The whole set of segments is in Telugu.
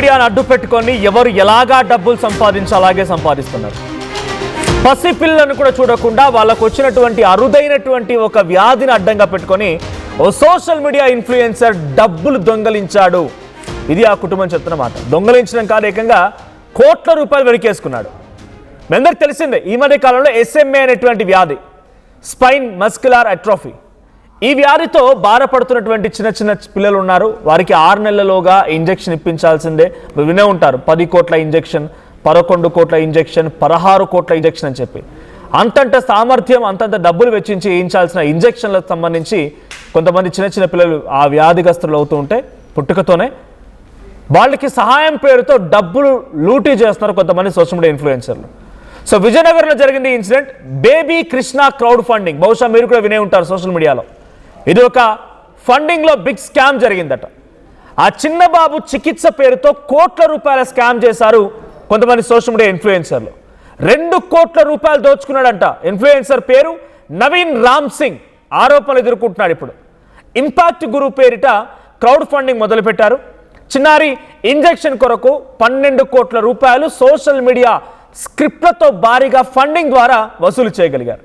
మీడియాను అడ్డు పెట్టుకొని ఎవరు ఎలాగా డబ్బులు సంపాదించాలాగే సంపాదిస్తున్నారు. పసిపిల్లలను కూడా చూడకుండా వాళ్ళకు వచ్చినటువంటి అరుదైనటువంటి ఒక వ్యాధిని అడ్డంగా పెట్టుకొని ఓ సోషల్ మీడియా ఇన్ఫ్లుయెన్సర్ డబ్బులు దొంగలించాడు. ఇది ఆ కుటుంబం చెప్తున్న మాట. దొంగలించడం కాదు, ఏకంగా కోట్ల రూపాయలు వెనకేసుకున్నాడు. మీ అందరికి తెలిసిందే, ఈ మధ్య కాలంలో SMA అనేటువంటి వ్యాధి, స్పైన్ మస్కులార్ అట్రోఫీ, ఈ వ్యాధితో బాధపడుతున్నటువంటి చిన్న చిన్న పిల్లలు ఉన్నారు. వారికి 6 నెలలలోగా ఇంజెక్షన్ ఇప్పించాల్సిందే. వినే ఉంటారు, 10 కోట్ల ఇంజెక్షన్, 11 కోట్ల ఇంజెక్షన్, 16 కోట్ల ఇంజెక్షన్ అని చెప్పి అంతంత సామర్థ్యం, అంతంత డబ్బులు వెచ్చించి వేయించాల్సిన ఇంజెక్షన్లకు సంబంధించి కొంతమంది చిన్న చిన్న పిల్లలు ఆ వ్యాధిగ్రస్తులు అవుతూ ఉంటే పుట్టుకతోనే వాళ్ళకి సహాయం పేరుతో డబ్బులు లూటీ చేస్తున్నారు కొంతమంది సోషల్ మీడియా ఇన్ఫ్లుయెన్సర్లు. సో విజయనగరంలో జరిగింది incident. Baby Krishna crowd funding, బహుశా మీరు కూడా వినే ఉంటారు సోషల్ మీడియాలో. ఇది ఒక ఫండింగ్లో బిగ్ స్కామ్ జరిగిందట. ఆ చిన్న బాబు చికిత్స పేరుతో కోట్ల రూపాయల స్కామ్ చేశారు కొంతమంది సోషల్ మీడియా ఇన్ఫ్లుయెన్సర్లు. 2 కోట్ల రూపాయలు దోచుకున్నాడంట. ఇన్ఫ్లుయెన్సర్ పేరు నవీన్ రామ్ సింగ్. ఆరోపణలు ఎదుర్కొంటున్నాడు. ఇప్పుడు ఇంపాక్ట్ గురు పేరిట క్రౌడ్ ఫండింగ్ మొదలుపెట్టారు. చిన్నారి ఇంజెక్షన్ కొరకు 12 కోట్ల రూపాయలు సోషల్ మీడియా స్క్రిప్ట్లతో భారీగా ఫండింగ్ ద్వారా వసూలు చేయగలిగారు.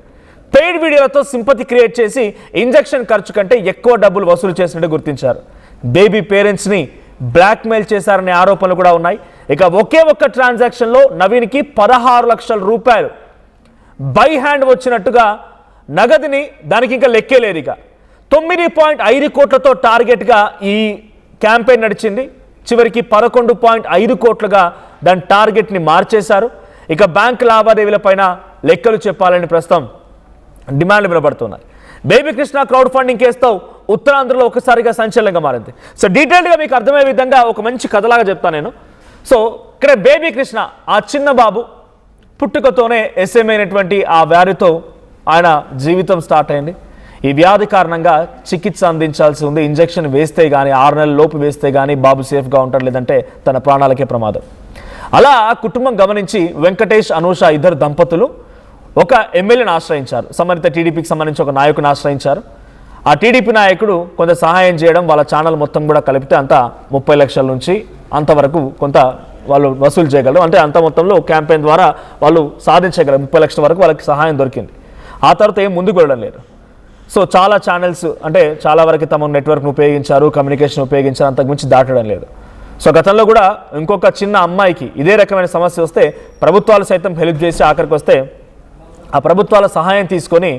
పెయిడ్ వీడియోలతో సింపతి క్రియేట్ చేసి ఇంజెక్షన్ ఖర్చు కంటే ఎక్కువ డబ్బులు వసూలు చేసినట్టు గుర్తించారు. బేబీ పేరెంట్స్ని బ్లాక్మెయిల్ చేశారనే ఆరోపణలు కూడా ఉన్నాయి. ఇక ఒకే ఒక్క ట్రాన్సాక్షన్లో నవీన్కి 16 లక్షల రూపాయలు బై హ్యాండ్ వచ్చినట్టుగా నగదుని, దానికి ఇంకా లెక్కే లేదు. ఇక 9.5 కోట్లతో టార్గెట్గా ఈ క్యాంపెయిన్ నడిచింది. చివరికి 11.5 కోట్లుగా దాని టార్గెట్ని మార్చేశారు. ఇక బ్యాంక్ లావాదేవీల పైన లెక్కలు చెప్పాలని ప్రస్తుతం డిమాండ్లు వినబడుతున్నాయి. బేబీ కృష్ణ క్రౌడ్ ఫండింగ్ కేసుతో ఉత్తరాంధ్రలో ఒకసారిగా సంచలనంగా మారింది. సో డీటెయిల్గా మీకు అర్థమయ్యే విధంగా ఒక మంచి కథలాగా చెప్తాను నేను. సో ఇక్కడ బేబీ కృష్ణ, ఆ చిన్న బాబు పుట్టుకతోనే SMA అయినటువంటి ఆ వ్యాధితో ఆయన జీవితం స్టార్ట్ అయింది. ఈ వ్యాధి కారణంగా చికిత్స అందించాల్సి ఉంది. ఇంజెక్షన్ వేస్తే కానీ, 6 నెలల లోపు వేస్తే కానీ బాబు సేఫ్గా ఉంటాడు, లేదంటే తన ప్రాణాలకే ప్రమాదం. అలా కుటుంబం గమనించి వెంకటేష్, అనూష ఇద్దరు దంపతులు ఒక ఎమ్మెల్యేని ఆశ్రయించారు. సంబంధిత టీడీపీకి సంబంధించి ఒక నాయకుని ఆశ్రయించారు. ఆ టీడీపీ నాయకుడు కొంత సహాయం చేయడం, వాళ్ళ ఛానల్ మొత్తం కూడా కలిపితే అంతా 30 లక్షల నుంచి అంతవరకు కొంత వాళ్ళు వసూలు చేయగలరు. అంటే అంత మొత్తంలో క్యాంపెయిన్ ద్వారా వాళ్ళు సాధించగలరు. 30 లక్షల వరకు వాళ్ళకి సహాయం దొరికింది. ఆ తర్వాత ఏం ముందుకు వెళ్ళడం లేదు. సో చాలా ఛానల్స్, అంటే చాలా వరకు తమ నెట్వర్క్ను ఉపయోగించారు, కమ్యూనికేషన్ ఉపయోగించారు, అంతకుమించి దాటడం లేదు. సో గతంలో కూడా ఇంకొక చిన్న అమ్మాయికి ఇదే రకమైన సమస్య వస్తే ప్రభుత్వాలు సైతం హెల్ప్ చేసి ఆఖరికి వస్తే ఆ ప్రభుత్వాల సహాయం తీసుకొని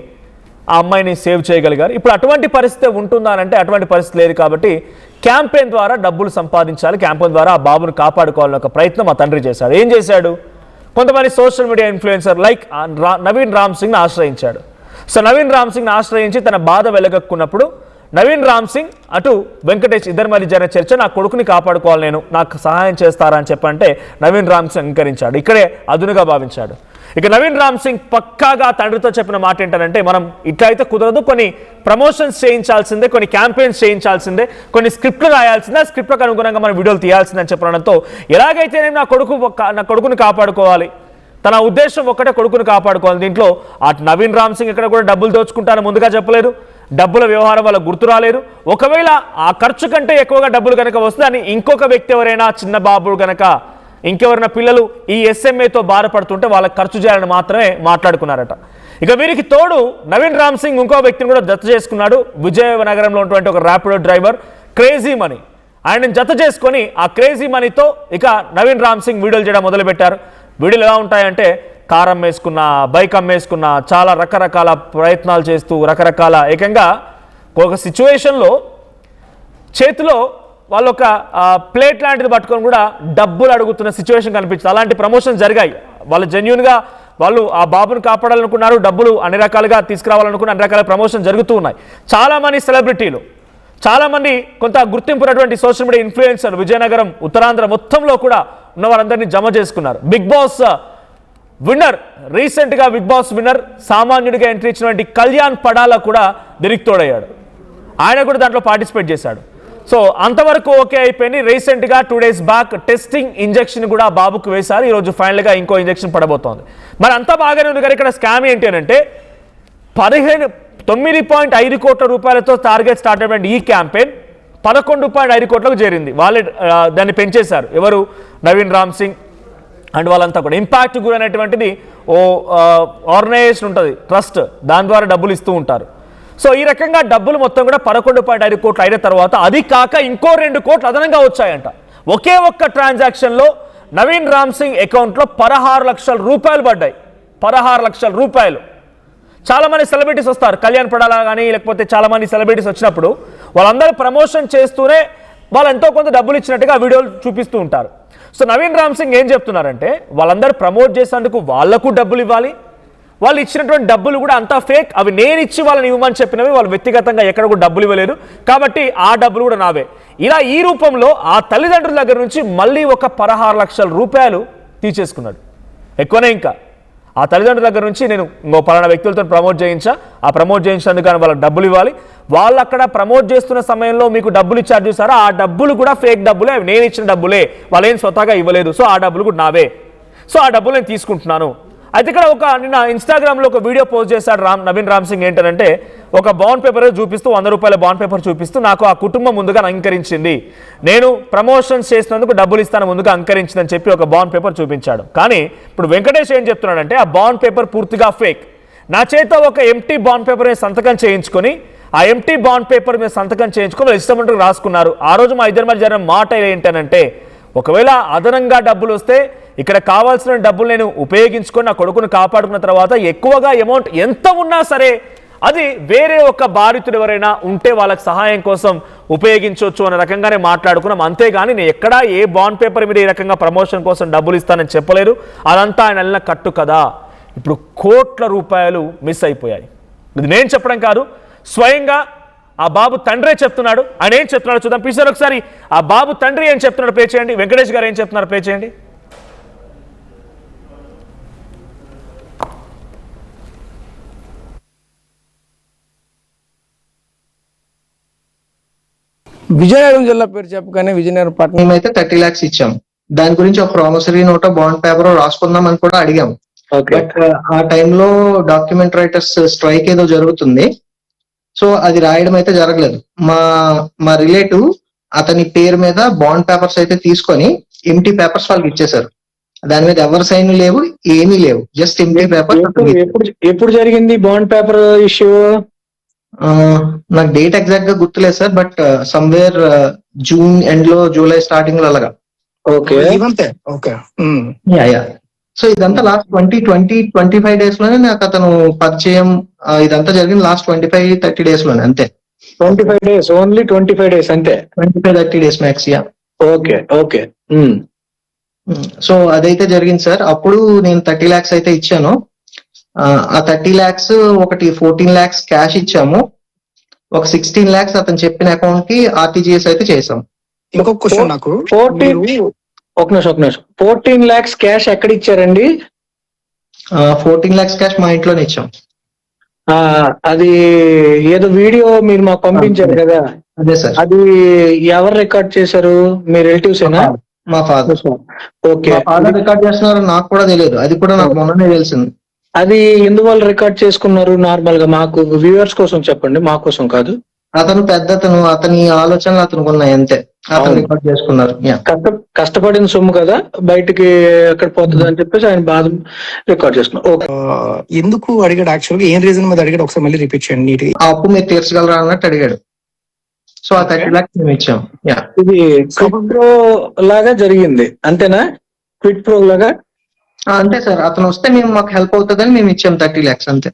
ఆ అమ్మాయిని సేవ్ చేయగలిగారు. ఇప్పుడు అటువంటి పరిస్థితి ఉంటుందా అంటే అటువంటి పరిస్థితి లేదు. కాబట్టి క్యాంపెయిన్ ద్వారా డబ్బులు సంపాదించాలి, క్యాంపెయిన్ ద్వారా ఆ బాబును కాపాడుకోవాలని ఒక ప్రయత్నం ఆ తండ్రి చేశాడు. ఏం చేశాడు? కొంతమంది social media influencer like Naveen Ram సింగ్ని ఆశ్రయించాడు. సో నవీన్ రామ్ సింగ్ని ఆశ్రయించి తన బాధ వెలగక్కున్నప్పుడు నవీన్ రామ్ సింగ్ అటు వెంకటేష్ ఇద్దరి మధ్య జరిగిన చర్చ, నా కొడుకుని కాపాడుకోవాలి, నేను నాకు సహాయం చేస్తారా అని చెప్పంటే నవీన్ రామ్ సింగ్ అంగీకరించాడు. ఇక్కడే అదునుగా భావించాడు. ఇక నవీన్ రామ్ సింగ్ పక్కాగా తండ్రితో చెప్పిన మాట ఏంటంటే, మనం ఇట్లా అయితే కుదరదు, కొన్ని ప్రమోషన్స్ చేయించాల్సిందే, కొన్ని క్యాంపెయిన్స్ చేయించాల్సిందే, కొన్ని స్క్రిప్ట్లు రాయాల్సిందే, ఆ స్క్రిప్ట్లకు అనుగుణంగా మనం వీడియోలు తీయాల్సిందని చెప్పడంతో ఎలాగైతే నేను నా కొడుకుని కాపాడుకోవాలి, తన ఉద్దేశం ఒక్కటే కొడుకుని కాపాడుకోవాలి. దీంట్లో అటు నవీన్ రామ్ సింగ్ ఇక్కడ కూడా డబ్బులు దోచుకుంటానని ముందుగా చెప్పలేదు, డబ్బుల వ్యవహారం వల్ల గుర్తు రాలేదు. ఒకవేళ ఆ ఖర్చు కంటే ఎక్కువగా డబ్బులు కనుక వస్తే అని ఇంకొక వ్యక్తి ఎవరైనా చిన్న బాబు కనుక ఇంకెవరైనా పిల్లలు ఈ SMAతో బాధపడుతుంటే వాళ్ళకి ఖర్చు చేయాలని మాత్రమే మాట్లాడుకున్నారట. ఇక వీరికి తోడు నవీన్ రామ్ సింగ్ ఇంకో వ్యక్తిని కూడా జత చేసుకున్నాడు. విజయనగరంలో ఉన్నటువంటి ఒక ర్యాపిడో డ్రైవర్ క్రేజీ మనీ, ఆయనను జత చేసుకొని ఆ క్రేజీ మనీతో ఇక నవీన్ రామ్ సింగ్ వీడియోలు చేయడం మొదలుపెట్టారు. వీడియోలు ఎలా ఉంటాయంటే కార్ అమ్మేసుకున్న, బైక్ అమ్మేసుకున్న, చాలా రకరకాల ప్రయత్నాలు చేస్తూ రకరకాల, ఏకంగా ఒక సిచ్యువేషన్లో చేతిలో వాళ్ళు ఒక ప్లేట్ లాంటిది పట్టుకొని కూడా డబ్బులు అడుగుతున్న సిచ్యువేషన్ కనిపించింది. అలాంటి ప్రమోషన్స్ జరిగాయి. వాళ్ళు జెన్యూన్గా వాళ్ళు ఆ బాబును కాపాడాలనుకున్నారు, డబ్బులు అన్ని రకాలుగా తీసుకురావాలనుకున్న అన్ని రకాల ప్రమోషన్ జరుగుతూ ఉన్నాయి. చాలామంది సెలబ్రిటీలు, చాలామంది కొంత గుర్తింపున్నటువంటి social media influencer Vizianagaram, Uttarandhra మొత్తంలో కూడా ఉన్న వారందరినీ జమ చేసుకున్నారు. బిగ్ బాస్ విన్నర్, రీసెంట్గా బిగ్ బాస్ విన్నర్ సామాన్యుడిగా ఎంట్రీ ఇచ్చినటువంటి కళ్యాణ్ పడాలా కూడా దీనికి తోడయ్యాడు. ఆయన కూడా దాంట్లో పార్టిసిపేట్ చేశాడు. సో అంతవరకు ఓకే అయిపోయింది. రీసెంట్గా 2 days బ్యాక్ టెస్టింగ్ ఇంజెక్షన్ కూడా బాబుకు వేశారు. ఈరోజు ఫైనల్గా ఇంకో ఇంజెక్షన్ పడబోతోంది. మరి అంతా బాగానే ఉంది, కానీ ఇక్కడ స్కామ్ ఏంటి అని అంటే 9.5 కోట్ల రూపాయలతో టార్గెట్ స్టార్ట్ అయినటువంటి ఈ క్యాంపెయిన్ 11.5 కోట్లకు చేరింది. వాళ్ళే దాన్ని పెంచేశారు. ఎవరు? నవీన్ రామ్ సింగ్ అండ్ వాళ్ళంతా కూడా. ఇంపాక్ట్ గురి అనేటువంటిది ఓ ఆర్గనైజేషన్ ఉంటుంది, ట్రస్ట్, దాని ద్వారా డబ్బులు ఇస్తూ ఉంటారు. సో ఈ రకంగా డబ్బులు మొత్తం కూడా 11.5 కోట్లు అయిన తర్వాత అది కాక ఇంకో 2 కోట్లు అదనంగా వచ్చాయంట. ఒకే ఒక్క ట్రాన్సాక్షన్లో నవీన్ రామ్ సింగ్ అకౌంట్లో 16 లక్షల రూపాయలు పడ్డాయి. 16 లక్షల రూపాయలు. చాలామంది సెలబ్రిటీస్ వస్తారు, కళ్యాణ్ పడాలా కానీ లేకపోతే చాలామంది సెలబ్రిటీస్ వచ్చినప్పుడు వాళ్ళందరూ ప్రమోషన్ చేస్తూనే వాళ్ళు ఎంతో కొంత డబ్బులు ఇచ్చినట్టుగా వీడియోలు చూపిస్తూ ఉంటారు. సో నవీన్ రామ్ సింగ్ ఏం చెప్తున్నారంటే వాళ్ళందరూ ప్రమోట్ చేసేందుకు వాళ్లకు డబ్బులు ఇవ్వాలి, వాళ్ళు ఇచ్చినటువంటి డబ్బులు కూడా అంతా ఫేక్, అవి నేను ఇచ్చి వాళ్ళని ఇవ్వమని చెప్పినవి, వాళ్ళు వ్యక్తిగతంగా ఎక్కడ కూడా డబ్బులు ఇవ్వలేదు కాబట్టి ఆ డబ్బులు కూడా నావే. ఇలా ఈ రూపంలో ఆ తల్లిదండ్రుల దగ్గర నుంచి మళ్ళీ ఒక 16 లక్షల రూపాయలు తీసేసుకున్నాడు. ఎక్కువనే ఇంకా ఆ తల్లిదండ్రుల దగ్గర నుంచి నేను ఇంకో పలానా వ్యక్తులతో ప్రమోట్ చేయించా, ఆ ప్రమోట్ చేయించినందుకు కానీ వాళ్ళకి డబ్బులు ఇవ్వాలి, వాళ్ళు అక్కడ ప్రమోట్ చేస్తున్న సమయంలో మీకు డబ్బులు ఇచ్చారు చూసారా, ఆ డబ్బులు కూడా ఫేక్ డబ్బులే, అవి నేను ఇచ్చిన డబ్బులే, వాళ్ళు ఏం స్వతహాగా ఇవ్వలేదు. సో ఆ డబ్బులు కూడా నావే, సో ఆ డబ్బులు నేను తీసుకుంటున్నాను. అయితే ఇక్కడ నిన్న ఇన్స్టాగ్రామ్లో ఒక వీడియో పోస్ట్ చేశాడు నవీన్ రామ్ సింగ్. ఏంటంటే ఒక బాండ్ పేపర్ చూపిస్తూ, 100 రూపాయల బాండ్ పేపర్ చూపిస్తూ, నాకు ఆ కుటుంబం ముందుగా అంగీకరించింది, నేను ప్రమోషన్స్ చేసినందుకు డబ్బులు ఇస్తాను ముందుగా అంగీకరించిందని చెప్పి ఒక బాండ్ పేపర్ చూపించాడు. కానీ ఇప్పుడు వెంకటేష్ ఏం చెప్తున్నాడంటే ఆ బాండ్ పేపర్ పూర్తిగా ఫేక్. నా చేత ఒక ఎంటీ బాండ్ పేపర్ మీద సంతకం చేయించుకొని, ఆ ఎంటీ బాండ్ పేపర్ మీద సంతకం చేయించుకొని వాళ్ళు ఇష్టమంటూ రాసుకున్నారు. ఆ రోజు మా ఇద్దరి మధ్య జరిగిన మాట ఏంటనంటే, ఒకవేళ అదనంగా డబ్బులు వస్తే ఇక్కడ కావాల్సిన డబ్బులు నేను ఉపయోగించుకొని నా కొడుకును కాపాడుకున్న తర్వాత ఎక్కువగా అమౌంట్ ఎంత ఉన్నా సరే అది వేరే ఒక బాధితుడు ఎవరైనా ఉంటే వాళ్ళకి సహాయం కోసం ఉపయోగించవచ్చు అనే రకంగానే మాట్లాడుకున్నాం. అంతేగాని నేను ఎక్కడా ఏ బాండ్ పేపర్ మీద ఈ రకంగా ప్రమోషన్ కోసం డబ్బులు ఇస్తానని చెప్పలేదు. అదంతా ఆయన వెళ్ళిన కట్టు కదా. ఇప్పుడు కోట్ల రూపాయలు మిస్ అయిపోయాయి. ఇది నేను చెప్పడం కాదు, స్వయంగా ఆ బాబు తండ్రే చెప్తున్నాడు. ఆయన ఏం చెప్తున్నాడు చూద్దాం. ప్లీజ్ ఒకసారి ఆ బాబు తండ్రి ఏం చెప్తున్నాడు ప్లే చేయండి. వెంకటేష్ గారు ఏం చెప్తున్నారు ప్లే చేయండి. విజయనగరం జిల్లా పేరు చెప్పగానే విజయనగరం పట్టణం అయితే 30 lakhs ఇచ్చాం. దాని గురించి ఒక ప్రామిసరీ నోట్, బాండ్ పేపర్ రాసుకుందాం అని కూడా అడిగాం. బట్ ఆ టైంలో డాక్యుమెంట్ రైటర్స్ స్ట్రైక్ ఏదో జరుగుతుంది, సో అది రాయడం అయితే జరగలేదు. మా రిలేటివ్ అతని పేరు మీద బాండ్ పేపర్స్ అయితే తీసుకొని ఎంటీ పేపర్స్ వాళ్ళకి ఇచ్చేశారు. దాని మీద ఎవరి సైన్ లేవు, ఏమీ లేవు, జస్ట్ ఎంటీ పేపర్. ఎప్పుడు జరిగింది బాండ్ పేపర్ ఇష్యూ? నాకు డేట్ ఎగ్జాక్ట్ గా గుర్తులేదు sir, but somewhere June end లో, జూలై స్టార్టింగ్ లో అలాగా. ఓకే. సో ఇదంతా లాస్ట్ 25 డేస్ లోనే నాకు అతను పరిచయం. ఇదంతా జరిగింది లాస్ట్ 25-30 డేస్ లోనే, అంతే. 25 డేస్, ఓన్లీ 25 డేస్ అంతే. 25-30 days max. Yeah. Okay okay. So అదైతే జరిగింది సార్. అప్పుడు నేను 30 lakhs అయితే ఇచ్చాను. ఆ 30 lakhs ఒకటి 14 lakhs క్యాష్ ఇచ్చాము, ఒక 16 lakhs అతను చెప్పిన అకౌంట్ కి ఆర్టీజీఎస్ అయితే చేసాం. ఇంకొక క్వశ్చన్ నాకు. 14 lakhs క్యాష్ ఎక్కడ ఇచ్చారండి? 14 lakhs క్యాష్ మా ఇంట్లోనే ఇచ్చాం. అది ఏదో వీడియో మీరు మాకు పంపించారు కదా, అదే సార్. అది ఎవరు రికార్డ్ చేశారు? మీ రిలేటివ్స్ ఏనా? మా ఫాదర్. ఓకే. ఫాదర్ రికార్డ్ చేస్తున్నారు నాకు కూడా తెలియదు, అది కూడా నాకు మొన్ననే తెలిసింది. అది ఎందువల్ల రికార్డ్ చేసుకున్నారు? నార్మల్ గా మాకు వ్యూవర్స్ కోసం చెప్పండి, మా కోసం కాదు. అతను పెద్దతను, అతని ఆలోచనలు అతనికి ఉన్నాయి, అంతే. అతను రికార్డ్ చేసుకున్నారు. కష్టపడిన సొమ్ము కదా, బయటికి ఎక్కడ పోతుంది అని చెప్పేసి ఆయన బాధ రికార్డ్ చేసుకున్నారు. ఎందుకు అడిగాడు? యాక్చువల్ గా ఏం రీజన్ మీద అడిగాడు? ఒకసారి మళ్ళీ రిపీట్ చేయండి నీట్. ఆ అప్పు మీరు తీర్చగలరా అన్నట్టు అడిగాడు. సో ఆ 30 lakhs మేము ఇచ్చాం. ఇది క్విట్ ప్రో లాగా జరిగింది అంతేనా? క్విట్ ప్రో లాగా అంతే సార్. అతను వస్తే మేము మాకు హెల్ప్ అవుతుందని మేము ఇచ్చాం 30 lakhs, అంతే.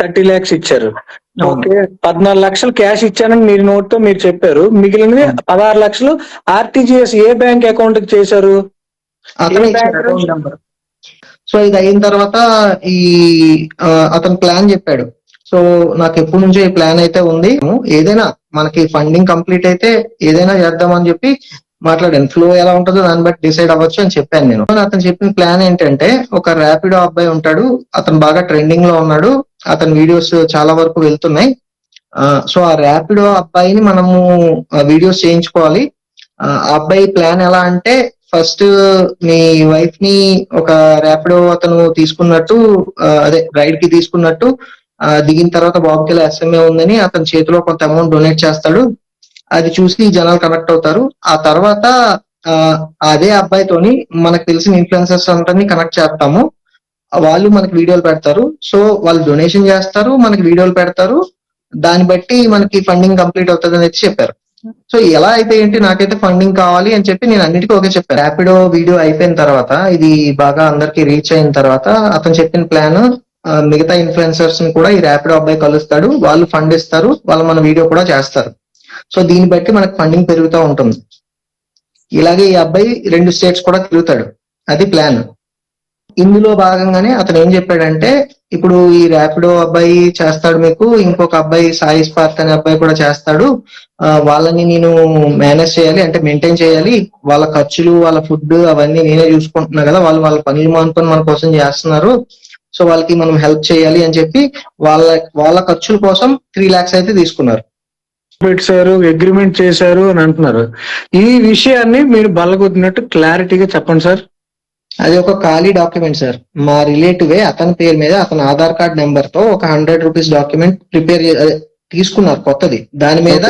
30 lakhs ఇచ్చారు. ఓకే. 14 లక్షలు క్యాష్ ఇచ్చానని మీరు నోట్ తో మీరు చెప్పారు. మిగిలినది 16 లక్షలు ఆర్టీజీఎస్ ఏ బ్యాంక్ అకౌంట్ కి చేశారు? అతను అకౌంట్ నెంబర్. సో ఇది అయిన తర్వాత అతను ప్లాన్ చెప్పాడు. సో నాకు ఎప్పటి నుంచో ఈ ప్లాన్ అయితే ఉంది, ఏదైనా మనకి ఫండింగ్ కంప్లీట్ అయితే ఏదైనా చేద్దామని చెప్పి మాట్లాడాను. ఫ్లో ఎలా ఉంటుందో దాన్ని బట్టి డిసైడ్ అవ్వచ్చు అని చెప్పాను నేను. అతను చెప్పిన ప్లాన్ ఏంటంటే, ఒక ర్యాపిడో అబ్బాయి ఉంటాడు, అతను బాగా ట్రెండింగ్ లో ఉన్నాడు, అతని వీడియోస్ చాలా వరకు వెళ్తున్నాయి. సో ఆ ర్యాపిడో అబ్బాయిని మనము వీడియోస్ చేయించుకోవాలి. ఆ అబ్బాయి ప్లాన్ ఎలా అంటే, ఫస్ట్ మీ వైఫ్ ని ఒక ర్యాపిడో అతను తీసుకున్నట్టు, అదే రైడ్ కి తీసుకున్నట్టు, దిగిన తర్వాత బాబుకి ఇలా ఎస్ఎంఏ ఉందని అతని చేతిలో కొంత అమౌంట్ డొనేట్ చేస్తాడు. అది చూసి జనాలు కనెక్ట్ అవుతారు. ఆ తర్వాత ఆ, అదే అబ్బాయితోని మనకు తెలిసిన ఇన్ఫ్లుయెన్సర్స్ అందరినీ కనెక్ట్ చేస్తాము. వాళ్ళు మనకి వీడియోలు పెడతారు. సో వాళ్ళు డొనేషన్ చేస్తారు, మనకి వీడియోలు పెడతారు. దాన్ని బట్టి మనకి ఫండింగ్ కంప్లీట్ అవుతుంది అని చెప్పారు. సో ఎలా అయితే ఏంటి, నాకైతే ఫండింగ్ కావాలి అని చెప్పి నేను అన్నిటికీ ఓకే చెప్పాను. ర్యాపిడో వీడియో అయిపోయిన తర్వాత, ఇది బాగా అందరికి రీచ్ అయిన తర్వాత, అతను చెప్పిన ప్లాన్ మిగతా ఇన్ఫ్లుయెన్సర్స్ ని కూడా ఈ ర్యాపిడో అబ్బాయి కలుస్తాడు, వాళ్ళు ఫండ్ ఇస్తారు, వాళ్ళు మన వీడియో కూడా చేస్తారు. సో దీన్ని బట్టి మనకి ఫండింగ్ పెరుగుతూ ఉంటుంది. ఇలాగే ఈ అబ్బాయి 2 స్టేట్స్ కూడా తిరుగుతాడు, అది ప్లాన్. ఇందులో భాగంగానే అతను ఏం చెప్పాడంటే, ఇప్పుడు ఈ ర్యాపిడో అబ్బాయి చేస్తాడు మీకు, ఇంకొక అబ్బాయి సాయి స్పార్క్ అనే అబ్బాయి కూడా చేస్తాడు. వాళ్ళని నేను మేనేజ్ చేయాలి, అంటే మెయింటైన్ చేయాలి. వాళ్ళ ఖర్చులు, వాళ్ళ ఫుడ్ అవన్నీ నేనే చూసుకుంటున్నా కదా, వాళ్ళు వాళ్ళ పనులు మానుకొని మన కోసం చేస్తున్నారు. సో వాళ్ళకి మనం హెల్ప్ చేయాలి అని చెప్పి వాళ్ళ ఖర్చుల కోసం 3 lakhs అయితే తీసుకున్నారు. పెట్టారు, అగ్రిమెంట్ చేశారు అని అంటున్నారు. ఈ విషయాన్ని మీరు బల్లగొద్దినట్టు క్లారిటీగా చెప్పండి సార్. అది ఒక ఖాళీ డాక్యుమెంట్ సార్. మా రిలేటివే అతని పేరు మీద అతని ఆధార్ కార్డ్ నెంబర్ తో ఒక 100 రూపీస్ డాక్యుమెంట్ తీసుకున్నారు కొత్తది. దాని మీద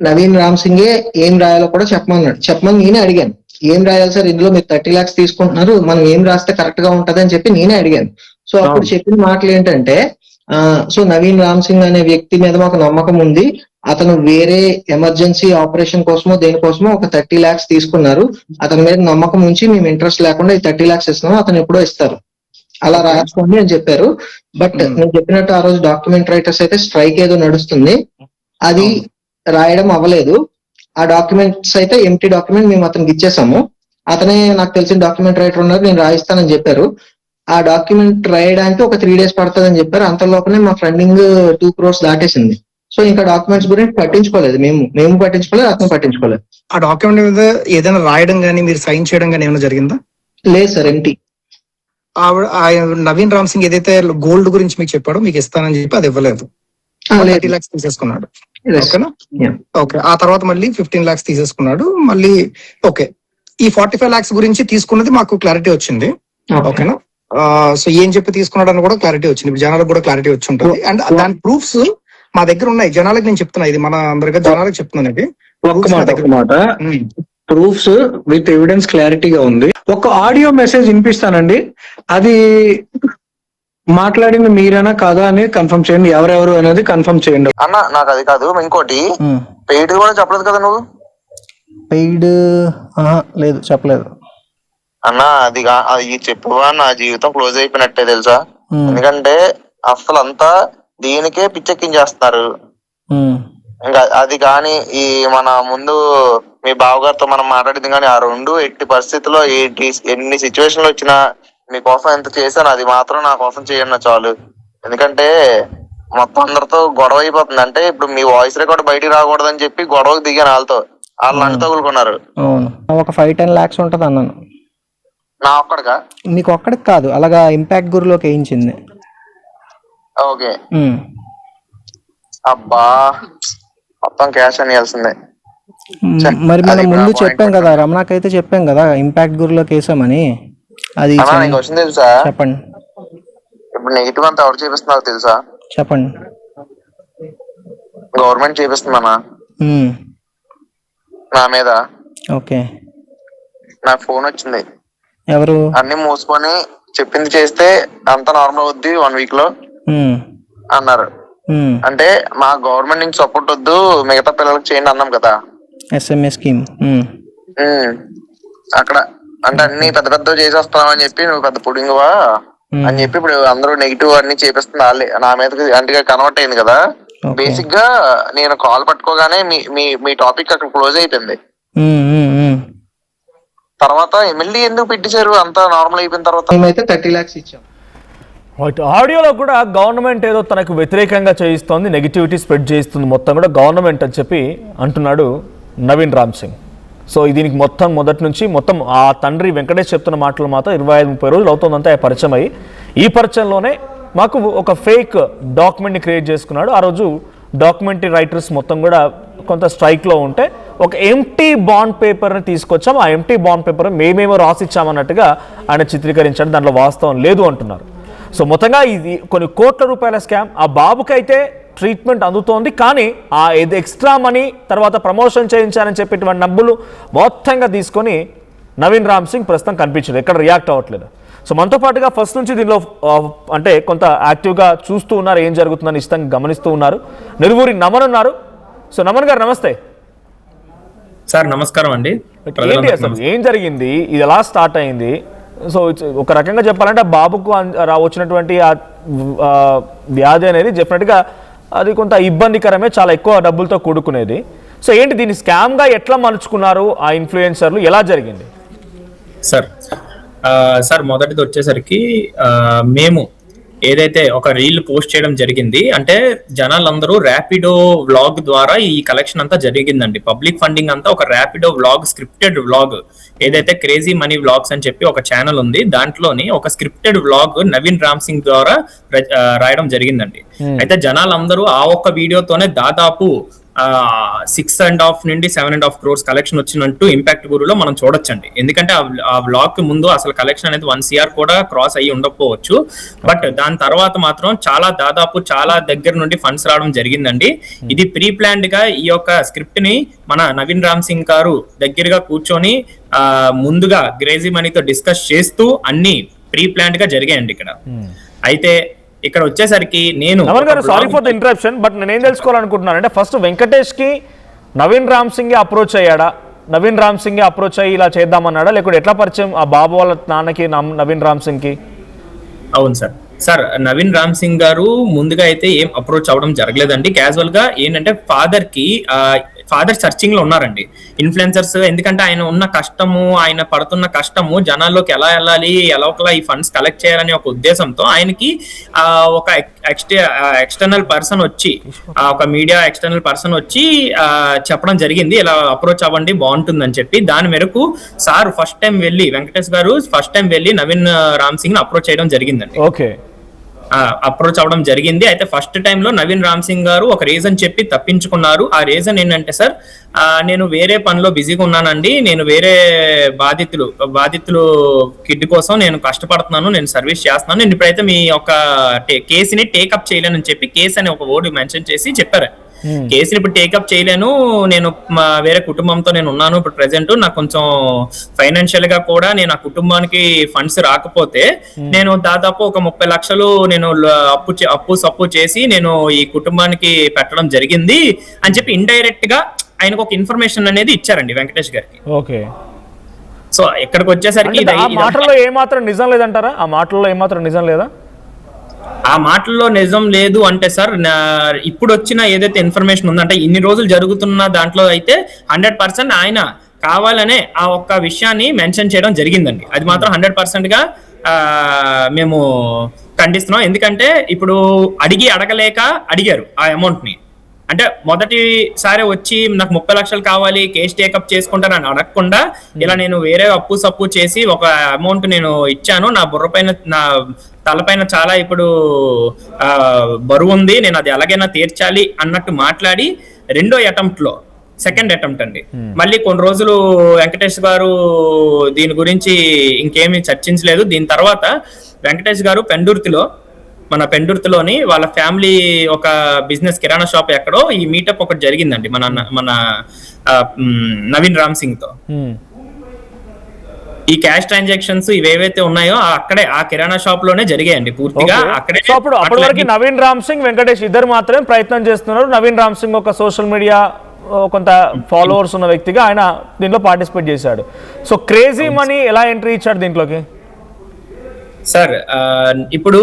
నవీన్ రామ్ సింగే ఏం రాయాలో కూడా చెప్పమని నేనే అడిగాను. ఏం రాయాలి సార్ ఇందులో, మీరు 30 lakhs తీసుకుంటున్నారు, మనం ఏం రాస్తే కరెక్ట్ గా ఉంటది అని చెప్పి నేనే అడిగాను. సో అప్పుడు చెప్పిన మాటలు ఏంటంటే, సో నవీన్ రామ్ సింగ్ అనే వ్యక్తి మీద మాకు నమ్మకం ఉంది, అతను వేరే ఎమర్జెన్సీ ఆపరేషన్ కోసమో దేనికోసమో ఒక 30 lakhs తీసుకున్నారు, అతని మీద నమ్మకం ఉంచి మేము ఇంట్రెస్ట్ లేకుండా ఈ 30 lakhs ఇస్తున్నాము, అతను ఎప్పుడో ఇస్తారు, అలా రాసుకోండి అని చెప్పారు. బట్ నేను చెప్పినట్టు ఆ రోజు డాక్యుమెంట్ రైటర్స్ అయితే స్ట్రైక్ ఏదో నడుస్తుంది, అది రాయడం అవ్వలేదు. ఆ డాక్యుమెంట్స్ అయితే ఎంటీ డాక్యుమెంట్ మేము అతనికి ఇచ్చేసాము. అతనే నాకు తెలిసిన డాక్యుమెంట్ రైటర్ ఉన్నారు, నేను రాయిస్తానని చెప్పారు. ఆ డాక్యుమెంట్ రాయడానికి ఒక 3 days పడుతుందని చెప్పారు. అంతలోపనే మా ఫండింగ్ 2 crores దాటేసింది. సో ఇంకా డాక్యుమెంట్స్ గురించి పట్టించుకోలేదు, మేము పట్టించుకోలేదు, అతను పట్టించుకోలేదు. ఆ డాక్యుమెంట్ మీద ఏదైనా రాయడం గానీ, మీరు సైన్ చేయడం గానీ ఏమైనా జరిగిందా? లేదు సార్, ఎంటీ. నవీన్ రామ్ సింగ్ ఏదైతే గోల్డ్ గురించి మీకు చెప్పాడో, మీకు ఇస్తానని చెప్పి అది ఇవ్వలేదు, 30 lakhs తీసేసుకున్నాడు. ఓకేనా? ఓకే. ఆ తర్వాత మళ్ళీ 15 lakhs తీసేసుకున్నాడు మళ్ళీ. ఓకే, ఈ 45 lakhs గురించి తీసుకున్నది మాకు క్లారిటీ వచ్చింది. ఓకేనా? సో ఏం చెప్పి తీసుకున్నాడు అని కూడా క్లారిటీ వచ్చింది. ఇప్పుడు జనాలకు కూడా క్లారిటీ వచ్చి ఉంటుంది. అండ్ దాని ప్రూఫ్స్ మా దగ్గర ఉన్నాయి. జనాలకు నేను చెప్తున్నా, ఇది మన అందరిగా జనాలకు చెప్తున్నాను. ఇది ఒక్క మాట ప్రూఫ్స్ విత్ ఎవిడెన్స్ క్లారిటీగా ఉంది. ఒక ఆడియో మెసేజ్ వినిపిస్తానండి, అది మాట్లాడింది మీరేనా కాదా అని కన్ఫర్మ్ చేయండి, ఎవరెవరు అనేది కన్ఫర్మ్ చేయండి. అన్న నాకు అది కాదు, ఇంకోటి పెయిడ్ కూడా చెప్పలేదు కదా నువ్వు. పెయిడ్ లేదు, చెప్పలేదు అన్న. అది చెప్పవా, నా జీవితం క్లోజ్ అయిపోయినట్టే తెలుసా. ఎందుకంటే అసలు అంతా దీనికే పిచ్చెక్కించేస్తున్నారు. ఇంకా అది కానీ ఈ మన ముందు మీ బావగారితో మనం మాట్లాడింది కానీ, ఆ 2 ఎట్టి పరిస్థితుల్లో ఎన్ని సిచ్యువేషన్లు వచ్చినా మీకోసం ఎంత చేశాను, అది మాత్రం నా కోసం చేయండి చాలు. ఎందుకంటే మొత్తం అందరితో గొడవ అయిపోతుంది. అంటే ఇప్పుడు మీ వాయిస్ రికార్డ్ బయటికి రాకూడదని చెప్పి గొడవకు దిగాను వాళ్ళతో, వాళ్ళు అన్ని తగులుకున్నారు. ఒక 5-10 lakhs ఉంటది అన్నాను. నా ఒక్కడికా? నీకు ఒక్కడికి కాదు, అలాగా ఇంపాక్ట్ గురిలోకి వేయించింది. ఓకే. అబ్బా, మొత్తం క్యాష్ అని ఇవ్వాల్సిందే. మరి మనం ముందు చెప్పాం కదా, రమణకైతే చెప్పాం కదా ఇంపాక్ట్ గురిలోకి వేసామని. అది నీకు వచ్చింది తెలుసా? చెప్పండి. ఇప్పుడు నెగిటివ్ అంతా ఎవరు చూపిస్తున్నారు తెలుసా? చెప్పండి. గవర్నమెంట్ చూపిస్తుందన్నా నా మీద. ఓకే. నాకు ఫోన్ వచ్చింది, ఎవరు? అన్ని మూసుకొని చెప్పింది చేస్తే అంత నార్మల్ అవుద్ది 1 week లో అన్నారు. అంటే మా గవర్నమెంట్ నుంచి సపోర్ట్ వద్దు, మిగతా పిల్లలకి చేయండి అన్నాం కదా, SMS స్కీమ్. అక్కడ అంటే అన్ని పెద్ద పెద్ద చేసేస్తున్నావు అని చెప్పి, నువ్వు పెద్ద పుడింగువా అని చెప్పి ఇప్పుడు అందరూ నెగిటివ్ అన్ని చేపిస్తుంది వాళ్ళే నా మీదకి. అంటే కన్వర్ట్ అయింది కదా. బేసిక్ గా నేను కాల్ పట్టుకోగానే మీ టాపిక్ అక్కడ క్లోజ్ అయిపోయింది. తర్వాత మళ్ళీ ఎందుకు పెట్టించారు, అంతా నార్మల్ అయిపోయిన తర్వాత? మేమైతే 30 lakhs ఇచ్చాం. ఆడియోలో కూడా గవర్నమెంట్ ఏదో తనకు వ్యతిరేకంగా చేయిస్తోంది, నెగిటివిటీ స్ప్రెడ్ చేయిస్తుంది మొత్తం కూడా గవర్నమెంట్ అని చెప్పి అంటున్నాడు నవీన్ రామ్ సింగ్. సో దీనికి మొత్తం మొదటి నుంచి మొత్తం ఆ తండ్రి వెంకటేష్ చెప్తున్న మాటలు మాత్రం 25-30 రోజులు అవుతుందంటే పరిచయం అయ్యి, ఈ పరిచయంలోనే మాకు ఒక ఫేక్ డాక్యుమెంట్ని క్రియేట్ చేసుకున్నాడు. ఆ రోజు డాక్యుమెంటరీ రైటర్స్ మొత్తం కూడా కొంత స్ట్రైక్లో ఉంటే ఒక ఎంటీ బాండ్ పేపర్ని తీసుకొచ్చాం, ఆ ఎంటీ బాండ్ పేపర్ మేమేమో రాసిచ్చామన్నట్టుగా ఆయన చిత్రీకరించాడు, దాంట్లో వాస్తవం లేదు అంటున్నారు. సో మొత్తంగా ఇది కొన్ని కోట్ల రూపాయల స్కామ్. ఆ బాబుకైతే ట్రీట్మెంట్ అందుతోంది. కానీ ఆ ఇది ఎక్స్ట్రా మనీ తర్వాత ప్రమోషన్ చేయించాలని చెప్పేటువంటి డబ్బులు మొత్తంగా తీసుకొని నవీన్ రామ్ సింగ్ ప్రస్తుతం కనిపించలేదు, ఎక్కడ రియాక్ట్ అవ్వట్లేదు. సో మనతో పాటుగా ఫస్ట్ నుంచి దీనిలో అంటే కొంత యాక్టివ్గా చూస్తూ ఉన్నారు, ఏం జరుగుతుందని ఇష్టంగా గమనిస్తూ ఉన్నారు, నిరువూరి నమన్ ఉన్నారు. సో నమన్ గారు నమస్తే సార్. నమస్కారం అండి. ఏంటి అసలు ఏం జరిగింది, ఇది ఎలా స్టార్ట్ అయింది? సో ఒక రకంగా చెప్పాలంటే బాబుకు వచ్చినటువంటి వ్యాధి అనేది డెఫినెట్గా అది కొంత ఇబ్బందికరమే, చాలా ఎక్కువ డబ్బులతో కూడుకునేది. సో ఏంటి దీన్ని స్కామ్గా ఎట్లా మలుచుకున్నారు ఆ ఇన్ఫ్లుయెన్సర్లు, ఎలా జరిగింది? సార్ మొదటిది వచ్చేసరికి మేము ఏదైతే ఒక రీల్ పోస్ట్ చేయడం జరిగింది, అంటే జనాలందరూ ర్యాపిడో వ్లాగ్ ద్వారా ఈ కలెక్షన్ అంతా జరిగిందండి. పబ్లిక్ ఫండింగ్ అంతా ఒక ర్యాపిడో వ్లాగ్, స్క్రిప్టెడ్ వ్లాగ్, ఏదైతే క్రేజీ మనీ వ్లాగ్స్ అని చెప్పి ఒక ఛానల్ ఉంది, దాంట్లోని ఒక స్క్రిప్టెడ్ వ్లాగ్ నవీన్ రామ్ సింగ్ ద్వారా రాయడం జరిగిందండి. అయితే జనాలందరూ ఆ ఒక్క వీడియోతోనే దాదాపు 6.5 నుండి 7.5 crores కలెక్షన్ వచ్చినట్టు ఇంపాక్ట్ గురులో మనం చూడొచ్చండి. ఎందుకంటే ఆ వ్లాగ్ కి ముందు అసలు కలెక్షన్ అనేది 1 CR కూడా క్రాస్ అయ్యి ఉండకపోవచ్చు, బట్ దాని తర్వాత మాత్రం చాలా దగ్గర నుండి ఫండ్స్ రావడం జరిగిందండి. ఇది ప్రీ ప్లాన్డ్ గా ఈ యొక్క స్క్రిప్ట్ ని మన నవీన్ రామ్ సింగ్ గారు దగ్గరగా కూర్చొని ముందుగా క్రేజీ మనీతో డిస్కస్ చేస్తూ అన్ని ప్రీ ప్లాన్డ్ గా జరిగాయండి ఇక్కడ. అయితే ఇక్కడ వచ్చేసరికి నేను sorry for the interruption, but నేనేం తెలుసుకోవాలనుకుంటున్నాను అంటే ఫస్ట్ వెంకటేష్ కి నవీన్ రామ్ సింగ్ అప్రోచ్ అయ్యాడా, నవీన్ రామ్ సింగ్ అప్రోచ్ అయ్యి ఇలా చేద్దామన్నాడా, లేకపోతే ఎట్లా పరిచయం ఆ బాబు వాళ్ళ నాన్నకి నవీన్ రామ్ సింగ్ కి? అవును సార్, నవీన్ రామ్ సింగ్ గారు ముందుగా అయితే ఏం అప్రోచ్ అవ్వడం జరగలేదండి. క్యాజువల్ గా ఏంటంటే ఫాదర్ సర్చింగ్ లో ఉన్నారండి ఇన్ఫ్లుయెన్సర్స్. ఎందుకంటే ఆయన ఉన్న కష్టము, ఆయన పడుతున్న కష్టము జనాల్లోకి ఎలా వెళ్ళాలి, ఎలా ఒకలా ఈ ఫండ్స్ కలెక్ట్ చేయాలనే ఒక ఉద్దేశంతో ఆయనకి ఒక ఎక్స్టర్నల్ పర్సన్ వచ్చి, ఒక మీడియా ఎక్స్టర్నల్ పర్సన్ వచ్చి చెప్పడం జరిగింది, ఇలా అప్రోచ్ అవ్వండి బాగుంటుందని చెప్పి. దాని మేరకు సార్ ఫస్ట్ టైం వెళ్ళి, వెంకటేష్ గారు ఫస్ట్ టైం వెళ్ళి నవీన్ రామ్ సింగ్ ని అప్రోచ్ చేయడం జరిగిందండి. ఓకే, అప్రోచ్ అవడం జరిగింది. అయితే ఫస్ట్ టైం లో నవీన్ రామ్ సింగ్ గారు ఒక రీజన్ చెప్పి తప్పించుకున్నారు. ఆ రీజన్ ఏంటంటే సార్, నేను వేరే పనిలో బిజీగా ఉన్నానండి, నేను వేరే బాధితులు కిడ్ కోసం నేను కష్టపడుతున్నాను, నేను సర్వీస్ చేస్తున్నాను, నేను ఇప్పుడైతే మీ యొక్క కేసుని టేకప్ చేయలేనని చెప్పి కేసు అని ఒక వర్డ్ మెన్షన్ చేసి చెప్పారు. కేసుని ఇప్పుడు టేకప్ చేయలేను, నేను వేరే కుటుంబంతో నేను ఉన్నాను ఇప్పుడు ప్రెసెంట్, నాకు కొంచెం ఫైనాన్షియల్ గా కూడా నేను ఆ కుటుంబానికి ఫండ్స్ రాకపోతే నేను దాదాపు ఒక 30 లక్షలు నేను అప్పు చేసి నేను ఈ కుటుంబానికి పెట్టడం జరిగింది అని చెప్పి ఇండైరెక్ట్ గా ఆయనకు ఒక ఇన్ఫర్మేషన్ అనేది ఇచ్చారండి వెంకటేష్ గారికి. ఓకే, సో ఇక్కడికి వచ్చేసరికి ఆ మాటల్లో ఏమాత్రం నిజం లేదంటారా? ఆ మాటల్లో ఏమాత్రం నిజం లేదా? ఆ మాటల్లో నిజం లేదు అంటే సార్, ఇప్పుడు వచ్చిన ఏదైతే ఇన్ఫర్మేషన్ ఉందంటే ఇన్ని రోజులు జరుగుతున్న దాంట్లో అయితే 100% ఆయన కావాలనే ఆ ఒక్క విషయాన్ని మెన్షన్ చేయడం జరిగిందండి. అది మాత్రం 100% గా మేము ఖండిస్తున్నాం. ఎందుకంటే ఇప్పుడు అడగలేక అడిగారు ఆ అమౌంట్ ని. అంటే మొదటిసారి వచ్చి నాకు 30 లక్షలు కావాలి, కేసు టేకప్ చేసుకుంటానని అడగకుండా ఇలా నేను వేరే అప్పు చేసి ఒక అమౌంట్ నేను ఇచ్చాను, నా బుర్ర పైన నా తలపైన చాలా ఇప్పుడు బరువు ఉంది, నేను అది ఎలాగైనా తీర్చాలి అన్నట్టు మాట్లాడి సెకండ్ అటెంప్ట్ అండి. మళ్ళీ కొన్ని రోజులు వెంకటేష్ గారు దీని గురించి ఇంకేమీ చర్చించలేదు. దీని తర్వాత వెంకటేష్ గారు మన పెండుర్తిలోని వాళ్ళ ఫ్యామిలీ ఒక బిజినెస్ కిరాణా షాప్ ఎక్కడో ఈ మీటప్ ఒకటి జరిగిందండి మన నవీన్ రామ్ సింగ్ తో. ఈ క్యాష్ ట్రాన్సాక్షన్స్ ఇవేవైతే ఉన్నాయో అక్కడే ఆ కిరాణా షాప్ లోనే జరిగాయండి పూర్తిగా. అక్కడే అప్పటి వరకు నవీన్ రామ్ సింగ్, వెంకటేష్ ఇద్దరు మాత్రమే ప్రయత్నం చేస్తున్నారు. నవీన్ రామ్ సింగ్ ఒక సోషల్ మీడియా కొంత ఫాలోవర్స్ ఉన్న వ్యక్తిగా ఆయన దీంట్లో పార్టిసిపేట్ చేశాడు. సో క్రేజీ మనీ ఎలా ఎంట్రీ ఇచ్చాడు దీంట్లోకి? సార్ ఇప్పుడు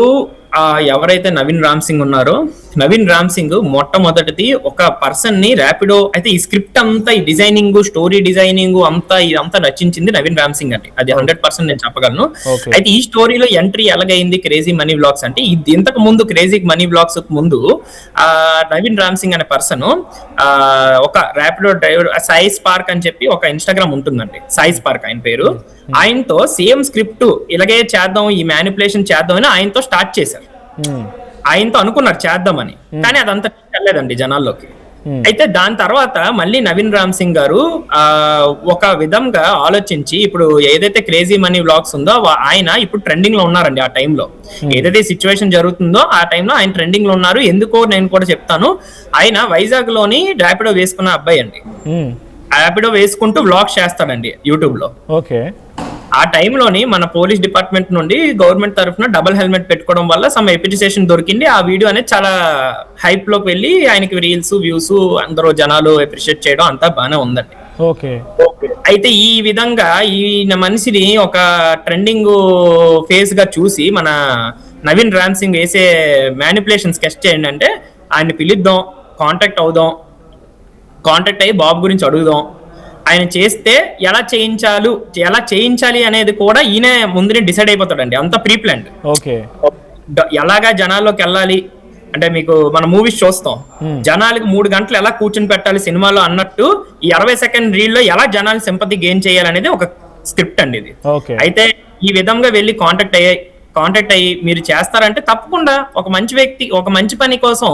ఎవరైతే నవీన్ రామ్ సింగ్ ఉన్నారో, నవీన్ రామ్ సింగ్ మొట్టమొదటిది ఒక పర్సన్ ని ర్యాపిడో, అయితే ఈ స్క్రిప్ట్ అంతా, ఈ డిజైనింగ్, స్టోరీ డిజైనింగ్ ఇదంతా రచించింది నవీన్ రామ్ సింగ్ అండి. అది 100% నేను చెప్పగలను. అయితే ఈ స్టోరీలో ఎంట్రీ ఎలాగైంది క్రేజీ మనీ వ్లాగ్స్ అంటే, ఇంతకు ముందు క్రేజీ మనీ వ్లాగ్స్ ముందు నవీన్ రామ్ సింగ్ అనే పర్సన్ ఒక ర్యాపిడో డ్రైవర్, సాయి స్పార్క్ అని చెప్పి ఒక ఇన్స్టాగ్రామ్ ఉంటుందండి, సాయి స్పార్క్ ఆయన పేరు. ఆయనతో సేమ్ స్క్రిప్ట్ ఇలాగే చేద్దాం, ఈ మ్యానిపులేషన్ చేద్దాం అని ఆయనతో స్టార్ట్ చేశారు. ఆయనతో అనుకున్నారు చేద్దామని, కానీ అదంతా వెళ్ళలేదండి జనాల్లోకి. అయితే దాని తర్వాత మళ్ళీ నవీన్ రామ్ సింగ్ గారు ఒక విధంగా ఆలోచించి ఇప్పుడు ఏదైతే క్రేజీ మనీ వ్లాగ్స్ ఉందో ఆయన ఇప్పుడు ట్రెండింగ్ లో ఉన్నారండి. ఆ టైంలో ఏదైతే సిచ్యువేషన్ జరుగుతుందో ఆ టైంలో ఆయన ట్రెండింగ్ లో ఉన్నారు. ఎందుకో నేను కూడా చెప్తాను. ఆయన వైజాగ్ లోని ర్యాపిడో వేసుకున్న అబ్బాయి అండి. ర్యాపిడో వేసుకుంటూ వ్లాగ్స్ చేస్తాడండి యూట్యూబ్ లో. ఓకే. ఆ టైంలోని మన పోలీస్ డిపార్ట్మెంట్ నుండి గవర్నమెంట్ తరఫున డబుల్ హెల్మెట్ పెట్టుకోవడం వల్ల సమ్ ఎప్రిసియేషన్ దొరికింది. ఆ వీడియో అనేది చాలా హైప్ లోకి వెళ్ళి ఆయనకి రీల్స్ వ్యూస్ అందరూ జనాలు అప్రిషియేట్ చేయడం అంతా బాగానే ఉందండి. ఓకే. అయితే ఈ విధంగా ఈ మనిషిని ఒక ట్రెండింగ్ ఫేస్ గా చూసి మన నవీన్ రామ్ సింగ్ వేసే మ్యానిపులేషన్ స్కెచ్ చేయండి అంటే ఆయన్ని పిలుద్దాం, కాంటాక్ట్ అవుదాం, కాంటాక్ట్ అయ్యి బాబు గురించి అడుగుదాం, ఆయన చేస్తే ఎలా చేయించాలి అనేది కూడా ఈయన ముందునే డిసైడ్ అయిపోతాడండి. అంత ప్రీ ప్లాన్డ్. ఓకే. ఎలాగా జనాల్లోకి వెళ్ళాలి అంటే మీకు మన మూవీస్ చూస్తాం, జనాలకి 3 గంటలు ఎలా కూర్చుని పెట్టాలి సినిమాలో అన్నట్టు ఈ 60 సెకండ్ రీల్ లో ఎలా జనాలు సింపతి గెయిన్ చేయాలనేది ఒక స్క్రిప్ట్ అండి ఇది. అయితే ఈ విధంగా వెళ్ళి కాంటాక్ట్ అయ్యి మీరు చేస్తారంటే తప్పకుండా ఒక మంచి వ్యక్తి ఒక మంచి పని కోసం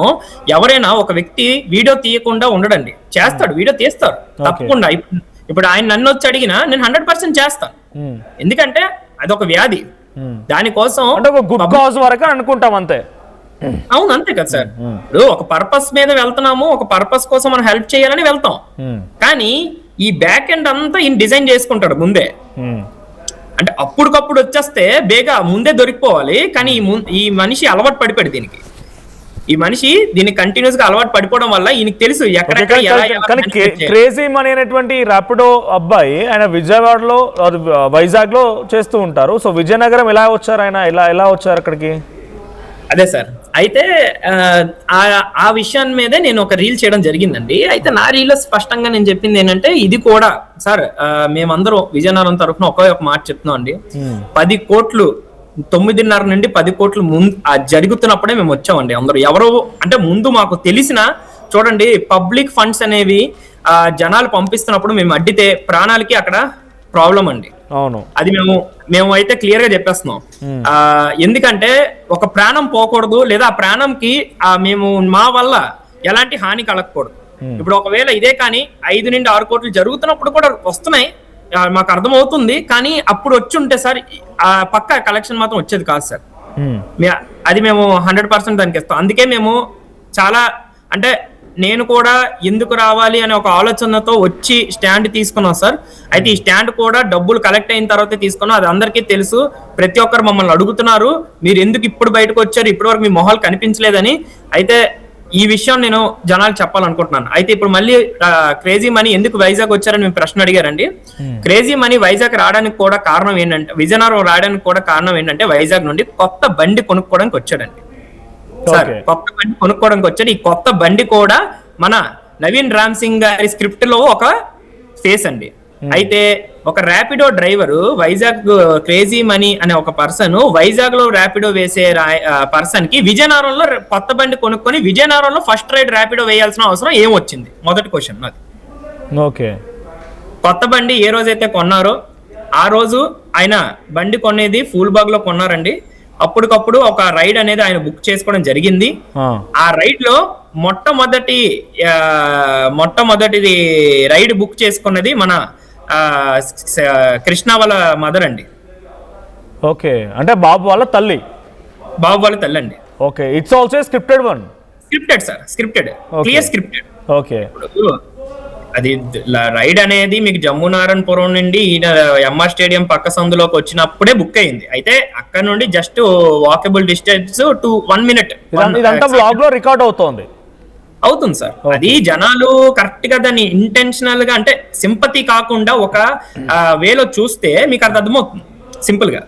ఎవరైనా ఒక వ్యక్తి వీడియో తీయకుండా ఉండడండి. చేస్తాడు, వీడియో తీస్తాడు తప్పకుండా. ఇప్పుడు ఆయన నన్ను వచ్చి అడిగినా నేను 100% చేస్తాను. ఎందుకంటే అదొక వ్యాధి. దానికోసం గుడ్ కాజ్ వరకు అనుకుంటాం అంతే. అవును, అంతే కదా సార్. ఇప్పుడు ఒక పర్పస్ మీద వెళ్తున్నాము, ఒక పర్పస్ కోసం మనం హెల్ప్ చేయాలని వెళ్తాం. కానీ ఈ బ్యాక్ ఎండ్ అంతా ఈయన డిజైన్ చేసుకుంటాడు ముందే. అంటే అప్పటికప్పుడు వచ్చేస్తే బేగా ముందే దొరికిపోవాలి. కానీ ఈ మనిషి అలవాటు పడిపోయాడు దీనికి. ఈ మనిషి దీనికి కంటిన్యూస్ గా అలవాటు పడిపోవడం వల్ల ఈయనకి తెలుసు ఎక్కడెక్కడ. క్రేజీ మనీ అనేటువంటి ర్యాపిడో అబ్బాయి ఆయన విజయవాడలో వైజాగ్ లో చేస్తూ ఉంటారు. సో విజయనగరం ఎలా వచ్చారు ఆయన, ఎలా వచ్చారు అక్కడికి? అదే సార్, అయితే ఆ విషయాన్ని మీదే నేను ఒక రీల్ చేయడం జరిగిందండి. అయితే నా రీల్ స్పష్టంగా నేను చెప్పింది ఏంటంటే ఇది కూడా సార్ మేమందరం విజయనగరం తరఫున ఒక మాట చెప్తున్నాం అండి. 10 కోట్లు 9:30 నుండి 10 కోట్లు ముందు జరుగుతున్నప్పుడే మేము వచ్చామండి. అందరూ ఎవరో అంటే ముందు మాకు తెలిసిన చూడండి పబ్లిక్ ఫండ్స్ అనేవి జనాలు పంపిస్తున్నప్పుడు మేము అడ్డితే ప్రాణాలకి అక్కడ ప్రాబ్లం అండి. అవును, అది మేము అయితే క్లియర్ గా చెప్పేస్తున్నాం. ఎందుకంటే ఒక ప్రాణం పోకూడదు, లేదా ఆ ప్రాణంకి మేము మా వల్ల ఎలాంటి హాని కలగకూడదు. ఇప్పుడు ఒకవేళ ఇదే కానీ 5 నుండి 6 కోట్లు జరుగుతున్నప్పుడు కూడా వస్తున్నాయి, మాకు అర్థమవుతుంది. కానీ అప్పుడు వచ్చి ఉంటే సార్ ఆ పక్క కలెక్షన్ మాత్రం వచ్చేది కాదు సార్. అది మేము 100% దానికి ఇస్తాం. అందుకే మేము చాలా అంటే నేను కూడా ఎందుకు రావాలి అనే ఒక ఆలోచనతో వచ్చి స్టాండ్ తీసుకున్నాం సార్. అయితే ఈ స్టాండ్ కూడా డబ్బులు కలెక్ట్ అయిన తర్వాత తీసుకున్నాం. అది అందరికీ తెలుసు. ప్రతి ఒక్కరు మమ్మల్ని అడుగుతున్నారు మీరు ఎందుకు ఇప్పుడు బయటకు వచ్చారు, ఇప్పటి వరకు మీ మొహాలు కనిపించలేదని. అయితే ఈ విషయం నేను జనాలు చెప్పాలనుకుంటున్నాను. అయితే ఇప్పుడు మళ్ళీ క్రేజీ మనీ ఎందుకు వైజాగ్ వచ్చారని మేము ప్రశ్న అడిగారండి. క్రేజీ మనీ వైజాగ్ రావడానికి కూడా కారణం ఏంటంటే, విజయనగరం రావడానికి కూడా కారణం ఏంటంటే వైజాగ్ నుండి కొత్త బండి కొనుక్కోవడానికి వచ్చాడండి సార్. కొత్త బండి కొనుక్కోవడానికి వచ్చాడు. ఈ కొత్త బండి కూడా మన నవీన్ రామ్ సింగ్ గారి స్క్రిప్ట్ లో ఒక ఫేస్ అండి. అయితే ఒక Rapido driver Vizag crazy money అనే ఒక పర్సన్ వైజాగ్ లో ర్యాపిడో వేసే పర్సన్ కి విజయనగరంలో కొత్త బండి కొనుక్కొని విజయనగరంలో ఫస్ట్ రైడ్ ర్యాపిడో వేయాల్సిన అవసరం ఏం వచ్చింది? మొదటి క్వశ్చన్ అది. ఓకే. కొత్త బండి ఏ రోజైతే కొన్నారో ఆ రోజు ఆయన బండి కొనేది ఫుల్ బాగ్ లో కొన్నారండి. అప్పటికప్పుడు ఒక రైడ్ అనేది ఆయన బుక్ చేసుకోవడం జరిగింది. ఆ రైడ్ లో మొట్టమొదటిది రైడ్ బుక్ చేసుకున్నది మన కృష్ణ వాళ్ళ మదర్ అండి. ఓకే, అంటే బాబు వాళ్ళ తల్లి అండి. Okay, it's also scripted one. Scripted sir, scripted, clear scripted. Okay. అది రైడ్ అనేది మీకు జమ్మునారాయణపురం నుండి ఎంఆర్ స్టేడియం పక్క సందులోకి వచ్చినప్పుడే బుక్ అయింది. అయితే అక్కడ నుండి just walkable distance to 1 minute ఇదంతా బ్లాగ్ లో రికార్డ్ అవుతుంది సార్. అది జనాలు కరెక్ట్ గా దాన్ని ఇంటెన్షనల్ గా అంటే సింపతి కాకుండా ఒక వేలో చూస్తే మీకు అది అర్థమవుతుంది సింపుల్ గా.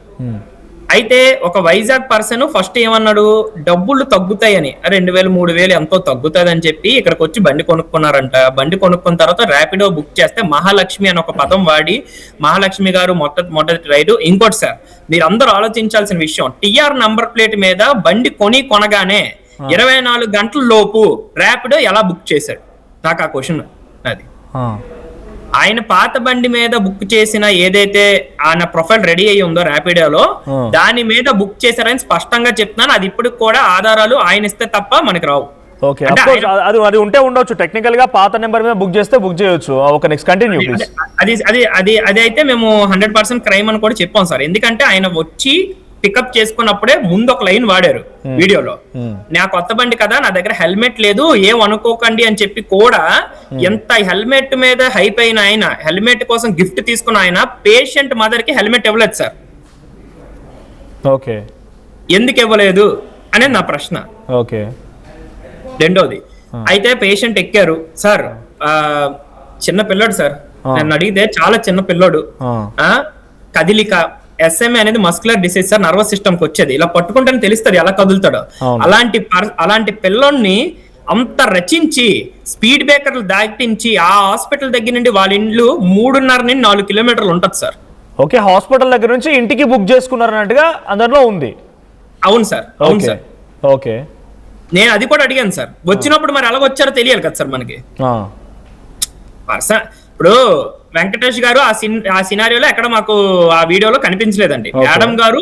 అయితే ఒక వైజాగ్ పర్సన్ ఫస్ట్ ఏమన్నాడు, డబ్బులు తగ్గుతాయని 2,000 3,000 ఎంతో తగ్గుతుంది అని చెప్పి ఇక్కడికి వచ్చి బండి కొనుక్కున్నారంట. బండి కొనుక్కున్న తర్వాత ర్యాపిడో బుక్ చేస్తే మహాలక్ష్మి అని ఒక పదం వాడి మహాలక్ష్మి గారు మొదటి రైడు. ఇంకోటి సార్, మీరు అందరూ ఆలోచించాల్సిన విషయం, టిఆర్ నంబర్ ప్లేట్ మీద బండి కొనగానే 24 గంటల లోపు ర్యాపిడో ఎలా బుక్ చేశాడు? నాకు ఆ క్వశ్చన్ అది. ఆయన పాత బండి మీద బుక్ చేసిన ఏదైతే ఆయన ప్రొఫైల్ రెడీ అయ్యి ఉందో ర్యాపిడోలో దాని మీద బుక్ చేశారని స్పష్టంగా చెప్తున్నాను. అది ఇప్పటికి కూడా ఆధారాలు ఆయన ఇస్తే తప్ప మనకి రావు. ఓకే, అది ఉంటే ఉండొచ్చు, టెక్నికల్ గా పాత నెంబర్ మీద బుక్ చేస్తే బుక్ చేయొచ్చు. ఒక నెక్స్ట్ కంటిన్యూ ప్లీజ్. అది అయితే మేము 100% క్రైమ్ అని కూడా చెప్పాం సార్. ఎందుకంటే ఆయన వచ్చి పికప్ చేసుకున్నప్పుడే ముందు ఒక లైన్ వాడారు వీడియోలో, నా కొత్త బండి కదా, నా దగ్గర హెల్మెట్ లేదు, ఏం అనుకోకండి అని చెప్పి కూడా ఎంత హెల్మెట్ మీద హైప్ అయిన ఆయన, హెల్మెట్ కోసం గిఫ్ట్ తీసుకున్న ఆయన పేషెంట్ మదర్ కి హెల్మెట్ ఇవ్వలేదు సార్. ఓకే, ఎందుకు ఇవ్వలేదు అనేది నా ప్రశ్న. ఓకే, రెండోది అయితే పేషెంట్ ఎక్కారు సార్, చిన్న పిల్లోడు సార్, నన్ను అడిగితే చాలా చిన్న పిల్లోడు, కదిలిక SMA అనేది muscular disease sir, nervous system కి వచ్చేది, ఇలా పట్టుకుంటేనే తెలుస్తుంది ఎలా కదులుతాడో. అలాంటి పిల్లోడిని అంత రచించి స్పీడ్ బ్రేకర్లు దాటించి ఆ హాస్పిటల్ దగ్గర నుండి వాళ్ళ ఇండ్లు 3.5 నుండి 4 కిలోమీటర్లు ఉంటది సార్. ఓకే, హాస్పిటల్ దగ్గర నుంచి ఇంటికి బుక్ చేసుకున్నారు అన్నట్టుగా అందులో ఉంది. అవును సార్, అవును సార్. ఓకే, నేను అది కూడా అడిగాను సార్, వచ్చినప్పుడు మరి ఎలా వచ్చారో తెలియాలి కదా సార్ మనకి. ఇప్పుడు వెంకటేష్ గారు ఆ సినారియోలో ఎక్కడ మాకు ఆ వీడియోలో కనిపించలేదండి. మేడం గారు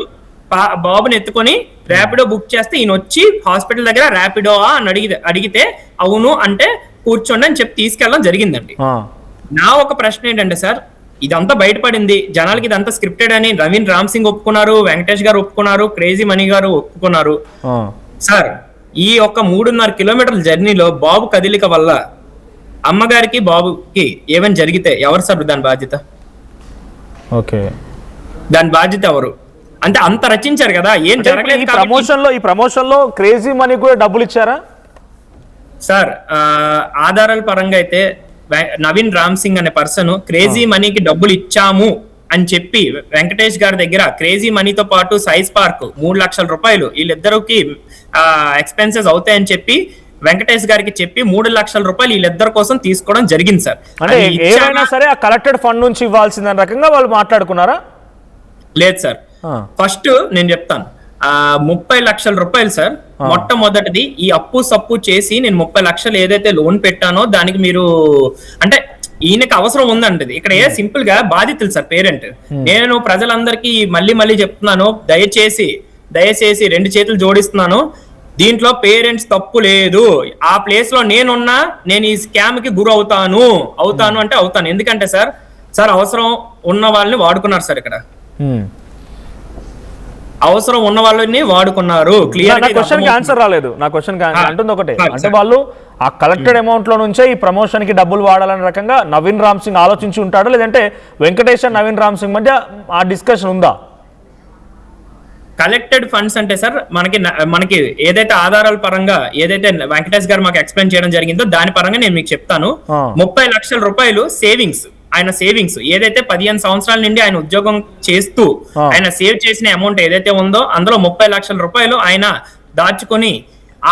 బాబుని ఎత్తుకొని ర్యాపిడో బుక్ చేస్తే ఈయన వచ్చి హాస్పిటల్ దగ్గర ర్యాపిడో అని అడిగితే అవును అంటే కూర్చోండి అని చెప్పి తీసుకెళ్ళడం జరిగిందండి. నా ఒక ప్రశ్న ఏంటంటే సార్, ఇదంతా బయటపడింది, జనాలకి ఇదంతా స్క్రిప్టెడ్ అని నవీన్ రామ్ సింగ్ ఒప్పుకున్నారు, వెంకటేష్ గారు ఒప్పుకున్నారు, క్రేజీ మనీ గారు ఒప్పుకున్నారు సార్. ఈ ఒక్క 3.5 కిలోమీటర్ల జర్నీలో బాబు కదిలిక వల్ల అమ్మగారికి బాబుకి ఏమైనా జరిగితే ఎవరు సార్ దాని బాధ్యత? ఓకే, దాని బాధ్యత ఎవరు? అంటే అంత రచించారు కదా, ఏం జరగలేదు. ఈ ప్రమోషన్ లో క్రేజీ మనీ కూడా డబ్బులు ఇచ్చారా సార్? ఆధారాల పరంగా అయితే నవీన్ రామ్ సింగ్ అనే పర్సన్ క్రేజీ మనీకి డబ్బులు ఇచ్చాము అని చెప్పి వెంకటేష్ గారి దగ్గర క్రేజీ మనీతో పాటు సైజ్ పార్క్ 3 లక్షల రూపాయలు వీళ్ళిద్దరికి ఎక్స్పెన్సెస్ అవుతాయని చెప్పి వెంకటేష్ గారికి చెప్పి 3 లక్షల రూపాయలు వీళ్ళిద్దరి కోసం తీసుకోవడం జరిగింది సార్. అంటే ఏమైనా సరే ఆ కలెక్టెడ్ ఫండ్ నుంచి ఇవ్వాల్సిన రకంగా వాళ్ళు మాట్లాడుకున్నారా? లేదు సార్, ఫస్ట్ నేను చెప్తాను, 30 లక్షల రూపాయలు సార్. మొట్టమొదటిది ఈ అప్పు సప్పు చేసి నేను 30 లక్షలు ఏదైతే లోన్ పెట్టానో దానికి మీరు అంటే ఈయనకి అవసరం ఉందంటది. ఇక్కడ ఏ సింపుల్ గా బాధితులు సార్, పేరెంట్. నేను ప్రజలందరికీ మళ్ళీ చెప్తున్నాను, దయచేసి 2 చేతులు జోడిస్తున్నాను, దీంట్లో పేరెంట్స్ తప్పు లేదు. ఆ ప్లేస్ లో నేనున్నా నేను ఈ స్కామ్ కి గురి అవుతాను అంటే అవుతాను. ఎందుకంటే సార్ అవసరం ఉన్న వాళ్ళని వాడుకున్నారు సార్. ఇక్కడ అవసరం ఉన్న వాళ్ళని వాడుకున్నారు. క్లియర్ క్వశ్చన్ కి ఆన్సర్ రాలేదు. నా క్వశ్చన్ అంటుంది ఒకటే, అంటే వాళ్ళు ఆ కలెక్టెడ్ అమౌంట్ లో నుంచే ఈ ప్రమోషన్ కి డబ్బులు వాడాలనే రకంగా నవీన్ రామ్ సింగ్ ఆలోచించి ఉంటాడు, లేదంటే వెంకటేష్ నవీన్ రామ్ సింగ్ మధ్య ఆ డిస్కషన్ ఉందా? కలెక్టెడ్ ఫండ్స్ అంటే సార్ మనకి ఏదైతే ఆధారాల పరంగా ఏదైతే వెంకటేష్ గారు మాకు ఎక్స్ప్లెయిన్ చేయడం జరిగిందో దాని పరంగా నేను మీకు చెప్తాను. 30 లక్షల రూపాయలు సేవింగ్స్, ఆయన సేవింగ్స్ ఏదైతే 15 సంవత్సరాల నుండి ఆయన ఉద్యోగం చేస్తూ ఆయన సేవ్ చేసిన అమౌంట్ ఏదైతే ఉందో అందులో 30 లక్షల రూపాయలు ఆయన దాచుకొని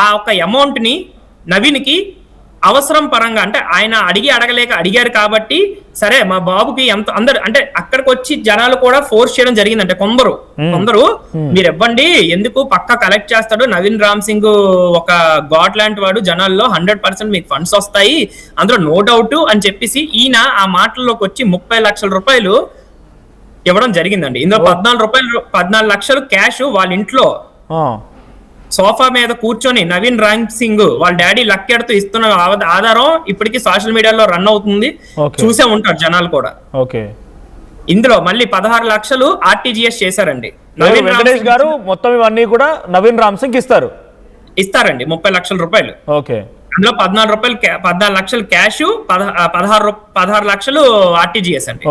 ఆ ఒక అమౌంట్ ని నవీన్కి అవసరం పరంగా అంటే ఆయన అడగలేక అడిగారు కాబట్టి సరే మా బాబుకి ఎంత అందరు అంటే అక్కడికి వచ్చి జనాలు కూడా ఫోర్స్ చేయడం జరిగింది. అంటే కొందరు మీరు ఇవ్వండి, ఎందుకు పక్కా కలెక్ట్ చేస్తాడు నవీన్ రామ్ సింగ్, ఒక గాడ్ లాంటి వాడు, జనాల్లో 100% మీకు ఫండ్స్ వస్తాయి అందులో నో డౌట్ అని చెప్పేసి ఈయన ఆ మాటల్లోకి వచ్చి 30 లక్షల రూపాయలు ఇవ్వడం జరిగిందండి. ఇందులో 14 లక్షలు క్యాష్ వాళ్ళ ఇంట్లో సోఫా మీద కూర్చొని నవీన్ రామ్ సింగ్ వాళ్ళ డాడీ లక్కెడుతూ ఇస్తున్న ఆధారం ఇప్పటికీ సోషల్ మీడియాలో రన్ అవుతుంది, చూసే ఉంటారు జనాలు కూడా. ఇందులో మళ్ళీ 16 లక్షలు RTGS చేశారండి వెంకటేష్ గారు. మొత్తం ఇవన్నీ కూడా నవీన్ రామ్ సింగ్ ఇస్తారండి 30 లక్షల రూపాయలు. అందులో 14 లక్షలు క్యాష్, 16 లక్షలు RTGS అండి.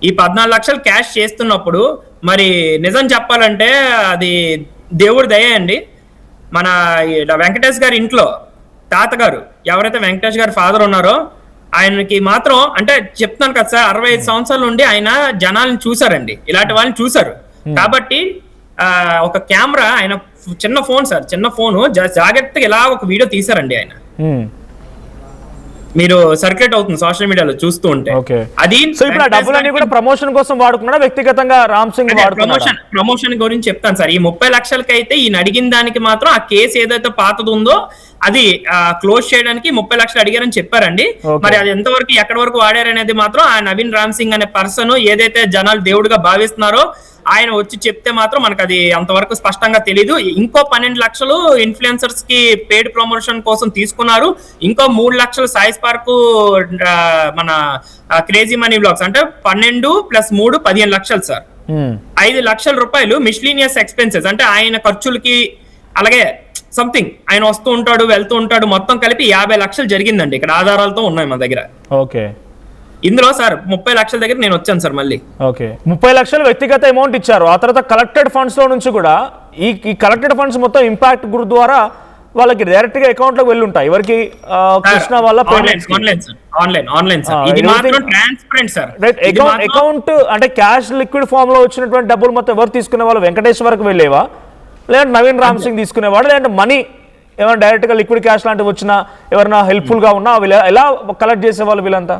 ఈ 14 లక్షలు క్యాష్ చేస్తున్నప్పుడు మరి నిజం చెప్పాలంటే అది దేవుడి దయ అండి. మన వెంకటేష్ గారి ఇంట్లో తాతగారు ఎవరైతే వెంకటేష్ గారి ఫాదర్ ఉన్నారో ఆయనకి మాత్రం అంటే చెప్తున్నాను కదా సార్, 65 సంవత్సరాల నుండి ఆయన జనాలను చూసారండి, ఇలాంటి వాళ్ళని చూసారు కాబట్టి ఒక కెమెరా, ఆయన చిన్న ఫోన్ జాగ్రత్తగా ఇలా ఒక వీడియో తీసారండి ఆయన. మీరు సర్క్యులేట్ అవుతుంది సోషల్ మీడియాలో చూస్తూ ఉంటే. అది డబ్బులన్నీ కూడా ప్రమోషన్ కోసం వాడుకున్నాడా వ్యక్తిగతంగా రామ్ సింగ్? ప్రమోషన్ గురించి చెప్తాను సార్. ఈ 30 లక్షలకి అయితే ఈయన అడిగిన దానికి మాత్రం ఆ కేసు ఏదైతే పాతది ఉందో అది క్లోజ్ చేయడానికి 30 లక్షలు అడిగారని చెప్పారండి. మరి అది ఎంతవరకు ఎక్కడి వరకు వాడారనేది మాత్రం ఆ నవీన్ రామ్ సింగ్ అనే పర్సన్ ఏదైతే జనాలు దేవుడిగా భావిస్తున్నారో ఆయన వచ్చి చెప్తే మాత్రం మనకు అది అంతవరకు స్పష్టంగా తెలియదు. ఇంకో 12 లక్షలు ఇన్ఫ్లుయెన్సర్స్ కి పెయిడ్ ప్రమోషన్ కోసం తీసుకున్నారు. ఇంకో 3 లక్షలు సాయి స్పార్క్ మన క్రేజీ మనీ బ్లాగ్స్ అంటే 12 + 3 15 లక్షలు సార్. 5 లక్షల రూపాయలు మిస్లీనియస్ ఎక్స్పెన్సెస్ అంటే ఆయన ఖర్చులకి, అలాగే సంథింగ్ ఆయన వస్తూ ఉంటాడు వెళ్తూ ఉంటాడు, మొత్తం కలిపి 50 లక్షలు జరిగిందండి. ఇక్కడ ఆధారాలతో ఉన్నాయి మన దగ్గర. ఓకే, ఇందులో సార్ 30 లక్షల దగ్గర నేను వచ్చాను సార్ మళ్ళీ. ఓకే, 30 లక్షలు వ్యక్తిగత అమౌంట్ ఇచ్చారు. ఆ తర్వాత కలెక్టెడ్ ఫండ్స్ లో నుంచి కూడా ఈ కలెక్టెడ్ ఫండ్స్ మొత్తం ఇంపాక్ట్ గ్రూప్ ద్వారా వాళ్ళకి డైరెక్ట్ గా అకౌంట్ లోకి వెళ్ళి ఉంటాయి. ఎవరికి కృష్ణ వాళ్ళ ఆన్లైన్ సార్. ఇది మాత్రం ట్రాన్స్పరెంట్ సార్. అకౌంట్ అంటే క్యాష్ లిక్విడ్ ఫామ్ లో వచ్చినటువంటి డబ్బులు మొత్తం ఎవరు తీసుకునే వాళ్ళు? వెంకటేశ్వర్కి వెళ్ళేవా, లేదంటే నవీన్ రామ్ సింగ్ తీసుకునేవాడు, లేదంటే మనీ ఏమైనా డైరెక్ట్ గా లిక్విడ్ క్యాష్ లాంటివి వచ్చినా ఎవరైనా హెల్ప్ఫుల్ గా ఉన్నా ఎలా కలెక్ట్ చేసేవాళ్ళు వీళ్ళంతా?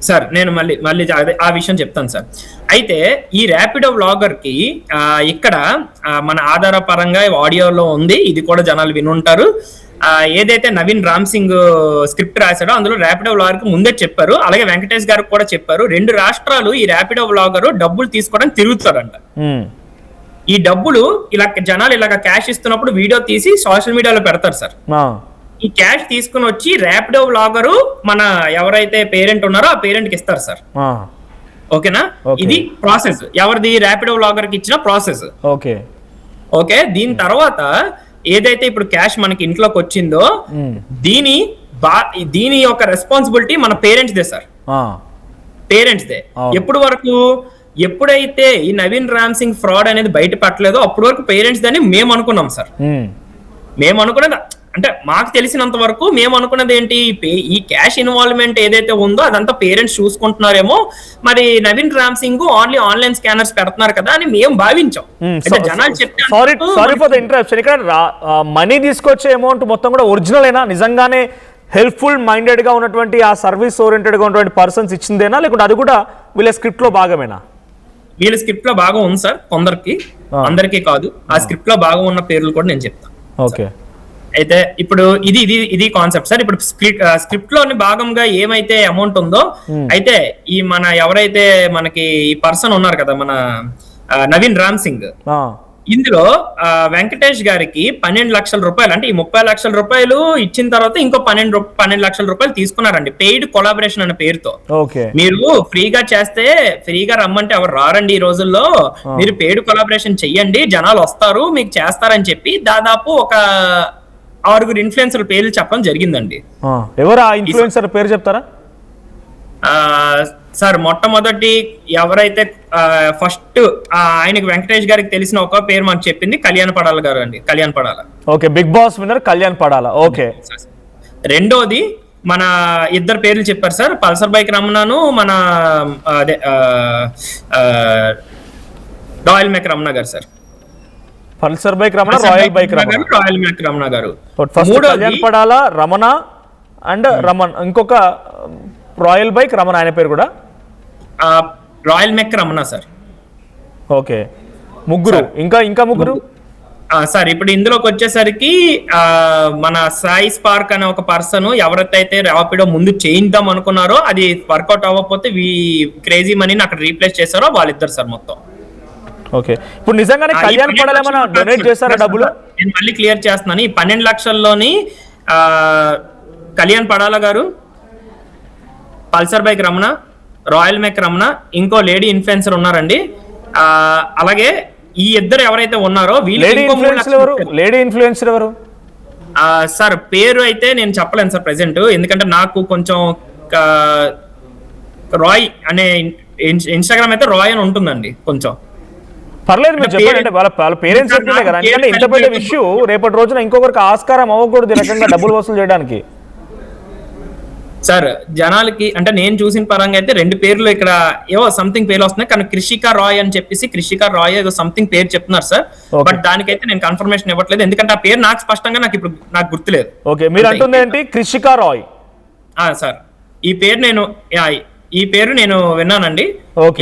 సార్ నేను మళ్ళీ ఆ విషయం చెప్తాను సార్. అయితే ఈ ర్యాపిడో వ్లాగర్ కి ఇక్కడ మన ఆధారపరంగా ఆడియోలో ఉంది, ఇది కూడా జనాలు వినుంటారు. ఏదైతే నవీన్ రామ్ సింగ్ స్క్రిప్ట్ రాశాడో అందులో ర్యాపిడో వ్లాగర్ కి ముందే చెప్పారు, అలాగే వెంకటేష్ గారికి కూడా చెప్పారు. 2 రాష్ట్రాలు ఈ ర్యాపిడో వ్లాగర్ డబ్బులు తీసుకోవడానికి తిరుగుతాడంట. ఈ డబ్బులు ఇలా జనాలు ఇలాగ క్యాష్ ఇస్తున్నప్పుడు వీడియో తీసి సోషల్ మీడియాలో పెడతారు సార్. ఈ క్యాష్ తీసుకుని వచ్చి ర్యాపిడో వ్లాగరు మన ఎవరైతే పేరెంట్ ఉన్నారో ఆ పేరెంట్ కి ఇస్తారు సార్. ఓకేనా? ఇది ప్రాసెస్, ఎవరిది ర్యాపిడో వ్లాగర్ కి ఇచ్చిన ప్రాసెస్. ఓకే, దీని తర్వాత ఏదైతే ఇప్పుడు క్యాష్ మనకి ఇంట్లోకి వచ్చిందో దీని యొక్క రెస్పాన్సిబిలిటీ మన parents they sir. Parents they. ఎప్పుడైతే ఈ నవీన్ రామ్ సింగ్ ఫ్రాడ్ అనేది బయట పట్టలేదో అప్పటి వరకు పేరెంట్స్ దాన్ని మేము అనుకున్నాం సార్. మేము అనుకున్నది అంటే మాకు తెలిసినంత వరకు మేము అనుకున్నది ఏంటి, ఈ క్యాష్ ఇన్వాల్వ్మెంట్ ఏదైతే ఉందో అదంతా పేరెంట్స్ చూసుకుంటున్నారేమో, మరి Naveen Ram Singh only online scanners పెడుతున్నారు కదా అని మేము భావించాం. జనాలు చెప్తే సారీ ఫర్ ద ఇంటరప్షన్, ఇక్కడ మనీ తీసుకొచ్చే అమౌంట్ మొత్తం కూడా ఒరిజినల్ అయినా, నిజంగానే హెల్ప్ఫుల్ మైండెడ్ గా ఉన్నటువంటి ఆ సర్వీస్ ఓరియంటెడ్ గా ఉన్నటువంటి పర్సన్స్ ఇచ్చిందేనా, లేకుంటే అది కూడా వీళ్ళ స్క్రిప్ట్ లో భాగమేనా? వీళ్ళ స్క్రిప్ట్ లో భాగం ఉంది సార్, కొందరికి, అందరికీ కాదు. ఆ స్క్రిప్ట్ లో భాగం ఉన్న పేర్లు కూడా నేను చెప్తాను. ఓకే, అయితే ఇప్పుడు ఇది కాన్సెప్ట్ సార్. ఇప్పుడు స్క్రిప్ట్ లోని భాగంగా ఏమైతే అమౌంట్ ఉందో, అయితే ఈ మన ఎవరైతే మనకి ఈ పర్సన్ ఉన్నారు కదా మన నవీన్ రామ్ సింగ్, ఇందులో వెంకటేష్ గారికి 12 లక్షల రూపాయలు అంటే ఈ 30 లక్షల రూపాయలు ఇచ్చిన తర్వాత ఇంకో 12 లక్షల రూపాయలు తీసుకున్నారండి పెయిడ్ కొలాబరేషన్ అనే పేరుతో. మీరు ఫ్రీగా చేస్తే, ఫ్రీగా రమ్మంటే ఎవరు రారండి ఈ రోజుల్లో, మీరు పెయిడ్ కొలాబరేషన్ చెయ్యండి జనాలు వస్తారు మీకు చేస్తారని చెప్పి దాదాపు ఒక 6 ఇన్ఫ్లుయెన్సర్ పేర్లు చెప్పడం జరిగిందండి. ఎవరు ఆ ఇన్ఫ్లుయెన్సర్ పేరు చెప్తారా సార్? మొట్టమొదటి ఎవరైతే ఫస్ట్ ఆయనకి వెంకటేష్ గారికి తెలిసిన ఒక పేరు మనకు చెప్పింది కళ్యాణ్ పడాల గారు అండి. Kalyan Padala, okay, Bigg Boss winner Kalyan Padala. Okay, రెండోది మన ఇద్దరు పేర్లు చెప్పారు సార్, పల్సర్ బైక్ రమణను మన అదే రాయల్ మేక్ రమణ గారు sir. Pulsar bike Ramana, royal bike Ramana, royal make Ramana గారు. కళ్యాణ్ పడాల, రమణ అండ్ రమణ్, ఇంకొక రాయల్ బైక్ రమణ, ఆయన పేరు కూడా royal make Ramana sir. Okay, ముగ్గురు. ఇంకా ముగ్గురు సార్. ఇప్పుడు ఇందులోకి వచ్చేసరికి మన సాయి స్పార్క్ అనే ఒక పర్సన్ ఎవరైతే ర్యాపిడో ముందు చేయిద్దాం అనుకున్నారో అది వర్కౌట్ అవ్వకపోతే క్రేజీ మనీని అక్కడ రీప్లేస్ చేశారో వాళ్ళిద్దరు సార్ మొత్తం. ఓకే, ఇప్పుడు నిజంగానే కళ్యాణ్ పడాల ఏమైనా డొనేట్ చేశారా డబ్బులు? నేను మళ్ళీ క్లియర్ చేస్తున్నాను. ఈ 12 లక్షల్లోని కళ్యాణ్ పడాల గారు, Pulsar bike Ramana, royal make Ramana, ఇంకో లేడీ ఇన్ఫ్లుయెన్సర్ ఉన్నారండి. అలాగే ఈ ఇద్దరు ఎవరైతే ఉన్నారో లేడీ ఇన్ఫ్లుయెన్సర్ ఎవరు సార్? పేరు అయితే నేను చెప్పలేను సార్ ప్రెసెంట్, ఎందుకంటే నాకు కొంచెం రాయ్ అనే ఇన్స్టాగ్రామ్ అయితే రాయ్ అని ఉంటుందండి. కొంచెం పర్లేదు మీరు చెప్పండి, అంటే వాళ్ళ పేరెంట్స్ చెప్తుండే కదా, ఎందుకంటే ఇంత పెద్ద ఇష్యూ రేపటి రోజున ఇంకొకరికి ఆస్కారం అవ్వకూడదు ఈ రకంగా డబ్బులు వసూలు చేయడానికి. సార్ జనాలకి అంటే నేను చూసిన పరంగా అయితే 2 పేర్లు ఇక్కడ ఏవో సంథింగ్ పేర్లు వస్తున్నాయి, కానీ కృషికా రాయ్ అని చెప్పేసి కృషికా రాయ్ ఏదో సంథింగ్ పేరు చెప్తున్నారు సార్. బట్ దానికైతే నేను కన్ఫర్మేషన్ ఇవ్వట్లేదు, ఎందుకంటే ఆ పేరు నాకు స్పష్టంగా నాకు గుర్తులేదు. ఓకే, మీరు అంటుంది ఏంటి? కృషికా రాయ్ సార్. ఈ పేరు నేను విన్నానండి.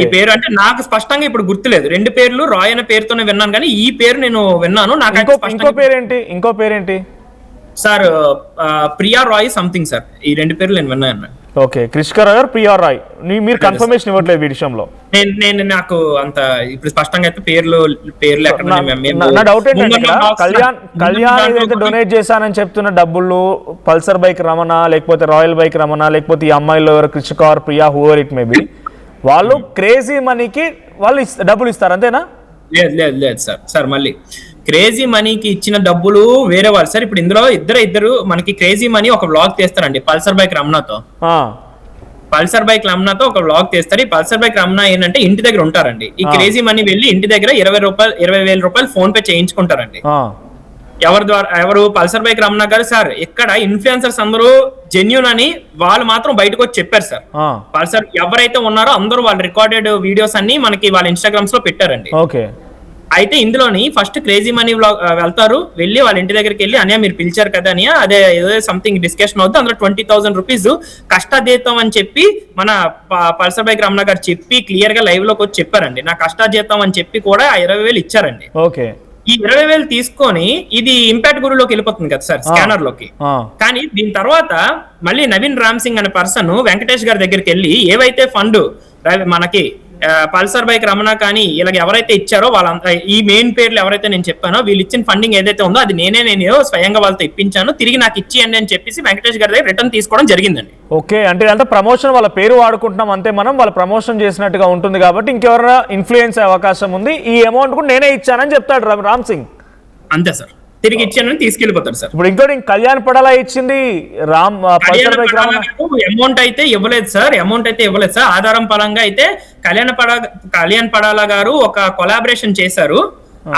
ఈ పేరు అంటే నాకు స్పష్టంగా ఇప్పుడు గుర్తులేదు. 2 పేర్లు రాయ్ అనే పేరుతోనే విన్నాను, కానీ ఈ పేరు నేను విన్నాను. నాకు ఇంకో పేరేంటి? Sir Priya Rai something sir, ఈ 2 పేర్లు నేను విన్నాను. ఓకే, క్రిష్కర్ గారు, ప్రియా రాయ్. మీరు కన్ఫర్మేషన్ ఇవ్వట్లేదు ఈ విషయంలో? నేను నాకు అంత ఇప్పుడు స్పష్టంగా అయితే పేర్లు ఎక్కడ నా డౌట్ ఏంటంటే కళ్యాణ్ ఏదైతే డొనేట్ చేశానని చెప్తున్న డబ్బులు పల్సర్ బైక్ రమణ, లేకపోతే రాయల్ బైక్ రమణ, లేకపోతే ఈ అమ్మాయిలో ఎవరు క్రిష్కర్, ప్రియా, హూవర్ ఇట్ మేబీ, వాళ్ళు క్రేజీ మనీకి వాళ్ళు డబ్బులు ఇస్తారు అంతేనా? లేదు సార్ మళ్ళీ క్రేజీ మనీకి ఇచ్చిన డబ్బులు వేరే వాళ్ళు సార్. ఇప్పుడు ఇందులో ఇద్దరు మనకి క్రేజీ మనీ ఒక వ్లాగ్ తీస్తారండి పల్సర్ బైక్ రమణతో. పల్సర్ బైక్ రమణతో ఒక వ్లాగ్ తీస్తారు. ఈ పల్సర్ బైక్ రమణ ఏంటంటే ఇంటి దగ్గర ఉంటారండి. ఈ క్రేజీ మనీ వెళ్ళి ఇంటి దగ్గర 20,000 రూపాయలు ఫోన్ పే చేయించుకుంటారండి. ఎవరు పల్సర్ బైక్ రమణ గారు సార్, ఇక్కడ ఇన్ఫ్లుయెన్సర్స్ అందరూ జెన్యూన్ అని వాళ్ళు మాత్రం బయటకు వచ్చి చెప్పారు సార్. పల్సర్ ఎవరైతే ఉన్నారో అందరూ వాళ్ళ రికార్డెడ్ వీడియోస్ అన్ని మనకి వాళ్ళ ఇన్స్టాగ్రామ్స్ లో పెట్టారండి. ఓకే, అయితే ఇందులోని ఫస్ట్ క్రేజీ మనీ వెళ్తారు, వెళ్ళి వాళ్ళ ఇంటి దగ్గరికి వెళ్ళి అన్నయ్య మీరు పిలిచారు కదా అని అదే ఏదో సంథింగ్ డిస్కషన్ అవుతుంది. అందులో 20,000 రూపీస్ కష్టాజీతం అని చెప్పి మన పల్సర్ బైక్ రమణ గారు చెప్పి క్లియర్ గా లైవ్ లోకి వచ్చి చెప్పారండి. నా కష్టాజీతం అని చెప్పి కూడా 20,000 ఇచ్చారండి. ఓకే, ఈ 20,000 తీసుకొని ఇది ఇంపాక్ట్ గురులోకి వెళ్ళిపోతుంది కదా సార్, స్కానర్ లోకి. కానీ దీని తర్వాత మళ్ళీ నవీన్ రామ్ సింగ్ అనే పర్సన్ వెంకటేష్ గారి దగ్గరికి వెళ్ళి ఏవైతే ఫండ్ మనకి పల్సర్ బైక్ రమణ కానీ ఇలాగ ఎవరైతే ఇచ్చారో వాళ్ళంతా ఈ మెయిన్ పేర్లు ఎవరైతే నేను చెప్పానో వీళ్ళు ఇచ్చిన ఫండింగ్ ఏదైతే ఉందో అది నేను స్వయంగా వాళ్ళతో ఇప్పించాను, తిరిగి నాకు ఇచ్చేయండి అని చెప్పేసి వెంకటేష్ గారి దగ్గర రిటర్న్ తీసుకోవడం జరిగిందండి. ఓకే, అంటే అంతా ప్రమోషన్, వాళ్ళ పేరు వాడుకుంటున్నాం అంతే, మనం వాళ్ళ ప్రమోషన్ చేసినట్టుగా ఉంటుంది కాబట్టి ఇంకెవరైనా ఇన్ఫ్లుయెన్స్ అయ్యే అవకాశం ఉంది. ఈ అమౌంట్ కూడా నేనే ఇచ్చానని చెప్తాడు రామ్ సింగ్. అంతే సార్, తిరిగి ఇచ్చానని తీసుకెళ్లిపోతారు సార్. ఇప్పుడు ఇంకోటి కళ్యాణ్ పడాలా ఇచ్చింది అమౌంట్ అయితే ఇవ్వలేదు సార్. ఆధారం పరంగా అయితే కళ్యాణ్ పడాలా గారు ఒక కొలాబరేషన్ చేశారు,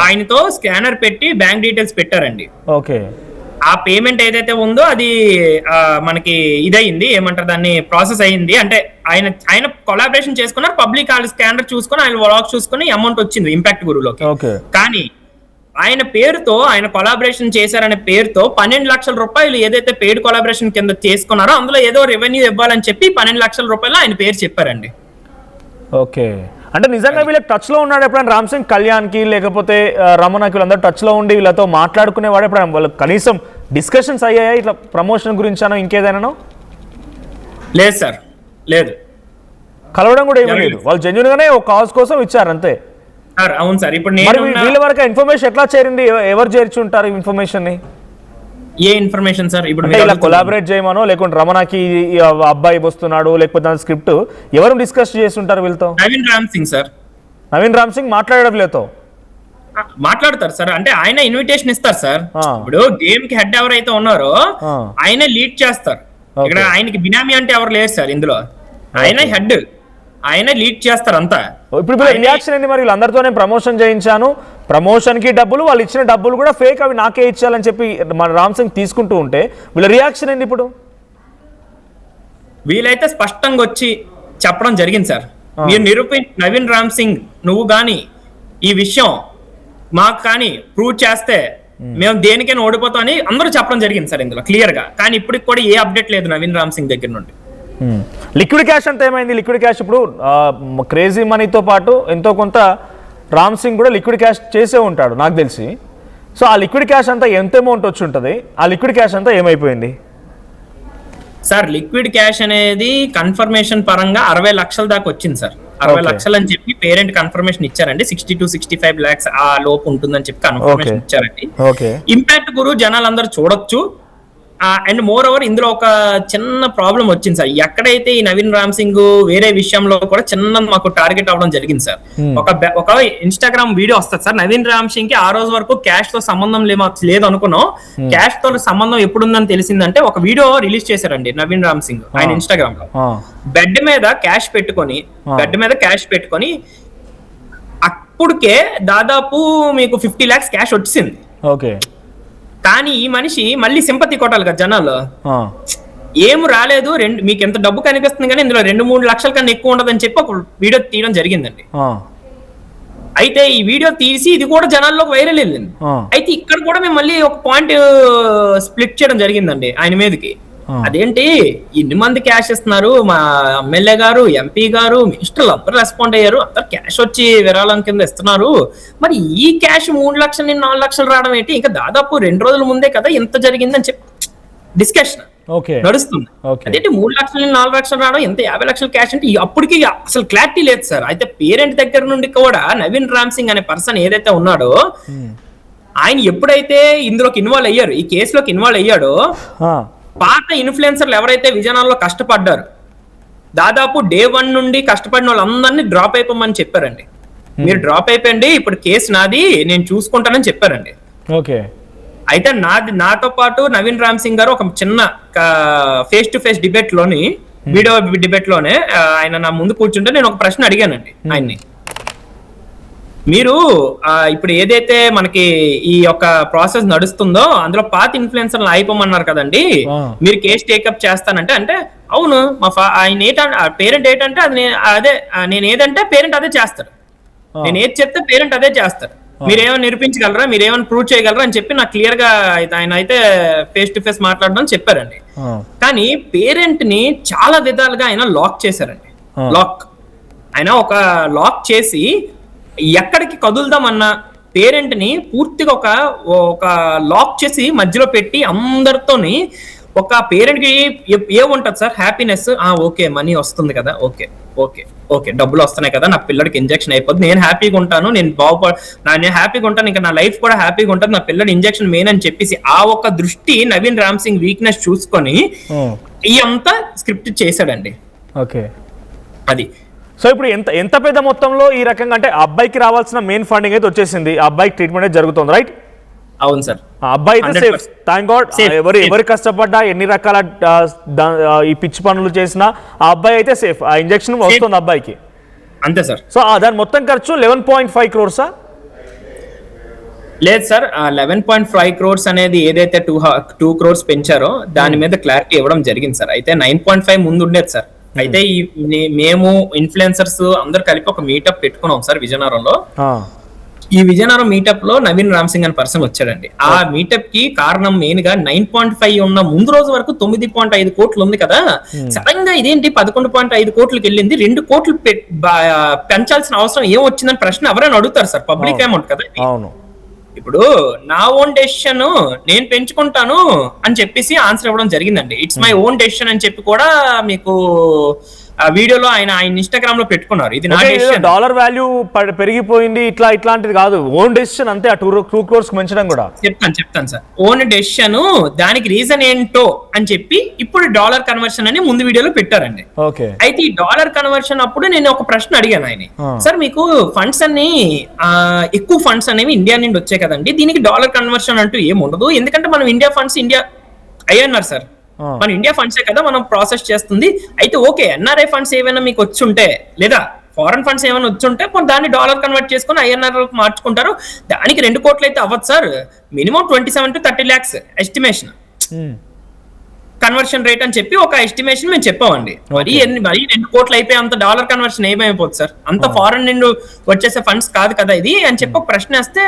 ఆయనతో స్కానర్ పెట్టి బ్యాంక్ డీటెయిల్స్ పెట్టారండి. ఓకే, ఆ పేమెంట్ ఏదైతే ఉందో అది మనకి ఇదయింది, ఏమంటారు దాన్ని, ప్రాసెస్ అయింది. అంటే ఆయన కొలాబరేషన్ చేసుకున్నారు, పబ్లిక్ వాళ్ళు స్కానర్ చూసుకుని ఆయన వ్లాగ్ చూసుకుని అమౌంట్ వచ్చింది ఇంపాక్ట్ గురులోకి. కానీ ఆయన పేరుతో, ఆయన కొలాబరేషన్ చేశారనే పేరుతో 12 లక్షల రూపాయలు ఏదైతే పెయిడ్ కొలాబరేషన్ కింద చేసుకున్నారో అందులో ఏదో రెవెన్యూ ఇవ్వాలని చెప్పి 12 లక్షల రూపాయలు ఆయన పేరు చెప్పారండి. ఓకే, అంటే నిజంగా వీళ్ళకి టచ్ లో ఉన్నాడు ఎప్పుడైనా రామ్ సింగ్ కళ్యాణ్ కి, లేకపోతే రమణకి, వీళ్ళందరూ టచ్ లో ఉండి వీళ్ళతో మాట్లాడుకునేవాడు ఎప్పుడైనా? వాళ్ళకి కనీసం డిస్కషన్స్ అయ్యాయా ఇట్లా ప్రమోషన్ గురించి అనో ఇంకేదైనా? లేదు సార్, లేదు, కలవడం కూడా ఏమీ లేదు. వాళ్ళు జెన్యూన్ గానే ఒక కాజ్ కోసం ఇచ్చారు అంతే. అవును సార్. ఇప్పుడు వీళ్ళ వరకు ఇన్ఫర్మేషన్ ఎట్లా చేరింది? ఎవరు చేర్చి ఉంటారు ఇన్ఫర్మేషన్ ని? ఏ ఇన్ఫర్మేషన్ సార్? ఇప్పుడు ఇలా కొలాబరేట్ చేయమనో, లేకుంటే రమణకి అబ్బాయి వస్తున్నాడు, లేకపోతే స్క్రిప్ట్ ఎవరు డిస్కస్ చేసి ఉంటారు వీళ్ళతో? నవీన్ రామ్ సింగ్ సార్. నవీన్ రామ్ సింగ్ మాట్లాడడం వీళ్ళతో మాట్లాడతారు సార్. అంటే ఆయన ఇన్విటేషన్ ఇస్తారు సార్. ఇప్పుడు గేమ్ కి హెడ్ ఎవరైతే ఉన్నారో ఆయన లీడ్ చేస్తారు. ఇక్కడ ఆయనకి బినామీ అంటే ఎవరు లేరు సార్ ఇందులో, ఆయన హెడ్, ఆయన లీడ్ చేస్తారు అంతా. ఇప్పుడు రియాక్షన్ ఏంటి మరి? వీళ్ళందరితోనే ప్రమోషన్ చేయించాను, ప్రమోషన్ కి డబ్బులు, వాళ్ళు ఇచ్చిన డబ్బులు కూడా ఫేక్, అవి నాకే ఇచ్చాలని చెప్పి మన రామ్ సింగ్ తీసుకుంటూ ఉంటే వీళ్ళ రియాక్షన్ ఏంటి ఇప్పుడు? వీళ్ళైతే స్పష్టంగా వచ్చి చెప్పడం జరిగింది సార్, మీరు నవీన్ రామ్ సింగ్ నువ్వు గాని ఈ విషయం మాకు కానీ ప్రూవ్ చేస్తే మేము దేనికైనా ఓడిపోతాం అని అందరూ చెప్పడం జరిగింది సార్ ఇందులో క్లియర్ గా. కానీ ఇప్పటికి కూడా ఏ అప్డేట్ లేదు నవీన్ రామ్ సింగ్ దగ్గర నుండి. లిక్విడ్ క్యాష్ అంతా ఏమైంది? లిక్విడ్ క్యాష్ ఇప్పుడు క్రేజీ మనీతో పాటు ఎంతో కొంత రామ్ సింగ్ కూడా లిక్విడ్ క్యాష్ చేసే ఉంటాడు నాకు తెలిసి. సో ఆ లిక్విడ్ క్యాష్ అంతా ఎంత అమౌంట్ వచ్చి ఉంటుంది? ఆ లిక్విడ్ క్యాష్ అంతా ఏమైపోయింది సార్? లిక్విడ్ క్యాష్ అనేది కన్ఫర్మేషన్ పరంగా 60 లక్షల దాకా వచ్చింది సార్. 60 లక్షలు అని చెప్పి పేరెంట్ కన్ఫర్మేషన్ ఇచ్చారండి. 60 to 65 lakhs ఆ లోపు ఉంటుందని చెప్పి కన్ఫర్మేషన్ ఇచ్చారండి. ఇంపాక్ట్ గురు జనాలందరూ చూడొచ్చు. అండ్ మోర్ ఓవర్ ఇందులో ఒక చిన్న ప్రాబ్లం వచ్చింది సార్. ఎక్కడైతే ఈ నవీన్ రామ్ సింగ్ వేరే విషయంలో కూడా చిన్న మాకు టార్గెట్ అవ్వడం జరిగింది సార్. ఒక ఇన్స్టాగ్రామ్ వీడియో వస్తుంది సార్, నవీన్ రామ్ సింగ్ కి ఆ రోజు వరకు క్యాష్ తో సంబంధం లేదు అనుకున్నాం. క్యాష్ తో సంబంధం ఎప్పుడుందని తెలిసిందంటే ఒక వీడియో రిలీజ్ చేశారండి నవీన్ రామ్ సింగ్ ఆయన ఇన్స్టాగ్రామ్ లో. బెడ్ మీద క్యాష్ పెట్టుకొని అప్పుడుకే దాదాపు మీకు 50 lakhs క్యాష్ వచ్చింది. ఓకే, కానీ ఈ మనిషి మళ్ళీ సింపతి కొట్టాలి కదా జనాలు, ఏం రాలేదు, మీకు ఎంత డబ్బు కనిపిస్తుంది కానీ ఇందులో 2-3 లక్షల కన్నా ఎక్కువ ఉండదని చెప్పి ఒక వీడియో తీయడం జరిగిందండి. అయితే ఈ వీడియో తీసి ఇది కూడా జనాల్లోకి వైరల్ వెళ్ళింది. అయితే ఇక్కడ కూడా మేము మళ్ళీ ఒక పాయింట్ స్ప్లిట్ చేయడం జరిగిందండి ఆయన మీదకి. అదేంటి ఇన్ని మంది క్యాష్ ఇస్తున్నారు, మా ఎమ్మెల్యే గారు, ఎంపీ గారు, మినిస్టర్లు అందరూ రెస్పాండ్ అయ్యారు, అందరు క్యాష్ వచ్చి విరాళం కింద ఇస్తున్నారు, మరి ఈ క్యాష్ 3 లక్షల 4 లక్షలు రావడం ఏంటి? ఇంకా దాదాపు 2 రోజుల ముందే కదా ఇంత జరిగిందని చెప్పి డిస్కషన్ ఓకే నడుస్తుంది. ఓకే. అదేంటి 3 లక్షలు 4 లక్షలు రావడం, ఎంత 50 లక్షలు క్యాష్ అంటే అప్పటికి అసలు క్లారిటీ లేదు సార్. అయితే పేరెంట్ దగ్గర నుండి కూడా నవీన్ రామ్ సింగ్ అనే పర్సన్ ఏదైతే ఉన్నాడో ఆయన ఎప్పుడైతే ఇందులోకి ఇన్వాల్వ్ అయ్యారు, ఈ కేసులోకి ఇన్వాల్వ్ అయ్యాడో, పాత ఇన్ఫ్లుయెన్సర్లు ఎవరైతే విజయనగరంలో కష్టపడ్డారు, దాదాపు డే 1 నుండి కష్టపడిన వాళ్ళందరినీ డ్రాప్ అయిపోమని చెప్పారండి. మీరు డ్రాప్ అయిపోయింది, ఇప్పుడు కేసు నాది, నేను చూసుకుంటానని చెప్పారండి. ఓకే. అయితే నాతో పాటు నవీన్ రామ్ సింగ్ గారు ఒక చిన్న ఫేస్ టు ఫేస్ డిబేట్ లోని, వీడియో డిబేట్ లోనే ఆయన నా ముందు కూర్చుంటే నేను ఒక ప్రశ్న అడిగానండి ఆయన్ని. మీరు ఇప్పుడు ఏదైతే మనకి ఈ యొక్క ప్రాసెస్ నడుస్తుందో అందులో పాత ఇన్ఫ్లుయెన్సర్లు అయిపోమన్నారు కదండి, మీరు కేసు టేకప్ చేస్తానంటే, అంటే అవును మా ఆయన పేరెంట్ ఏంటంటే అదే నేను ఏదంటే పేరెంట్ అదే చేస్తారు, నేను ఏది చెప్తే పేరెంట్ అదే చేస్తారు, మీరేమైనా నిరూపించగలరా, మీరేమైనా ప్రూవ్ చేయగలరా అని చెప్పి నాకు క్లియర్ గా ఆయన అయితే ఫేస్ టు ఫేస్ మాట్లాడడం చెప్పారండి. కానీ పేరెంట్ ని చాలా విధాలుగా ఆయన లాక్ చేశారండి. ఆయన ఒక లాక్ చేసి ఎక్కడికి కదులుదామన్నా పేరెంట్ ని పూర్తిగా ఒక లాక్ చేసి మధ్యలో పెట్టి అందరితోని, ఒక పేరెంట్ కి ఏముంటది సార్ హ్యాపీనెస్, ఓకే మనీ వస్తుంది కదా, ఓకే ఓకే ఓకే డబ్బులు వస్తున్నాయి కదా, నా పిల్లడికి ఇంజెక్షన్ అయిపోతుంది, నేను హ్యాపీగా ఉంటాను, నేను హ్యాపీగా ఉంటాను, ఇంకా నా లైఫ్ కూడా హ్యాపీగా ఉంటుంది, నా పిల్లడి ఇంజెక్షన్ మెయిన్ అని చెప్పేసి ఆ ఒక్క దృష్టి నవీన్ రామ్ సింగ్ వీక్నెస్ చూసుకొని ఈ అంతా స్క్రిప్ట్ చేశాడండి. ఓకే. అది సో ఇప్పుడు ఎంత పెద్ద మొత్తంలో ఈ రకంగా, అంటే అబ్బాయికి రావాల్సిన మెయిన్ ఫండింగ్ అయితే వచ్చేసింది, అబ్బాయికి ట్రీట్మెంట్ అయితే జరుగుతుంది, రైట్? అవును సార్. అబ్బాయి అయితే సేఫ్, థాంక్ గాడ్. ఎవరు కష్టపడ్డా, ఎన్ని రకాల ఈ పిచ్చి పనులు చేసినా ఆ అబ్బాయి అయితే సేఫ్, ఆ ఇంజెక్షన్ వస్తుంది అబ్బాయికి, అంతే సార్. సో దాని మొత్తం ఖర్చు 11.5 crores. లేదు సార్, 11.5 crores అనేది ఏదైతే 2 crores పెంచారో దాని మీద క్లారిటీ ఇవ్వడం జరిగింది సార్. అయితే 9.5 ముందు ఉండేది సార్. అయితే మేము ఇన్ఫ్లుయెన్సర్స్ అందరు కలిపి ఒక మీటప్ పెట్టుకున్నాం సార్ విజయనగరంలో. ఈ విజయనగరం మీటప్ లో నవీన్ రామ్ సింగ్ అనే పర్సన్ వచ్చాడండి. ఆ మీటప్ కి కారణం మెయిన్ గా 9.5 ఉన్న ముందు రోజు వరకు 9.5 కోట్లు ఉంది కదా, సడన్ గా ఇదేంటి 11.5 కోట్లకి వెళ్ళింది, 2 కోట్లు పెంచాల్సిన అవసరం ఏం వచ్చిందని ప్రశ్న ఎవరైనా అడుగుతారు సార్, పబ్లిక్ అమౌంట్ కదా. ఇప్పుడు నా ఓన్ డెసిషన్ నేను పెంచుకుంటాను అని చెప్పేసి ఆన్సర్ ఇవ్వడం జరిగిందండి. ఇట్స్ మై ఓన్ డెసిషన్ అని చెప్పి కూడా మీకు ఆ వీడియోలో ఆయన ఇన్స్టాగ్రామ్ లో పెట్టుకున్నారు. ఇది నా డెసిషన్, డాలర్ వాల్యూ పెరిగిపోయింది ఇట్లాంటిది కాదు, ఓన్ డెసిషన్ అంతే. ఆ 2 crores పెంచడం కూడా చెప్తాను సార్. ఓన్ డెసిషన్, దానికి రీజన్ ఏంటో అని చెప్పి ఇప్పుడు డాలర్ కన్వర్షన్ అని ముందు వీడియోలో పెట్టారండి. అయితే ఈ డాలర్ కన్వర్షన్ అప్పుడు నేను ఒక ప్రశ్న అడిగాను ఆయన, సార్ మీకు ఫండ్స్ అన్ని ఎక్కువ ఫండ్స్ అనేవి ఇండియా నుండి వచ్చాయి కదండి, దీనికి డాలర్ కన్వర్షన్ అంటూ ఏమి ఉండదు, ఎందుకంటే మనం ఇండియా ఫండ్స్ ఇండియా అయ్యన్నారు సార్, మన ఇండియా ఫండ్సే కదా మనం ప్రాసెస్ చేస్తుంది. అయితే ఓకే ఎన్ఆర్ఐ ఫండ్స్ ఏమైనా మీకు వచ్చి ఉంటే, లేదా ఫారెన్ ఫండ్స్ ఏమైనా వచ్చి ఉంటే దాన్ని డాలర్ కన్వర్ట్ చేసుకుని ఐఎన్ఆర్ మార్చుకుంటారు, దానికి 2 కోట్లు అయితే అవ్వదు sir, minimum 27 to 30 lakhs estimation conversion rate అని చెప్పి ఒక ఎస్టిమేషన్ మేము చెప్పామండి. మరి 2 కోట్లు అయిపోయి అంత డాలర్ కన్వర్షన్ ఏమైపోతుంది సార్, అంత ఫారెన్ నుండి వచ్చేసే ఫండ్స్ కాదు కదా ఇది అని చెప్పి ఒక ప్రశ్న వేస్తే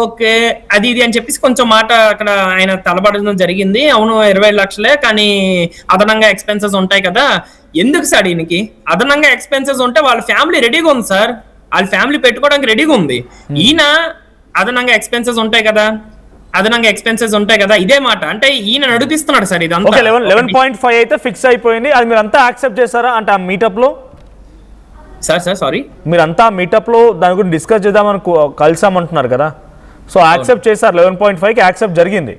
ఓకే అది ఇది అని చెప్పేసి కొంచెం మాట అక్కడ ఆయన తలబడడం జరిగింది. అవును 20 లక్షలే, కానీ అదనంగా ఎక్స్పెన్సెస్ ఉంటాయి కదా. ఎందుకు సార్ దీనికి అదనంగా ఎక్స్పెన్సెస్ ఉంటే వాళ్ళ ఫ్యామిలీ రెడీగా ఉంది సార్, వాళ్ళ ఫ్యామిలీ పెట్టుకోవడానికి రెడీగా ఉంది. ఈయన అదనంగా ఎక్స్పెన్సెస్ ఉంటాయి కదా ఇదే మాట అంటే ఈయన నడిపిస్తున్నాడు సార్. ఇదంతా 11.5 అయితే ఫిక్స్ అయిపోయింది, అది మీరు అంతా యాక్సెప్ట్ చేశారా? అంటే ఆ మీటప్ లో సారీ మీరంతా మీటప్ లో దాని గురించి డిస్కస్ చేద్దామని కలిసామంటున్నారు కదా, సో యాక్సెప్ట్ చేశారు 11.5కి యాక్సెప్ట్ జరిగింది?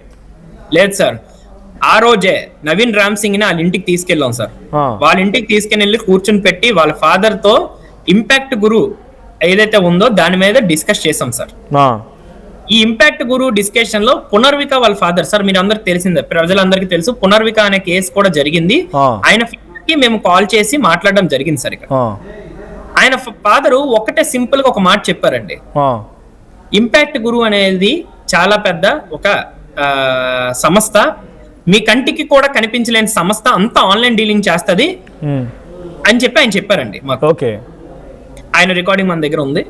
లేదు సార్, ఆ రోజే నవీన్ రామ్ సింగ్ ని వాళ్ళ ఇంటికి తీసుకెళ్ళాం సార్. వాళ్ళ ఇంటికి తీసుకెళ్ళి కూర్చుని పెట్టి వాళ్ళ ఫాదర్ తో ఇంపాక్ట్ గురు ఏదైతే ఉందో దాని మీద డిస్కస్ చేసాం సార్. ఈ ఇంపాక్ట్ గురు డిస్కషన్ లో పునర్విక వాళ్ళ ఫాదర్ సార్, మీరు అందరికి తెలిసిందే, ప్రజలందరికీ తెలుసు, పునర్విక అనే కేసు కూడా జరిగింది. ఆయన ఫాదర్ కి మేము కాల్ చేసి మాట్లాడడం జరిగింది సార్. ఇక్కడ ఆయన ఫాదర్ ఒకటే సింపుల్ గా ఒక మాట చెప్పారండి, ఇంపాక్ట్ గురు అనేది చాలా పెద్ద ఒక సంస్థ, మీ కంటికి కూడా కనిపించలేని సంస్థ, అంతా ఆన్లైన్ డీలింగ్ చేస్తుంది అని చెప్పి ఆయన చెప్పారండి మాకు. ఆయన రికార్డింగ్ మన దగ్గర ఉంది.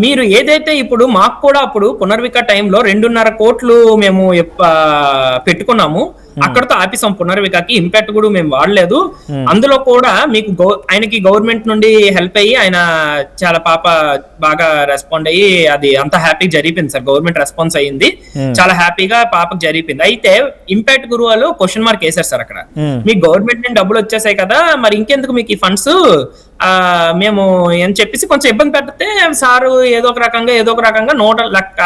మీరు ఏదైతే ఇప్పుడు మాకు కూడా అప్పుడు పునర్విక టైంలో 2.5 కోట్లు మేము పెట్టుకున్నాము, అక్కడతో ఆపిసాం పునర్వికాకి. ఇంపాక్ట్ కూడా మేము వాడలేదు. అందులో కూడా మీకు ఆయనకి గవర్నమెంట్ నుండి హెల్ప్ అయ్యి ఆయన చాలా బాగా రెస్పాండ్ అయ్యి అది అంత హ్యాపీ జరిగిపోయింది సార్. గవర్నమెంట్ రెస్పాన్స్ అయ్యింది, చాలా హ్యాపీగా పాపకు జరిగిపోయింది. అయితే ఇంపాక్ట్ గురు వాళ్ళు క్వశ్చన్ మార్క్ వేశారు సార్ అక్కడ. మీకు గవర్నమెంట్ నుండి డబ్బులు వచ్చేసాయి కదా, మరి ఇంకెందుకు మీకు ఈ ఫండ్స్ మేము అని చెప్పేసి కొంచెం ఇబ్బంది పెడితే సారు ఏదో ఒక రకంగా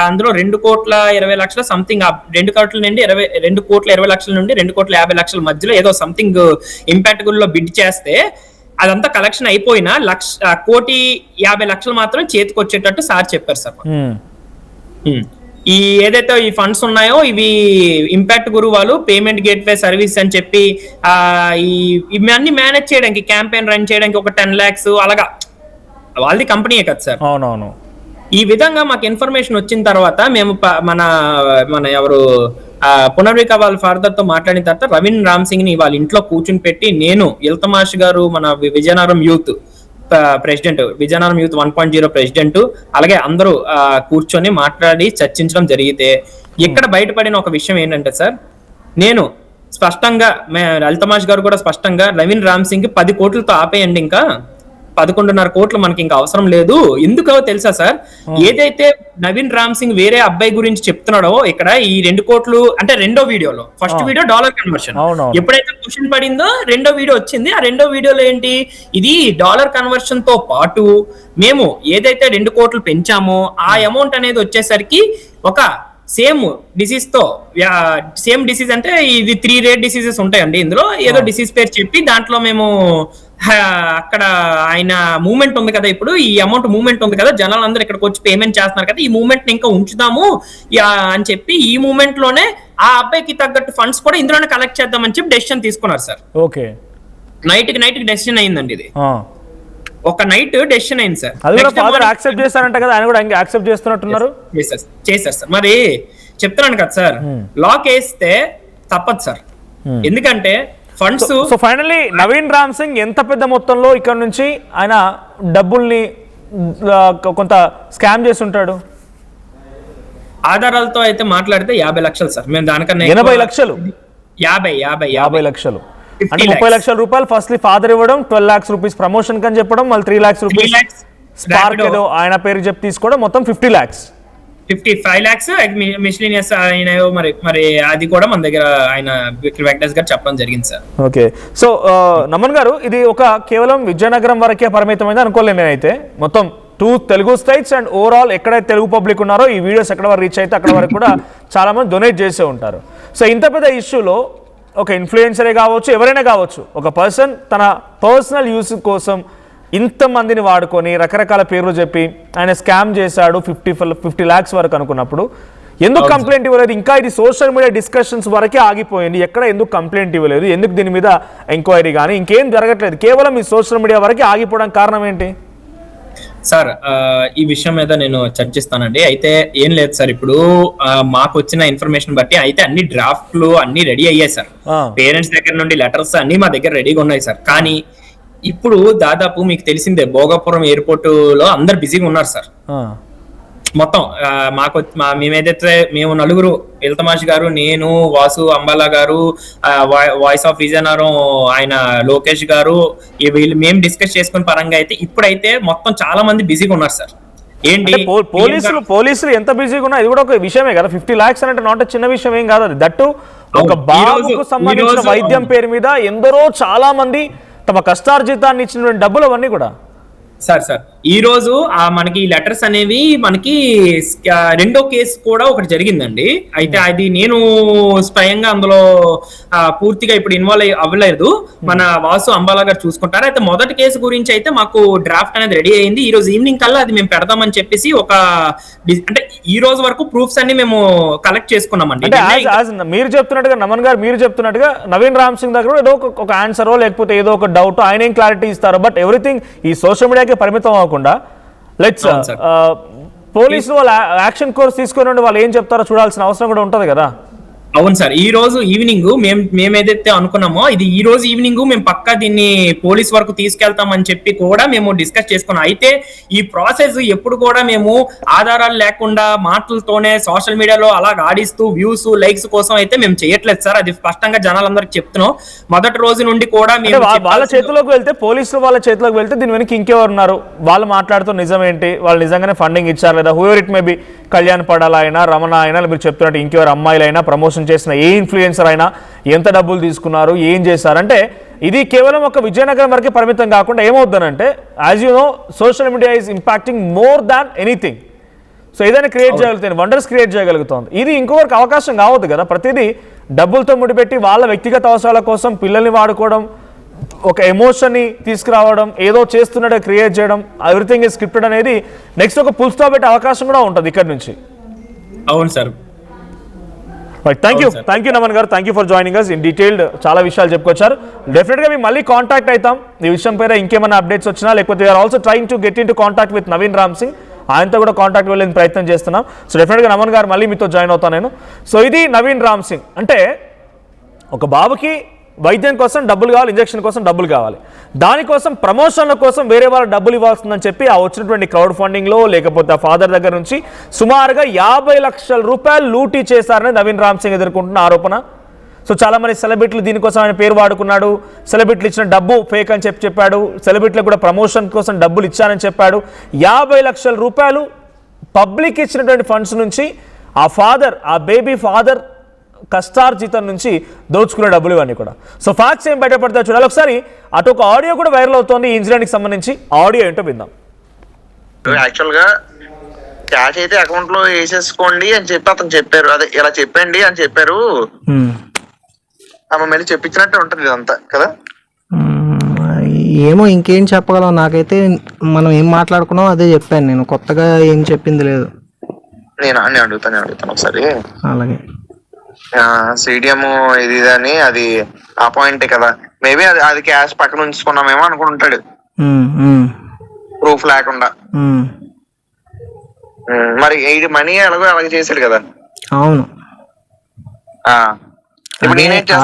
అందులో 2,20,00,000 సంథింగ్, 2,20,00,000 నుండి 2,50,00,000 మధ్యలో ఏదో సంథింగ్ ఇంపాక్ట్ గురిలో బిడ్ చేస్తే అదంతా కలెక్షన్ అయిపోయినా 1,50,00,000 మాత్రం చేతికి వచ్చేటట్టు సార్ చెప్పారు సార్. ఈ ఏదైతే ఈ ఫండ్స్ ఉన్నాయో ఇవి ఇంపాక్ట్ గురు వాళ్ళు పేమెంట్ గేట్వే సర్వీస్ అని చెప్పి ఇవన్నీ మేనేజ్ చేయడానికి, క్యాంపెయిన్ రన్ చేయడానికి ఒక 10 lakhs అలాగా వాళ్ళది కంపెనీయే కదా సార్. అవునవును. ఈ విధంగా మాకు ఇన్ఫర్మేషన్ వచ్చిన తర్వాత మేము మన ఎవరు పునర్విక వాళ్ళ ఫాదర్ తో మాట్లాడిన తర్వాత రవీన్ రామ్ సింగ్ ని వాళ్ళ ఇంట్లో కూర్చుని పెట్టి నేను, ఇల్తమాష్ గారు మన Vizianagaram youth president, Vizianagaram youth 1.0 president, అలాగే అందరూ కూర్చొని మాట్లాడి చర్చించడం జరిగితే ఇక్కడ బయటపడిన ఒక విషయం ఏంటంటే సార్, నేను స్పష్టంగా అల్తమాష్ గారు కూడా స్పష్టంగా రవీన్ రామ్ సింగ్ 10 కోట్లతో ఆపేయండి, ఇంకా 11.5 కోట్లు మనకి ఇంకా అవసరం లేదు. ఎందుకో తెలుసా సార్, ఏదైతే నవీన్ రామ్ సింగ్ వేరే అబ్బాయి గురించి చెప్తున్నాడో ఇక్కడ ఈ 2 కోట్లు అంటే రెండో వీడియోలో, ఫస్ట్ వీడియో డాలర్ కన్వర్షన్, ఎప్పుడైతే క్వశ్చన్ పడిందో రెండో వీడియో వచ్చింది. ఆ రెండో వీడియోలో ఏంటి, ఇది డాలర్ కన్వర్షన్ తో పాటు మేము ఏదైతే 2 కోట్లు పెంచామో ఆ అమౌంట్ అనేది వచ్చేసరికి ఒక సేమ్ డిసీజ్ తో, సేమ్ డిసీజ్ అంటే ఇది 3 రేర్ డిసీజెస్ ఉంటాయండి ఇందులో, ఏదో డిసీజ్ పేరు చెప్పి దాంట్లో మేము అక్కడ ఆయన మూవ్మెంట్ ఉంది కదా, ఇప్పుడు ఈ అమౌంట్ మూవ్మెంట్ ఉంది కదా, జనాలు అందరూ ఇక్కడికి వచ్చి పేమెంట్ చేస్తున్నారు కదా, ఈ మూవ్మెంట్ ని ఇంకా ఉంచుదాము అని చెప్పి ఈ మూవ్మెంట్ లోనే ఆ అబ్బాయికి తగ్గట్టు ఫండ్స్ కూడా ఇందులోనే కలెక్ట్ చేద్దామని చెప్పి డెసిషన్ తీసుకున్నారు సార్. ఓకే, నైట్ కి డెసిషన్ అయిందండి ఇది. ఒక నైట్ డెసిషన్ అయింది సార్. అది కూడా ఫాదర్ యాక్సెప్ట్ చేస్తారంట కదా, ఆయన కూడా యాక్సెప్ట్ చేస్తున్నట్టున్నారు. చేశారు సార్. మరి చెప్తున్నాను కదా సార్, లాక్ వేస్తే తప్పదు సార్, ఎందుకంటే funds. So finally Naveen Ram Singh ఎంత పెద్ద మొత్తంలో ఇక్కడ నుంచి ఆయన డబ్బుల్ని కొంత స్కామ్ చేసి ఉంటాడు? ఆధారాలతో అయితే మాట్లాడితే 50 లక్షలు సార్. మేము దానికన్నా 80 లక్షలు, 50 లక్షలు అంటే 30 లక్షల రూపాయలు ఫస్ట్లీ ఫాదర్ ఇవ్వడం, 12 lakhs రూపీస్ ప్రమోషన్ కని చెప్పడం, మళ్ళీ 3 lakhs రూపీస్ స్పార్క్ ఏదో ఆయన పేరు చెప్పి తీసుకోవడం, మొత్తం 50 lakhs, 55 lakhs మిస్లీనియస్ ఆయన మరి అది కూడా మన దగ్గర ఆయన వెంకటేష్ గారు చెప్పడం జరిగింది సార్. ఓకే, సో నమన్ గారు, ఇది ఒక కేవలం విజయనగరం వరకే పరిమితమైంది అనుకోలేదు నేనైతే. మొత్తం 2 తెలుగు స్టేట్స్ అండ్ ఓవరాల్ ఎక్కడైతే తెలుగు పబ్లిక్ ఉన్నారో ఈ వీడియోస్ ఎక్కడ వరకు రీచ్ అయితే అక్కడ వరకు కూడా చాలా మంది డొనేట్ చేసే ఉంటారు. సో ఇంత పెద్ద ఇష్యూలో ఒక ఇన్ఫ్లుయెన్సరే కావచ్చు, ఎవరైనా కావచ్చు, ఒక పర్సన్ తన పర్సనల్ యూస్ కోసం ఇంతమందిని వాడుకొని రకరకాల పేర్లు చెప్పి ఆయన స్కామ్ చేశాడు 50 lakhs వరకు అనుకున్నప్పుడు ఎందుకు కంప్లైంట్ ఇవ్వలేదు? ఇంకా ఇది సోషల్ మీడియా డిస్కషన్స్ వరకే ఆగిపోయింది, ఎక్కడ ఎందుకు కంప్లైంట్ ఇవ్వలేదు? ఎందుకు దీని మీద ఎంక్వైరీ కానీ ఇంకేం జరగట్లేదు, కేవలం ఈ సోషల్ మీడియా వరకే ఆగిపోవడానికి కారణం ఏంటి? సార్, ఈ విషయం మీద నేను చర్చిస్తానండి. అయితే ఏం లేదు సార్, ఇప్పుడు మాకు వచ్చిన ఇన్ఫర్మేషన్ బట్టి అయితే అన్ని డ్రాఫ్ట్లు అన్ని రెడీ అయ్యాయి సార్. పేరెంట్స్ దగ్గర నుండి లెటర్స్ అన్ని మా దగ్గర రెడీగా ఉన్నాయి సార్. కానీ ఇప్పుడు దాదాపు మీకు తెలిసిందే, భోగాపురం ఎయిర్పోర్ట్ లో అందరు బిజీగా ఉన్నారు సార్. మొత్తం మేము నలుగురు, ఇల్తమాష్ గారు, నేను, వాసు అంబాలా గారు, వాయిస్ ఆఫ్ విజయనగరం ఆయన లోకేష్ గారు, వీళ్ళు మేము డిస్కస్ చేసుకున్న పరంగా అయితే ఇప్పుడైతే మొత్తం చాలా మంది బిజీగా ఉన్నారు సార్. ఏంటి పోలీసులు ఎంత బిజీగా ఉన్నా ఇది కూడా ఒక విషయమే కదా. 50 lakhs అంటే నాట్ చిన్న విషయం ఏం కాదు అది. దట్టు ఒక బాబుకు సంబంధించిన వైద్యం పేరు మీద ఎందరో చాలా మంది తమ కష్టార్జితాన్ని ఇచ్చినటువంటి డబ్బులు అవన్నీ కూడా. సార్ ఈ రోజు మనకి లెటర్స్ అనేవి మనకి రెండో కేసు కూడా ఒకటి జరిగిందండి. అయితే అది నేను స్వయంగా అందులో పూర్తిగా ఇప్పుడు ఇన్వాల్వ్ అవ్వలేదు, మన వాసు అంబాలా గారు చూసుకుంటారు. అయితే మొదటి కేసు గురించి అయితే మాకు డ్రాఫ్ట్ అనేది రెడీ అయింది. ఈ రోజు ఈవినింగ్ కల్లా అది మేము పెడదామని చెప్పేసి అంటే ఈ రోజు వరకు ప్రూఫ్స్ అన్ని మేము కలెక్ట్ చేసుకున్నామండి. మీరు చెప్తున్నట్టుగా, నమన్ గారు మీరు చెప్తున్నట్టుగా నవీన్ రామ్ సింగ్ దగ్గర ఏదో ఒక ఆన్సరో లేకపోతే ఏదో ఒక డౌట్ ఆయన ఏం క్లారిటీ ఇస్తారు. బట్ ఎవ్రీథింగ్ ఈ సోషల్ మీడియాకి పరిమితం అవ్వకుండా లెట్స్ పోలీసులు వాళ్ళ యాక్షన్ కోర్స్ తీసుకుని వాళ్ళు ఏం చెప్తారో చూడాల్సిన అవసరం కూడా ఉంటది కదా. అవును సార్, ఈ రోజు ఈవినింగ్ మేము ఏదైతే అనుకున్నామో ఇది ఈ రోజు ఈవినింగ్ మేము పక్కా దీన్ని పోలీస్ వరకు తీసుకెళ్తామని చెప్పి కూడా మేము డిస్కస్ చేసుకున్నాం. అయితే ఈ ప్రాసెస్ ఎప్పుడు కూడా మేము ఆధారాలు లేకుండా మాటలతోనే సోషల్ మీడియాలో అలా ఆడిస్తూ వ్యూస్ లైక్స్ కోసం అయితే మేము చేయట్లేదు సార్. అది స్పష్టంగా జనాలందరికి చెప్తున్నాం. మొదటి రోజు నుండి కూడా మేము వాళ్ళ చేతిలోకి వెళ్తే, పోలీసులు వాళ్ళ చేతిలోకి వెళ్తే దీని వెనక ఇంకెవరు ఉన్నారు, వాళ్ళు మాట్లాడుతూ నిజం ఏంటి, వాళ్ళు నిజంగానే ఫండింగ్ ఇచ్చారు లేదా, whoever it may be, Kalyan Padala అయినా రమణ అయినా మీరు చెప్తున్నట్టు ఇంకెవరు అమ్మాయిలైనా, ప్రమోషన్ చేసిన ఏ ఇన్ఫ్లుయెన్సర్ అయినా ఎంత డబ్బులు తీసుకున్నారు, ఏం చేశారంటే ఇది కేవలం ఒక విజయనగరం వరకే పరిమితం కాకుండా ఏమవుతుందంటే, as you know social media is impacting more than anything. So ఏదైనా క్రియేట్ చేయగలుగుతుంది, వండర్స్ క్రియేట్ చేయగలుగుతుంది. ఇది ఇంకొకరికి అవకాశం కావద్దు కదా. ప్రతిదీ డబ్బులతో ముడిపెట్టి వాళ్ళ వ్యక్తిగత అవసరాల కోసం పిల్లల్ని వాడుకోవడం, ఒక ఎమోషన్ని తీసుకురావడం, ఏదో చేస్తున్నట్టు క్రియేట్ చేయడం, ఎవ్రీథింగ్ ఈజ్ స్క్రిప్టెడ్ అనేది నెక్స్ట్ ఒక ఫుల్ స్టాప్ పెట్టే అవకాశం కూడా ఉంటుంది ఇక్కడ నుంచి. అవును సార్. థ్యాంక్ యూ నమన్ గారు, thank you for joining us. In detailed చాలా విషయాలు చెప్పుకొచ్చారు. డెఫినెట్గా మేము మళ్ళీ కాంటాక్ట్ అవుతాం ఈ విషయం పైన. ఇంకేమైనా అప్డేట్స్ వచ్చినా, లేకపోతే we are also trying to get in to contact with Naveen Ram Singh, ఆయనతో కూడా కాంటాక్ట్ వెళ్ళే ప్రయత్నం చేస్తున్నాం. సో డెఫినెట్గా నమన్ గారు మళ్ళీ మీతో జాయిన్ అవుతాను నేను. సో ఇది నవీన్ రామ్ సింగ్. అంటే ఒక బాబుకి వైద్యం కోసం డబ్బులు కావాలి, ఇంజక్షన్ కోసం డబ్బులు కావాలి, దానికోసం ప్రమోషన్ల కోసం వేరే వాళ్ళు డబ్బులు ఇవ్వాల్సిందని చెప్పి ఆ వచ్చినటువంటి క్రౌడ్ ఫండింగ్లో లేకపోతే ఆ ఫాదర్ దగ్గర నుంచి సుమారుగా 50 లక్షల రూపాయలు లూటీ చేశారని నవీన్ రామ్ సింగ్ ఎదుర్కొంటున్న ఆరోపణ. సో చాలా మంది సెలబ్రిటీలు దీనికోసం ఆయన పేరు వాడుకున్నాడు, సెలబ్రిటీలు ఇచ్చిన డబ్బు ఫేక్ అని చెప్పాడు, సెలబ్రిటీలకు కూడా ప్రమోషన్ కోసం డబ్బులు ఇచ్చానని చెప్పాడు. 50 లక్షల రూపాయలు పబ్లిక్ ఇచ్చినటువంటి ఫండ్స్ నుంచి ఆ ఫాదర్, ఆ బేబీ ఫాదర్ కష్టార్జితం నుంచి దోచుకునే డబ్బులు ఇవన్నీ కూడా. సో ఫ్యాక్ట్స్ ఏం బయటపడతాయో చూడాలి. ఒకసారి అటు ఒక ఆడియో కూడా వైరల్ అవుతోంది ఈ ఇన్సిడెంట్కి సంబంధించి. ఆడియో ఏంటో విందాం. యాక్చువల్ గా క్యాష్ అయితే అకౌంట్ లో వేసేసుకోండి అని చెప్పి అతను చెప్పారు, అదే ఇలా చెప్పండి అని చెప్పారు. ఆమె మళ్ళీ చెప్పించినట్టే ఉంటది ఇదంతా కదా. ఏమో ఇంకేం చెప్పగలం, నాకైతే మనం ఏం మాట్లాడుకున్నాం అదే చెప్పాను నేను, కొత్తగా ఏం చెప్పింది లేదు. నేను అడుగుతాను ఒకసారి. అలాగే సిడిఎం ఇది అని అది ఆ పాయింటే కదా, మేబీ అది క్యాష్ పక్కన ఉంచుకున్నామేమో అనుకుంటాడు ప్రూఫ్ లేకుండా. మరి ఇది మనీ ఎలాగో అలాగే చేశాడు కదా. అవును,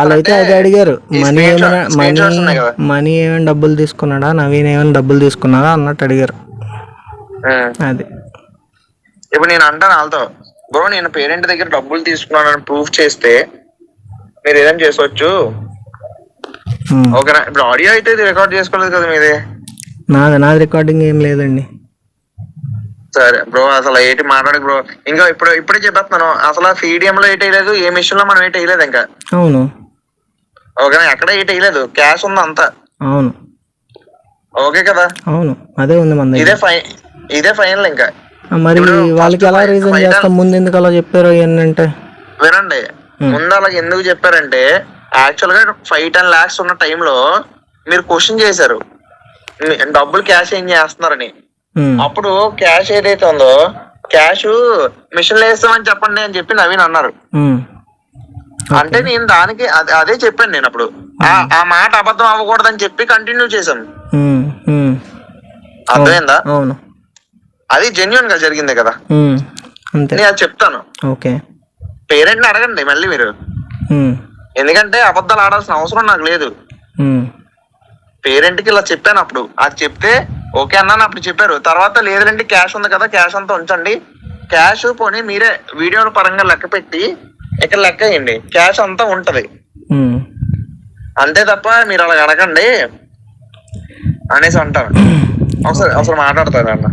వాళ్ళైతే అది అడిగారు, మనీ ఏమైనా డబ్బులు తీసుకున్నాడా, నవీన్ ఏమైనా డబ్బులు తీసుకున్నాడా అన్నట్టు అడిగారు. అది ఇప్పుడు నేను అంటాను వాళ్ళతో, బ్రో నేను పేరెంట్ దగ్గర డబ్బులు తీసుకున్నానని ప్రూఫ్ చేస్తే మీరు ఏదైనా చేసుకోవచ్చు ఓకేనా. ఇప్పుడు ఆడియో అయితే ఇది రికార్డ్ చేసుకోలేదు కదా మీది. నాది రికార్డింగ్ ఏం లేదండి. సరే బ్రో, అసలు ఏంటి మాట్లాడు బ్రో. ఇంకా ఇప్పుడే చెప్పేస్తున్నాను, అసలు సిడిఎం లో ఏట్ వేయలేదు, ఏ మిషన్ లో మనం ఏట్ వేయలేదు ఇంకా. అవును ఓకేనా, ఎక్కడ ఏట్ వేయలేదు, క్యాష్ ఉంది అంతా. అవును ఓకే కదా. అవును అదే ఉంది మన దగ్గర. ఇదే ఫైనల్. ఇంకా మరి వాళ్ళకి ఎలా రీజన్ చేస్తాం, ముందు ఎందుకు అలా చెప్పారు ఏంటంటే, వినండి, ముందు అలాగే ఎందుకు చెప్పారంటే యాక్చువల్ గా 5-10 lakhs ఉన్న టైంలో మీరు క్వశ్చన్ చేశారు డబ్బులు క్యాష్ ఏం చేస్తున్నారని. అప్పుడు క్యాష్ ఏదైతే ఉందో క్యాష్ మిషన్ లో వేస్తామని చెప్పండి అని చెప్పి నవీన్ అన్నారు. అంటే నేను దానికి అదే చెప్పాను నేను అప్పుడు. ఆ మాట అబద్ధం అవ్వకూడదని చెప్పి కంటిన్యూ చేశాను. అర్థమైందా? అవును, అది జెన్యున్ గా జరిగింది కదా. నేను అది చెప్తాను. ఓకే, పేరెంట్ ని అడగండి మళ్ళీ మీరు, ఎందుకంటే అబద్ధాలు ఆడాల్సిన అవసరం నాకు లేదు. పేరెంట్ కి ఇలా చెప్పాను అప్పుడు, అది చెప్తే ఓకే అన్నాను అప్పుడు చెప్పారు. తర్వాత లేదండి క్యాష్ ఉంది కదా, క్యాష్ అంతా ఉంచండి, క్యాష్ పోనీ మీరే వీడియోల పరంగా లెక్క పెట్టి ఇక్కడ లెక్క వేయండి, క్యాష్ అంతా ఉంటది అంతే తప్ప మీరు అలా అడగండి అనేసి అంటారు. ఒకసారి మాట్లాడతారు అన్న.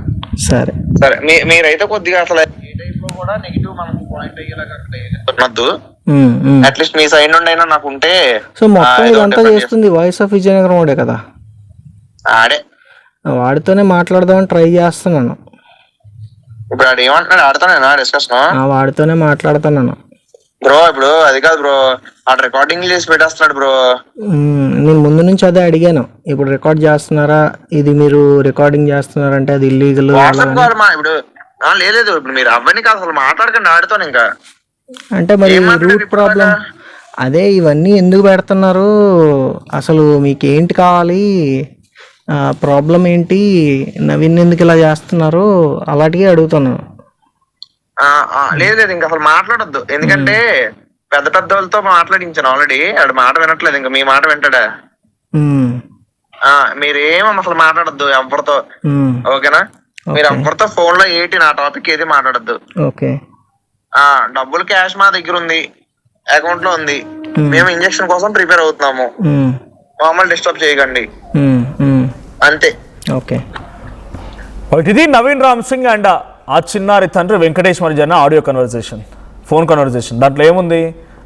సరే సరే, మీరైతే కొద్దిగా అసలు ఏ టైప్ లో కూడా నెగిటివ్ మనకు పాయింట్ అయ్యేలాగా అట్లీస్ట్ మీ సైడ్ నుండి అయినా నాకు ఉంటే. సో మొత్తం ఇదంతా చేస్తుంది వాయిస్ ఆఫ్ విజయనగరం వాడే కదా, ఆడే, వాడితోనే మాట్లాడదామని ట్రై చేస్తున్నాను. ఇప్పుడు ఆడు ఏమంటున్నాడు, ఆడుతానేనా డిస్కషన్? వాడితోనే మాట్లాడుతున్నాను బ్రో. ఇప్పుడు అది కాదు బ్రో, ఆడు రికార్డింగ్ చేసి పెట్టేస్తున్నాడు బ్రో. నేను ముందు నుంచి అదే అడిగాను, ఇప్పుడు రికార్డ్ చేస్తున్నారా, ఇది మీరు రికార్డింగ్ చేస్తున్నారంటే అది ఇల్లీగల్. ఇప్పుడు లేదు, ఇప్పుడు మీరు అవన్నీ కాదు అసలు మాట్లాడకండి ఆడుతో. ఇంకా అంటే మరి రూట్ ప్రాబ్లం అదే, ఇవన్నీ ఎందుకు పెడుతున్నారు, అసలు మీకు ఏంటి కావాలి, ప్రాబ్లం ఏంటి, నవీన్ ఎందుకు ఇలా చేస్తున్నారు, అలాంటివి అడుగుతున్నాను. లేదు ఇంకా అసలు మాట్లాడొద్దు, ఎందుకంటే పెద్ద పెద్ద వాళ్ళతో మాట్లాడించాను ఆల్రెడీ. ఆడు మాట వినట్లేదు, ఇంకా మీ మాట వింటాడా? మీరేం అసలు మాట్లాడద్దు ఎవరితో, ఓకేనా? మీరు ఎవరితో ఫోన్ లో నా టాపిక్ ఏది మాట్లాడద్దు. డబ్బులు క్యాష్ మా దగ్గర ఉంది, అకౌంట్ లో ఉంది. మేము ఇంజక్షన్ కోసం ప్రిపేర్ అవుతున్నాము, మమ్మల్ని డిస్టర్బ్ చేయకండి అంతే. ఇది నవీన్ రామ్ సింగ్ అండ్ ఆ చిన్నారి తండ్రి వెంకటేష్ మధ్య ఆడియో కన్వర్సేషన్, ఫోన్ కన్వర్సేషన్. దాంట్లో ఏముంది,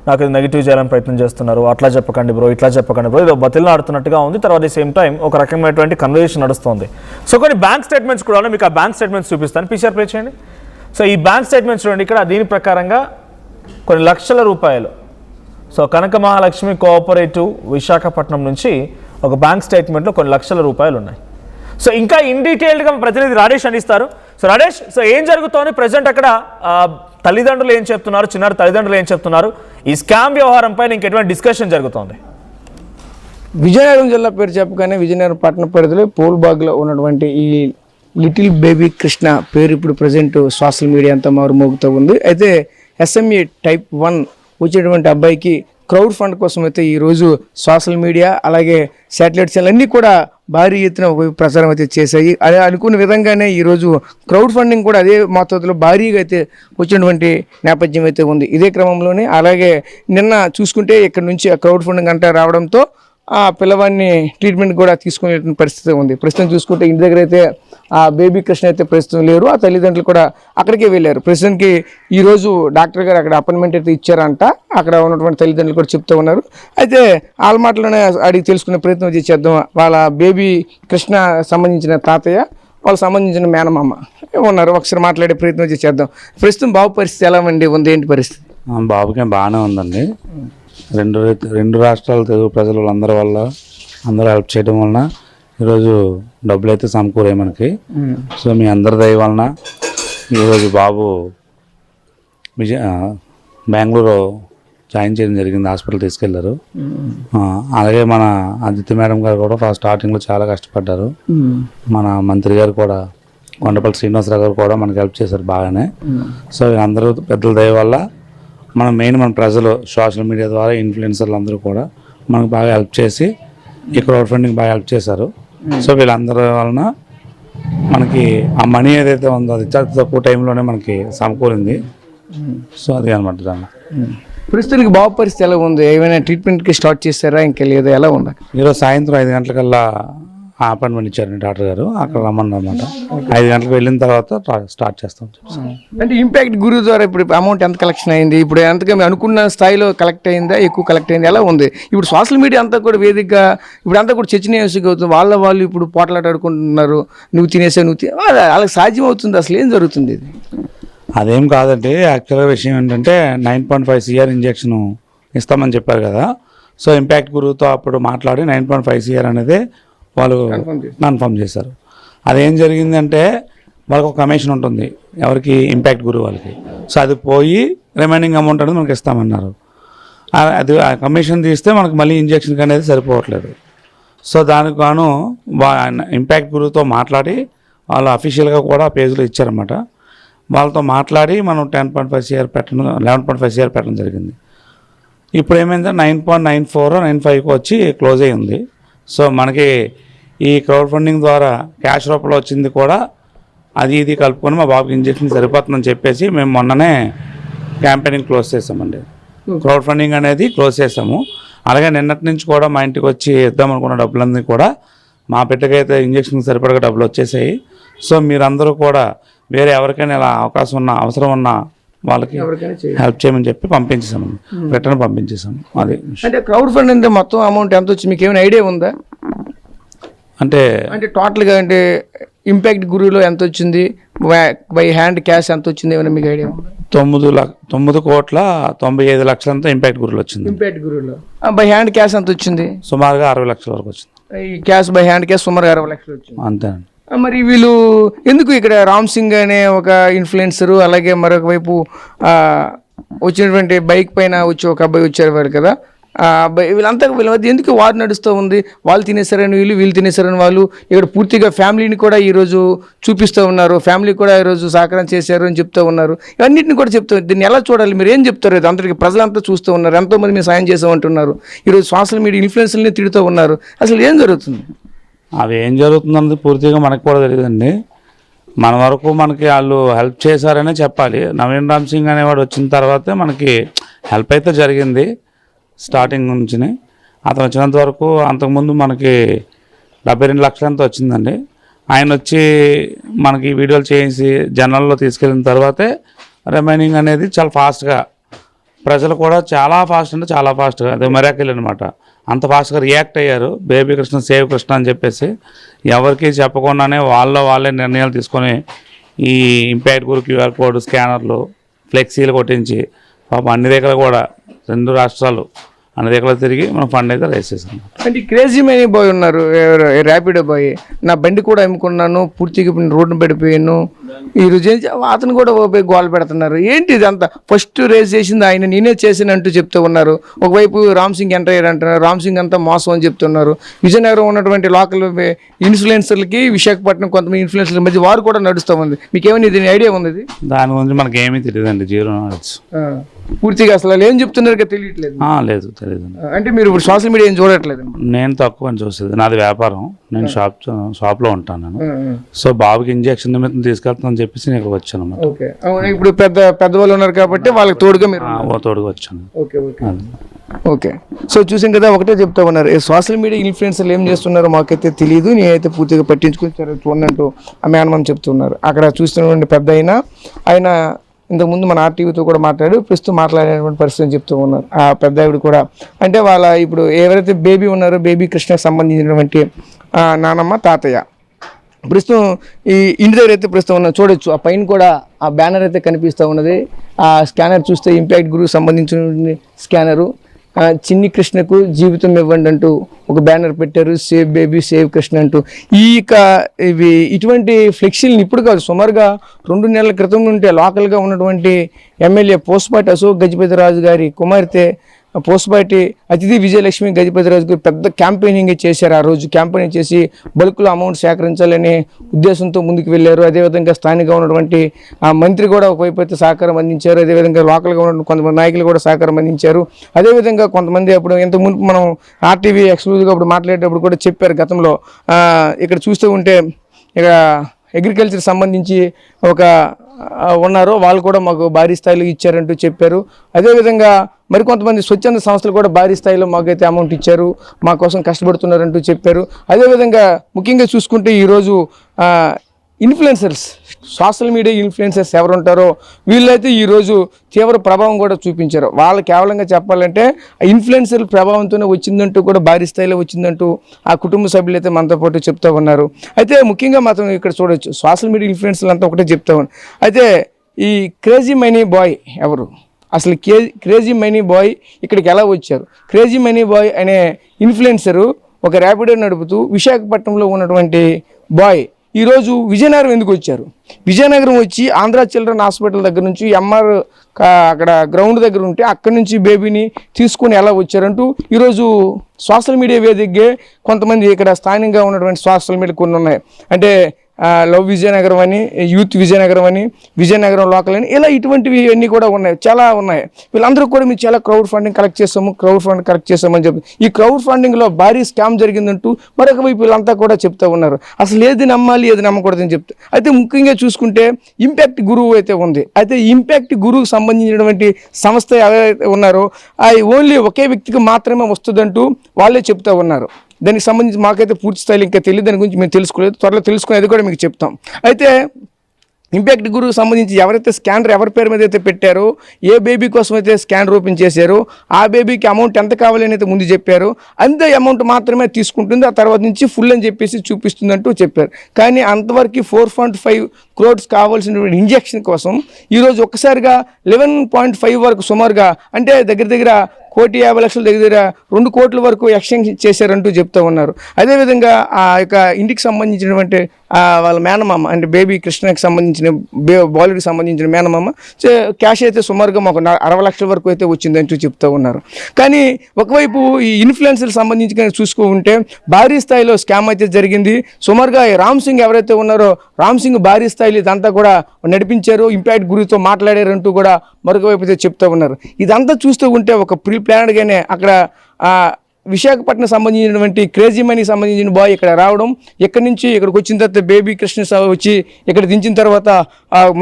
నాకు ఇది నెగిటివ్ చేయాలని ప్రయత్నం చేస్తున్నారు, అట్లా చెప్పకండి బ్రో, ఇట్లా చెప్పకండి బ్రో, ఇది బతిల్ ఆడుతున్నట్టుగా ఉంది. తర్వాత సేమ్ టైం ఒక రకమైనటువంటి కన్వర్సేషన్ నడుస్తుంది. సో కొన్ని బ్యాంక్ స్టేట్మెంట్స్ కూడా మీకు ఆ బ్యాంక్ స్టేట్మెంట్స్ చూపిస్తాను, పీసీఆర్ ప్లే చేయండి. సో ఈ బ్యాంక్ స్టేట్మెంట్స్ చూడండి, ఇక్కడ దీని ప్రకారంగా కొన్ని లక్షల రూపాయలు. సో కనక మహాలక్ష్మి కోఆపరేటివ్ విశాఖపట్నం నుంచి ఒక బ్యాంక్ స్టేట్మెంట్లో కొన్ని లక్షల రూపాయలు ఉన్నాయి. సో ఇంకా ఇన్ డీటెయిల్డ్గా ప్రతినిధి రాజేష్ అందిస్తారు. సో రాజేష్, సో ఏం జరుగుతోంది ప్రజెంట్ అక్కడ, తల్లిదండ్రులు ఏం చెప్తున్నారు, చిన్నారి తల్లిదండ్రులు ఏం చెప్తున్నారు, ఈ స్కామ్ వ్యవహారంపై ఇంక ఎటువంటి డిస్కషన్ జరుగుతోంది? విజయనగరం జిల్లా పేరు చెప్పగానే విజయనగరం పట్టణ పరిధిలో పూల్బాగ్లో ఉన్నటువంటి ఈ లిటిల్ బేబీ కృష్ణ పేరు ఇప్పుడు ప్రజెంట్ సోషల్ మీడియా అంతా మారుమోగుతూ ఉంది. అయితే SME Type 1 వచ్చేటువంటి అబ్బాయికి క్రౌడ్ ఫండ్ కోసం అయితే ఈరోజు సోషల్ మీడియా అలాగే శాటిలైట్ ఛానల్ అన్నీ కూడా భారీ ఎత్తున ప్రచారం అయితే చేశాయి. అదే అనుకున్న విధంగానే ఈరోజు క్రౌడ్ ఫండింగ్ కూడా అదే మోతాదులో భారీగా అయితే వచ్చినటువంటి నేపథ్యం అయితే ఉంది. ఇదే క్రమంలోనే అలాగే నిన్న చూసుకుంటే ఇక్కడ నుంచి క్రౌడ్ ఫండింగ్ అంటే రావడంతో ఆ పిల్లవాడిని ట్రీట్మెంట్ కూడా తీసుకునే పరిస్థితి ఉంది. ప్రస్తుతం చూసుకుంటే ఇంటి దగ్గర అయితే ఆ బేబీ కృష్ణ అయితే ప్రస్తుతం లేరు, ఆ తల్లిదండ్రులు కూడా అక్కడికే వెళ్ళారు. ప్రస్తుతానికి ఈరోజు డాక్టర్ గారు అక్కడ అపాయింట్మెంట్ అయితే ఇచ్చారంట, అక్కడ ఉన్నటువంటి తల్లిదండ్రులు కూడా చెప్తూ ఉన్నారు. అయితే వాళ్ళ మాటలోనే అడిగి తెలుసుకునే ప్రయత్నం చేద్దాం. వాళ్ళ బేబీ కృష్ణ సంబంధించిన తాతయ్య, వాళ్ళకి సంబంధించిన మేనమామ ఉన్నారు, ఒకసారి మాట్లాడే ప్రయత్నం చేద్దాం. ప్రస్తుతం బాబు పరిస్థితి ఎలా ఉంది, ఏంటి పరిస్థితి? బాబుకి బాగానే ఉందండి. రెండు రాష్ట్రాల తెలుగు ప్రజలు అందరి వల్ల, అందరూ హెల్ప్ చేయడం వలన ఈరోజు డబ్బులు అయితే సమకూరాయి మనకి. సో మీ అందరి దయ వలన ఈరోజు బాబు బెంగళూరు జాయిన్ చేయడం జరిగింది, హాస్పిటల్ తీసుకెళ్లారు. అలాగే మన ఆదిత్య మేడం గారు కూడా స్టార్టింగ్లో చాలా కష్టపడ్డారు. మన మంత్రి గారు కూడా, కొండపల్లి శ్రీనివాసరావు గారు కూడా మనకి హెల్ప్ చేశారు బాగానే. సో అందరూ పెద్దల దయ వల్ల మన ప్రజలు సోషల్ మీడియా ద్వారా ఇన్ఫ్లుయెన్సర్లు అందరూ కూడా మనకు బాగా హెల్ప్ చేసి ఈ క్రౌడ్ ఫండింగ్ బాగా హెల్ప్ చేశారు. సో వీళ్ళందరి వలన మనకి ఆ మనీ ఏదైతే ఉందో అది చాలా తక్కువ టైంలోనే మనకి సమకూరింది. సో అది అనమాట. దాన్ని ప్రస్తుతానికి బాబు పరిస్థితి ఎలా ఉంది, ఏమైనా ట్రీట్మెంట్కి స్టార్ట్ చేస్తారా ఇంకా లేదా, ఎలా ఉంది? ఈరోజు సాయంత్రం 5 గంటలకల్లా అపాయింట్మెంట్ ఇచ్చారండి డాక్టర్ గారు, అక్కడ రమ్మన్నారు అనమాట. 5 గంటలకు వెళ్ళిన తర్వాత స్టార్ట్ చేస్తాం. అంటే ఇంపాక్ట్ గురు ద్వారా ఇప్పుడు అమౌంట్ ఎంత కలెక్షన్ అయింది, ఇప్పుడు ఎంతగా అనుకున్న స్థాయిలో కలెక్ట్ అయిందా, ఎక్కువ కలెక్ట్ అయింది, ఎలా ఉంది? ఇప్పుడు సోషల్ మీడియా అంతా కూడా వేదికగా ఇప్పుడు అంతా కూడా చర్చనీయాంశంగా అవుతుంది. వాళ్ళు ఇప్పుడు పోట్లాడుకుంటున్నారు, నువ్వు తినేసా వాళ్ళకి సాధ్యం అవుతుంది, అసలు ఏం జరుగుతుంది? ఇది అదేం కాదండి. యాక్చువల్గా విషయం ఏంటంటే 9.5 CR ఇంజెక్షన్ ఇస్తామని చెప్పారు కదా. సో ఇంపాక్ట్ గురువుతో అప్పుడు మాట్లాడి 9.5 CR అనేది వాళ్ళు కన్ఫర్మ్ చేశారు. అదేం జరిగిందంటే వాళ్ళకి ఒక కమిషన్ ఉంటుంది, ఎవరికి, ఇంపాక్ట్ గురువు వాళ్ళకి. సో అది పోయి రిమైనింగ్ అమౌంట్ అనేది మనకి ఇస్తామన్నారు. అది ఆ కమిషన్ తీస్తే మనకు మళ్ళీ ఇంజక్షన్కి అనేది సరిపోవట్లేదు. సో దానికి గాను ఇంపాక్ట్ గురువుతో మాట్లాడి వాళ్ళు అఫీషియల్గా కూడా పేజీలో ఇచ్చారన్నమాట. వాళ్ళతో మాట్లాడి మనం 10.5 CR పెట్టడం, 11.5 CR పెట్టడం జరిగింది. ఇప్పుడు ఏమైందంటే 9.94 9.5 వచ్చి క్లోజ్ అయ్యి ఉంది. సో మనకి ఈ క్రౌడ్ ఫండింగ్ ద్వారా క్యాష్ రూపంలో వచ్చింది కూడా అది ఇది కలుపుకొని మా బాబుకి ఇంజక్షన్ సరిపోతుందని చెప్పేసి మేము మొన్ననే క్యాంపెయినింగ్ క్లోజ్ చేసామండి. క్రౌడ్ ఫండింగ్ అనేది క్లోజ్ చేసాము. అలాగే నిన్నటి నుంచి కూడా మా ఇంటికి వచ్చి ఇద్దాం అనుకున్న డబ్బులన్నీ కూడా మా బిడ్డకైతే ఇంజక్షన్ సరిపడగా డబ్బులు వచ్చేసాయి. సో మీరందరూ కూడా వేరే ఎవరికైనా ఇలా అవకాశం ఉన్న, అవసరం ఉన్న వాళ్ళకి హెల్ప్ చేయమని చెప్పి పంపించేసాము, రిటర్న్ పంపించేసాము. అది అంటే క్రౌడ్ ఫండ్ అంటే మొత్తం అమౌంట్ ఎంత వచ్చి మీకు ఏమైనా ఐడియా ఉందా? అంటే టోటల్గా అంటే ఇంపాక్ట్ గురువులో ఎంత వచ్చింది, బై హ్యాండ్ క్యాష్ ఎంత వచ్చింది, ఏమైనా మీకు ఐడియా ఉందా? 9,95,00,000 ఇంపాక్ట్ గురువులు వచ్చింది. ఇంపాక్ట్ గురువులో బై హ్యాండ్ క్యాష్ ఎంత వచ్చింది? సుమారుగా 60 లక్షల వరకు వచ్చింది. ఈ క్యాష్ బై హ్యాండ్ క్యాష్ సుమారుగా 60 లక్షలు వచ్చింది. అంతేనండి. మరి వీళ్ళు ఎందుకు ఇక్కడ రామ్ సింగ్ అనే ఒక ఇన్ఫ్లుయెన్సరు, అలాగే మరొక వైపు వచ్చినటువంటి బైక్ పైన వచ్చి ఒక అబ్బాయి వచ్చారు కదా, వీళ్ళ మధ్య ఎందుకు వారు నడుస్తూ ఉంది? వాళ్ళు తినేసారని వీళ్ళు తినేసారని వాళ్ళు. ఇక్కడ పూర్తిగా ఫ్యామిలీని కూడా ఈరోజు చూపిస్తూ ఉన్నారు, ఫ్యామిలీ కూడా ఈరోజు సహకారం చేశారు అని చెప్తూ ఉన్నారు. ఇవన్నింటిని కూడా చెప్తారు. దీన్ని ఎలా చూడాలి, మీరు ఏం చెప్తారు? అందరికీ ప్రజలంతా చూస్తూ ఉన్నారు, ఎంతోమంది మేము సాయం చేసామంటున్నారు. ఈరోజు సోషల్ మీడియా ఇన్ఫ్లుయెన్సర్ని తిడుతూ ఉన్నారు. అసలు ఏం జరుగుతుంది? అవి ఏం జరుగుతుందన్నది పూర్తిగా మనకు కూడా తెలియదండి. మన వరకు మనకి వాళ్ళు హెల్ప్ చేశారనే చెప్పాలి. నవీన్ రామ్ సింగ్ అనేవాడు వచ్చిన తర్వాతే మనకి హెల్ప్ అయితే జరిగింది స్టార్టింగ్ నుంచి. అతను వచ్చినంత వరకు అంతకుముందు మనకి 72 లక్షలు ఎంత వచ్చిందండి. ఆయన వచ్చి మనకి వీడియోలు చేసి జనాల్లో తీసుకెళ్ళిన తర్వాతే రిమైనింగ్ అనేది చాలా ఫాస్ట్గా ప్రజలు కూడా చాలా ఫాస్ట్ అంటే చాలా ఫాస్ట్గా, అదే మిరాకిల్ అనమాట. అంత ఫాస్ట్గా రియాక్ట్ అయ్యారు. బేబీ కృష్ణ సేవ్ కృష్ణ అని చెప్పేసి ఎవరికి చెప్పకుండానే వాళ్ళే నిర్ణయాలు తీసుకొని ఈ ఇంపాక్ట్ గురు క్యూఆర్ కోడ్ స్కానర్లు ఫ్లెక్సీలు కొట్టించి పాపం అన్ని దగ్గర కూడా 2 రాష్ట్రాలు అన్ని దగ్గర తిరిగి మనం ఫండ్ అయితే రైజ్ చేసాం. అంటే క్రేజీ మనీ బాయ్ ఉన్నారు, ర్యాపిడో బాయ్. నా బండి కూడా అమ్ముకున్నాను, పూర్తిగా రోడ్డును పడిపోయాను. ఈరోజు అతను కూడా గోల్ పెడుతున్నారు. ఏంటి ఇదంతా? ఫస్ట్ రేజ్ చేసింది ఆయన, నేనే చేసినంటూ చెప్తూ ఉన్నారు. ఒకవైపు రామ్ సింగ్ ఎంటర్ అయ్యారు అంటున్నారు, రామ్ సింగ్ అంతా మోసం అని చెప్తున్నారు. విజయనగరం ఉన్నటువంటి లోకల్ ఇన్ఫ్లుయెన్సర్లకి విశాఖపట్నం కొంతమంది ఇన్ఫ్లుయెన్సర్ల మధ్య వారు కూడా నడుస్తూ ఉంది. మీకేమైనా దీని ఐడియా ఉంది? దాని గురించి మనకి ఏమీ తెలియదండి, జీరో నాలెడ్జ్. పూర్తిగా అసలు ఏం చెప్తున్నారు తెలియట్లేదు. లేదు తెలియదు. అంటే మీరు ఇప్పుడు సోషల్ మీడియా ఏం చూడట్లేదు? నేను తక్కువ అని చూసేది, నాది వ్యాపారం. నేను షాప్లో ఉంటాను నేను. సో బాబుకి ఇంజక్షన్ నిమిత్తం తీసుకెళ్తానని చెప్పేసి నేను ఇక్కడికి వచ్చాను. ఓకే, ఇప్పుడు పెద్దవాళ్ళు ఉన్నారు కాబట్టి వాళ్ళకి తోడుగా మీరు తోడుగా వచ్చాను. ఓకే. సో చూసాం కదా, ఒకటే చెప్తా ఉన్నారు, సోషల్ మీడియా ఇన్ఫ్లుయెన్సర్లు ఏం చేస్తున్నారో మాకైతే తెలియదు, నేనైతే పూర్తిగా పట్టించుకుని చూడనంటూ ఆ మేనమని చెప్తున్నారు. అక్కడ చూస్తున్నటువంటి పెద్ద ఆయన ఇంతకుముందు మన ఆర్టీవీతో కూడా మాట్లాడి ప్రస్తుతం మాట్లాడేటువంటి పరిస్థితి చెప్తూ ఉన్నారు. ఆ పెద్ద ఆవిడ కూడా అంటే వాళ్ళ ఇప్పుడు ఎవరైతే బేబీ ఉన్నారో బేబీ కృష్ణకు సంబంధించినటువంటి నానమ్మ తాతయ్య ప్రస్తుతం ఈ ఇంటి దగ్గర అయితే ప్రస్తుతం ఉన్న చూడొచ్చు. ఆ పైన కూడా ఆ బ్యానర్ అయితే కనిపిస్తూ ఉన్నది. ఆ స్కానర్ చూస్తే ఇంపాక్ట్ గురుకు సంబంధించిన స్కానరు. చిన్ని కృష్ణకు జీవితం ఇవ్వండి అంటూ ఒక బ్యానర్ పెట్టారు, సేవ్ బేబీ సేవ్ కృష్ణ అంటూ. ఇటువంటి ఫ్లెక్సీలను ఇప్పుడు కాదు, సుమారుగా 2 నెలల క్రితం నుండి లోకల్గా ఉన్నటువంటి ఎమ్మెల్యే పోస్పాటి అశోక్ గజపతిరాజు గారి కుమార్తె పోస్పాటి అతిథి విజయలక్ష్మి గజపతిరాజు గారు పెద్ద క్యాంపెయినింగ్ చేశారు. ఆ రోజు క్యాంపెయినింగ్ చేసి బల్క్లో అమౌంట్ సేకరించాలనే ఉద్దేశంతో ముందుకు వెళ్ళారు. అదేవిధంగా స్థానికంగా ఉన్నటువంటి ఆ మంత్రి కూడా ఒకవైపు అయితే సహకారం అందించారు. అదేవిధంగా లోకల్గా ఉన్నటువంటి కొంతమంది నాయకులు కూడా సహకారం అందించారు. అదేవిధంగా కొంతమంది అప్పుడు ఇంతకుముందు మనం ఆర్టీవీ ఎక్స్క్లూజివ్గా అప్పుడు మాట్లాడేటప్పుడు కూడా చెప్పారు గతంలో. ఇక్కడ చూస్తూ ఉంటే ఇక అగ్రికల్చర్ సంబంధించి ఒక ఉన్నారో వాళ్ళు కూడా మాకు భారీ స్థాయిలో ఇచ్చారంటూ చెప్పారు. అదేవిధంగా మరికొంతమంది స్వచ్ఛంద సంస్థలు కూడా భారీ స్థాయిలో మాకైతే అమౌంట్ ఇచ్చారు, మా కోసం కష్టపడుతున్నారంటూ చెప్పారు. అదేవిధంగా ముఖ్యంగా చూసుకుంటే ఈరోజు ఇన్ఫ్లుయెన్సర్స్, సోషల్ మీడియా ఇన్ఫ్లుయెన్సర్స్ ఎవరు ఉంటారో వీళ్ళైతే ఈరోజు తీవ్ర ప్రభావం కూడా చూపించారు. వాళ్ళు కేవలంగా చెప్పాలంటే ఇన్ఫ్లుయెన్సర్ ప్రభావంతోనే వచ్చిందంటూ కూడా భారీ స్థాయిలో వచ్చిందంటూ ఆ కుటుంబ సభ్యులు అయితే మనతో పాటు చెప్తూ ఉన్నారు. అయితే ముఖ్యంగా మాత్రం ఇక్కడ చూడొచ్చు, సోషల్ మీడియా ఇన్ఫ్లుయెన్సర్లు అంతా ఒకటే చెప్తా ఉన్నారు. అయితే ఈ క్రేజీ మనీ బాయ్ ఎవరు, అసలు క్రేజీ మనీ బాయ్ ఇక్కడికి ఎలా వచ్చారు? క్రేజీ మనీ బాయ్ అనే ఇన్ఫ్లుయెన్సరు ఒక ర్యాపిడో నడుపుతూ విశాఖపట్నంలో ఉన్నటువంటి బాయ్ ఈరోజు విజయనగరం ఎందుకు వచ్చారు? విజయనగరం వచ్చి ఆంధ్ర చిల్డ్రన్ హాస్పిటల్ దగ్గర నుంచి ఎంఆర్ అక్కడ గ్రౌండ్ దగ్గర ఉంటే అక్కడి నుంచి బేబీని తీసుకొని ఎలా వచ్చారంటూ ఈరోజు సోషల్ మీడియా వేదికగా కొంతమంది ఇక్కడ స్థానికంగా ఉన్నటువంటి సోషల్ మీడియా కొన్ని ఉన్నాయి. అంటే లవ్ విజయనగరం అని, యూత్ విజయనగరం అని, విజయనగరం లోకల్ అని, ఇలా ఇటువంటివి అన్నీ కూడా ఉన్నాయి, చాలా ఉన్నాయి. వీళ్ళందరూ కూడా మేము చాలా క్రౌడ్ ఫండింగ్ కలెక్ట్ చేస్తామని చెప్పి ఈ క్రౌడ్ ఫండింగ్లో భారీ స్కామ్ జరిగిందంటూ మరొక వైపు వీళ్ళంతా కూడా చెప్తూ ఉన్నారు. అసలు ఏది నమ్మాలి ఏది నమ్మకూడదని చెప్తే అయితే ముఖ్యంగా చూసుకుంటే ఇంపాక్ట్ గురువు అయితే ఉంది. అయితే ఇంపాక్ట్ గురువుకు సంబంధించినటువంటి సంస్థ ఎవరైతే ఉన్నారో అది ఓన్లీ ఒకే వ్యక్తికి మాత్రమే వస్తుందంటూ వాళ్ళే చెప్తూ ఉన్నారు. దానికి సంబంధించి మాకైతే పూర్తి స్థాయిలో ఇంకా తెలియదు, దాని గురించి మేము తెలుసుకోలేదు, త్వరలో తెలుసుకునేది కూడా మీకు చెప్తాం. అయితే ఇంపాక్ట్ గురువుకు సంబంధించి ఎవరైతే స్కానర్ ఎవరి పేరు మీద అయితే పెట్టారో, ఏ బేబీ కోసం అయితే స్కానర్ ఓపెన్ చేశారో ఆ బేబీకి అమౌంట్ ఎంత కావాలని అయితే ముందు చెప్పారో అంతే అమౌంట్ మాత్రమే తీసుకుంటుంది, ఆ తర్వాత నుంచి ఫుల్ అని చెప్పేసి చూపిస్తుందంటూ చెప్పారు. కానీ అంతవరకు 4.5 crores కావాల్సినటువంటి ఇంజెక్షన్ కోసం ఈరోజు ఒక్కసారిగా 11.5 వరకు సుమారుగా, అంటే దగ్గర 1,50,00,000 దగ్గర 2 కోట్ల వరకు ఎక్స్చేంజ్ చేశారంటూ చెప్తూ ఉన్నారు. అదేవిధంగా ఆ యొక్క ఇంటికి సంబంధించినటువంటి వాళ్ళ మేనమామ అంటే బేబీ కృష్ణకి సంబంధించిన బాలుడికి సంబంధించిన మేనమామ క్యాష్ అయితే సుమారుగా మాకు 60 లక్షల వరకు అయితే వచ్చిందంటూ చెప్తూ ఉన్నారు. కానీ ఒకవైపు ఈ ఇన్ఫ్లుయెన్సర్లకు సంబంధించి చూసుకుంటే భారీ స్థాయిలో స్కామ్ అయితే జరిగింది. సుమారుగా రామ్ సింగ్ ఎవరైతే ఉన్నారో రామ్ సింగ్ భారీ స్థాయిలో ఇదంతా కూడా నడిపించారు, ఇంపాక్ట్ గురితో మాట్లాడారంటూ కూడా మరొక వైపు అయితే చెప్తూ ఉన్నారు. ఇదంతా చూస్తూ ఉంటే ఒక ప్రీ ప్లాన్డ్గానే అక్కడ విశాఖపట్నం సంబంధించినటువంటి క్రేజీ మనీకి సంబంధించిన బాయ్ ఇక్కడ రావడం, ఇక్కడి నుంచి ఇక్కడికి వచ్చిన తర్వాత బేబీ కృష్ణ వచ్చి ఇక్కడ దించిన తర్వాత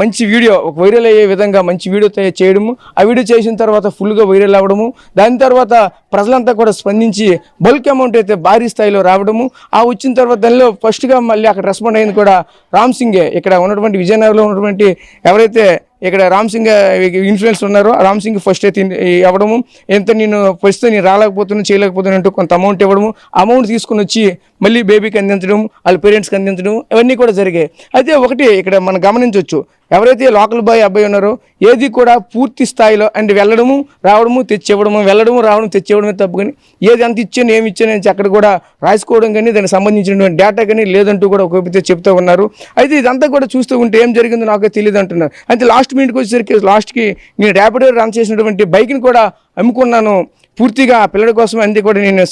మంచి వీడియో ఒక వైరల్ అయ్యే విధంగా మంచి వీడియో చేయడము, ఆ వీడియో చేసిన తర్వాత ఫుల్గా వైరల్ అవ్వడము, దాని తర్వాత ప్రజలంతా కూడా స్పందించి బల్క్ అమౌంట్ అయితే భారీ స్థాయిలో రావడము, ఆ వచ్చిన తర్వాత దానిలో ఫస్ట్గా మళ్ళీ అక్కడ రెస్పాండ్ అయింది కూడా రామ్ సింగే. ఇక్కడ ఉన్నటువంటి విజయనగరంలో ఉన్నటువంటి ఎవరైతే ఇక్కడ రామ్ సింగ్ ఇన్ఫ్లుయెన్స్ ఉన్నారో రామ్ సింగ్ ఫస్ట్ అయితే ఇవ్వడము, ఎంత నేను ఫస్ట్ నేను రాలేకపోతున్నాను చేయలేకపోతున్నాను అంటూ కొంత అమౌంట్ ఇవ్వడము, అమౌంట్ తీసుకుని వచ్చి మళ్ళీ బేబీకి అందించడం, వాళ్ళ పేరెంట్స్కి అందించడం, ఇవన్నీ కూడా జరిగాయి. అయితే ఒకటి ఇక్కడ మనం గమనించవచ్చు, ఎవరైతే లోకల్ బాయ్ అబ్బాయి ఉన్నారో ఏది కూడా పూర్తి స్థాయిలో అండ్ వెళ్ళడము రావడము తెచ్చివ్వడము వెళ్ళడము రావడం తెచ్చివ్వడమే తప్పు, కానీ ఏది ఎంత ఇచ్చాను ఏమి ఇచ్చాను అని అక్కడ కూడా రాసుకోవడం కానీ దానికి సంబంధించినటువంటి డేటా కానీ లేదంటూ కూడా ఒకవైపు చెప్తూ ఉన్నారు. అయితే ఇదంతా కూడా చూస్తూ ఉంటే ఏం జరిగిందో నాకే తెలియదు అంటున్నారు. అయితే లాస్ట్ మినిట్కి వచ్చేసరికి లాస్ట్కి నేను ర్యాపిడో రన్ చేసినటువంటి బైక్ని కూడా అమ్ముకున్నాను, పూర్తిగా ఆ పిల్లల కోసం అంది కూడా నేను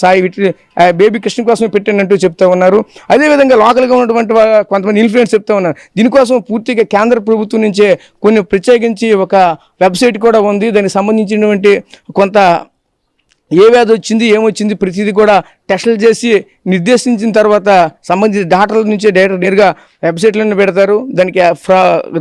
బేబీ కృష్ణ కోసమే పెట్టానంటూ చెప్తా ఉన్నారు. అదేవిధంగా లోకల్గా ఉన్నటువంటి కొంతమంది ఇన్ఫ్లుయెన్స్ చెప్తా ఉన్నారు. దీనికోసం పూర్తిగా కేంద్ర ప్రభుత్వం నుంచే కొన్ని ప్రత్యేకించి ఒక వెబ్సైట్ కూడా ఉంది, దానికి సంబంధించినటువంటి కొంత ఏ వ్యాధి వచ్చింది ఏమొచ్చింది ప్రతిదీ కూడా టెస్టులు చేసి నిర్దేశించిన తర్వాత సంబంధించిన డాక్టర్ల నుంచే డైరెక్ట్ నేరుగా వెబ్సైట్లను పెడతారు.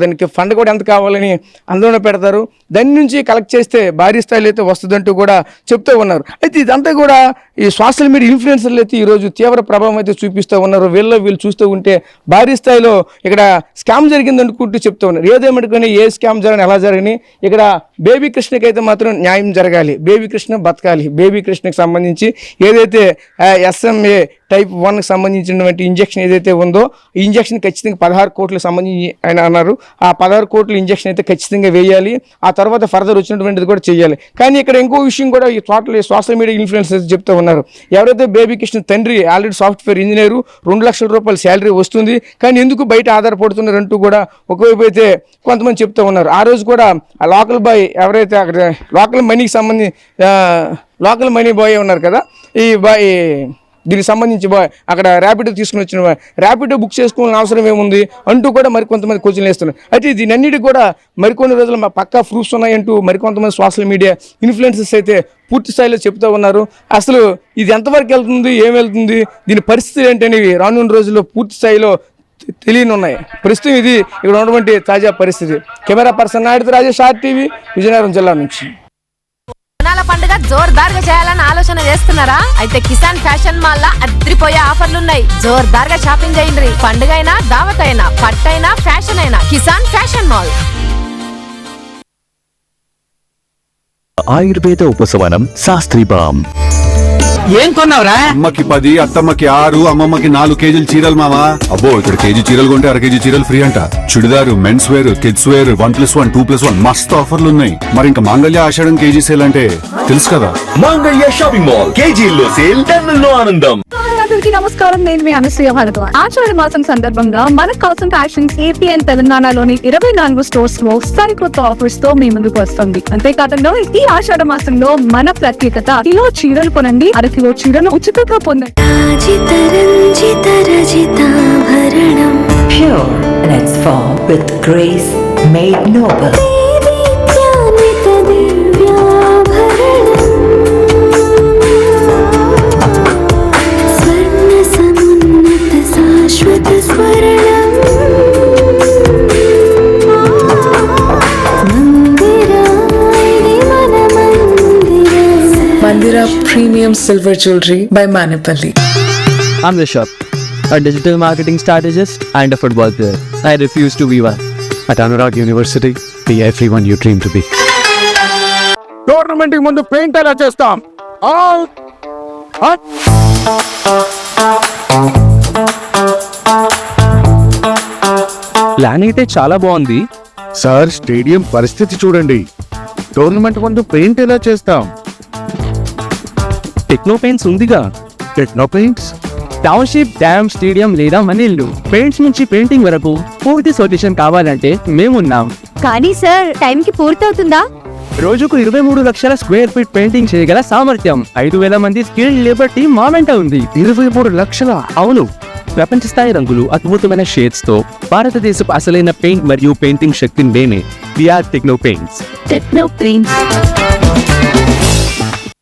దానికి ఫండ్ కూడా ఎంత కావాలని అందులోనే పెడతారు. దాని నుంచి కలెక్ట్ చేస్తే భారీ స్థాయిలో అయితే వస్తుందంటూ కూడా చెప్తూ ఉన్నారు. అయితే ఇదంతా కూడా ఈ సోషల్ మీడియా ఇన్ఫ్లుయెన్సర్లు అయితే ఈరోజు తీవ్ర ప్రభావం అయితే చూపిస్తూ ఉన్నారు. వీళ్ళు చూస్తూ ఉంటే భారీ స్థాయిలో ఇక్కడ స్కామ్ జరిగింది అనుకుంటూ చెప్తూ ఉన్నారు. ఏదేమనుకుని ఏ స్కామ్ జరగని ఎలా జరగని ఇక్కడ బేబీ కృష్ణకి అయితే మాత్రం న్యాయం జరగాలి, బేబీ కృష్ణ బతకాలి. బేబీ కృష్ణకి సంబంధించి ఏదైతే SMA type 1కి సంబంధించినటువంటి ఇంజక్షన్ ఏదైతే ఉందో ఈ ఇంజక్షన్ ఖచ్చితంగా 16 కోట్లకు సంబంధించి ఆయన అన్నారు. ఆ 16 కోట్ల ఇంజక్షన్ అయితే ఖచ్చితంగా వేయాలి, ఆ తర్వాత ఫర్దర్ వచ్చినటువంటిది కూడా చేయాలి. కానీ ఇక్కడ ఇంకో విషయం కూడా ఈ సోషల్ మీడియా ఇన్ఫ్లుయెన్సర్స్ చెప్తూ ఉన్నారు. ఎవరైతే బేబీ కృష్ణ తండ్రి ఆల్రెడీ సాఫ్ట్వేర్ ఇంజనీరు, 2 లక్షల రూపాయల శాలరీ వస్తుంది, కానీ ఎందుకు బయట ఆధారపడుతున్నారు అంటూ కూడా ఒకవైపు అయితే కొంతమంది చెప్తూ ఉన్నారు. ఆ రోజు కూడా ఆ లోకల్ బాయ్ ఎవరైతే అక్కడ లోకల్ మనీకి సంబంధించి లోకల్ మనీ బాయ్ ఉన్నారు కదా, ఈ బాయ్ దీనికి సంబంధించి బాయ్ అక్కడ ర్యాపిడో తీసుకుని వచ్చిన బాయ్ ర్యాపిడో బుక్ చేసుకోవాలని అవసరం ఏముంది అంటూ కూడా మరికొంతమంది క్వశ్చన్లు వేస్తున్నారు. అయితే దీనన్నిటి కూడా మరికొన్ని రోజులు మా పక్కా ప్రూఫ్స్ ఉన్నాయంటూ మరికొంతమంది సోషల్ మీడియా ఇన్ఫ్లుయెన్సర్స్ అయితే పూర్తి స్థాయిలో చెప్తూ ఉన్నారు. అసలు ఇది ఎంతవరకు వెళ్తుంది, ఏం వెళ్తుంది, దీని పరిస్థితి ఏంటనేవి రానున్న రోజుల్లో పూర్తి స్థాయిలో తెలియనున్నాయి. ప్రస్తుతం ఇది ఇక్కడ ఉన్నటువంటి తాజా పరిస్థితి. Camera person Naidu Rajesh, RTV, Vizianagaram జిల్లా నుంచి. పండుగ జోర్దార్గా చేయాలని ఆలోచన చేస్తున్నారా? అయితే కిసాన్ ఫ్యాషన్ మాల్ లా అద్రిపోయే ఆఫర్లున్నాయి. జోర్దార్గా షాపింగ్ చేయండి. పండుగ అయినా దావత్ అయినా పట్టైనా ఫ్యాషన్ అయినా కిసాన్ ఫ్యాషన్ మాల్. ఆయుర్వేద ఉపశమనం శాస్త్రీ బామ్. ఏం కొన్నావురా? అమ్మకి 10, అత్తమ్మకి 6, అమ్మమ్మకి 4 కేజీలు చీరలు మావా. అబ్బో ఇక్కడ కేజీ చీరలు కొంటే 1/2 కేజీ చీరలు ఫ్రీ అంట. Churidar, men's wear, kids wear 1+1, 2+1 మస్తు ఆఫర్లు ఉన్నాయి. మరి ఇంకా మాంగళ్య ఆషాఢం కేజీ సేల్ అంటే తెలుసు కదా. మాంగళ్య షాపింగ్ మాల్ కేజీల్లో సేల్, టన్నుల్లో ఆనందం. అందరికీ నమస్కారం, నేను మీ అనసూయ భారద్వాజ్. ఆషాఢ మాసం సందర్భంగా మన కాసన్ ఫ్యాషన్స్ AP అండ్ తెలంగాణలోని 24 స్టోర్స్ లో సరికొత్త ఆఫర్స్ తో మీ ముందుకు వస్తుంది. అంతేకాదంలో ఈ ఆషాఢ మాసంలో మన ప్రత్యేకత కిలో చీరలు కొనండి, 1/2 కిలో చీరలు ఉచితంగా పొందండి. Pure in its form with grace made noble. Mandira Premium Silver Jewelry by Manipali. I'm Rishabh, a digital marketing strategist and a football player. I refuse to be one. At Anurag University, be everyone you dream to be. Tournament కి ముందు పెయింట్ ఎలా చేస్తాం? ప్లాన్ అయితే చాలా బాగుంది సార్, స్టేడియం పరిస్థితి చూడండి. టోర్నమెంట్ ముందు పెయింట్ ఎలా చేస్తాం? టెక్నో పెయింట్స్ ఉందిగా. Techno paints? Township, dam, stadium లేదా మన ఇల్లు, పెయింట్స్ నుంచి పెయింటింగ్ వరకు పూర్తి సొల్యూషన్ కావాలంటే మేమున్నాం. కానీ సార్ టైంకి పూర్తవుతుందా? రోజుకు 23 లక్షల స్క్వేర్ ఫీట్ పెయింటింగ్ చేయగల సామర్థ్యం, 5,000 మంది స్కిల్డ్ లేబర్ టీమ్ మా వెంట ఉంది. 23 లక్షల? అవును, ప్రపంచ స్థాయి రంగులు, అద్భుతమైన షేడ్స్ తో భారతదేశపు అసలైన పెయింట్ మరియు పెయింటింగ్ శక్తిని మేమే. We are techno paints. Techno paints.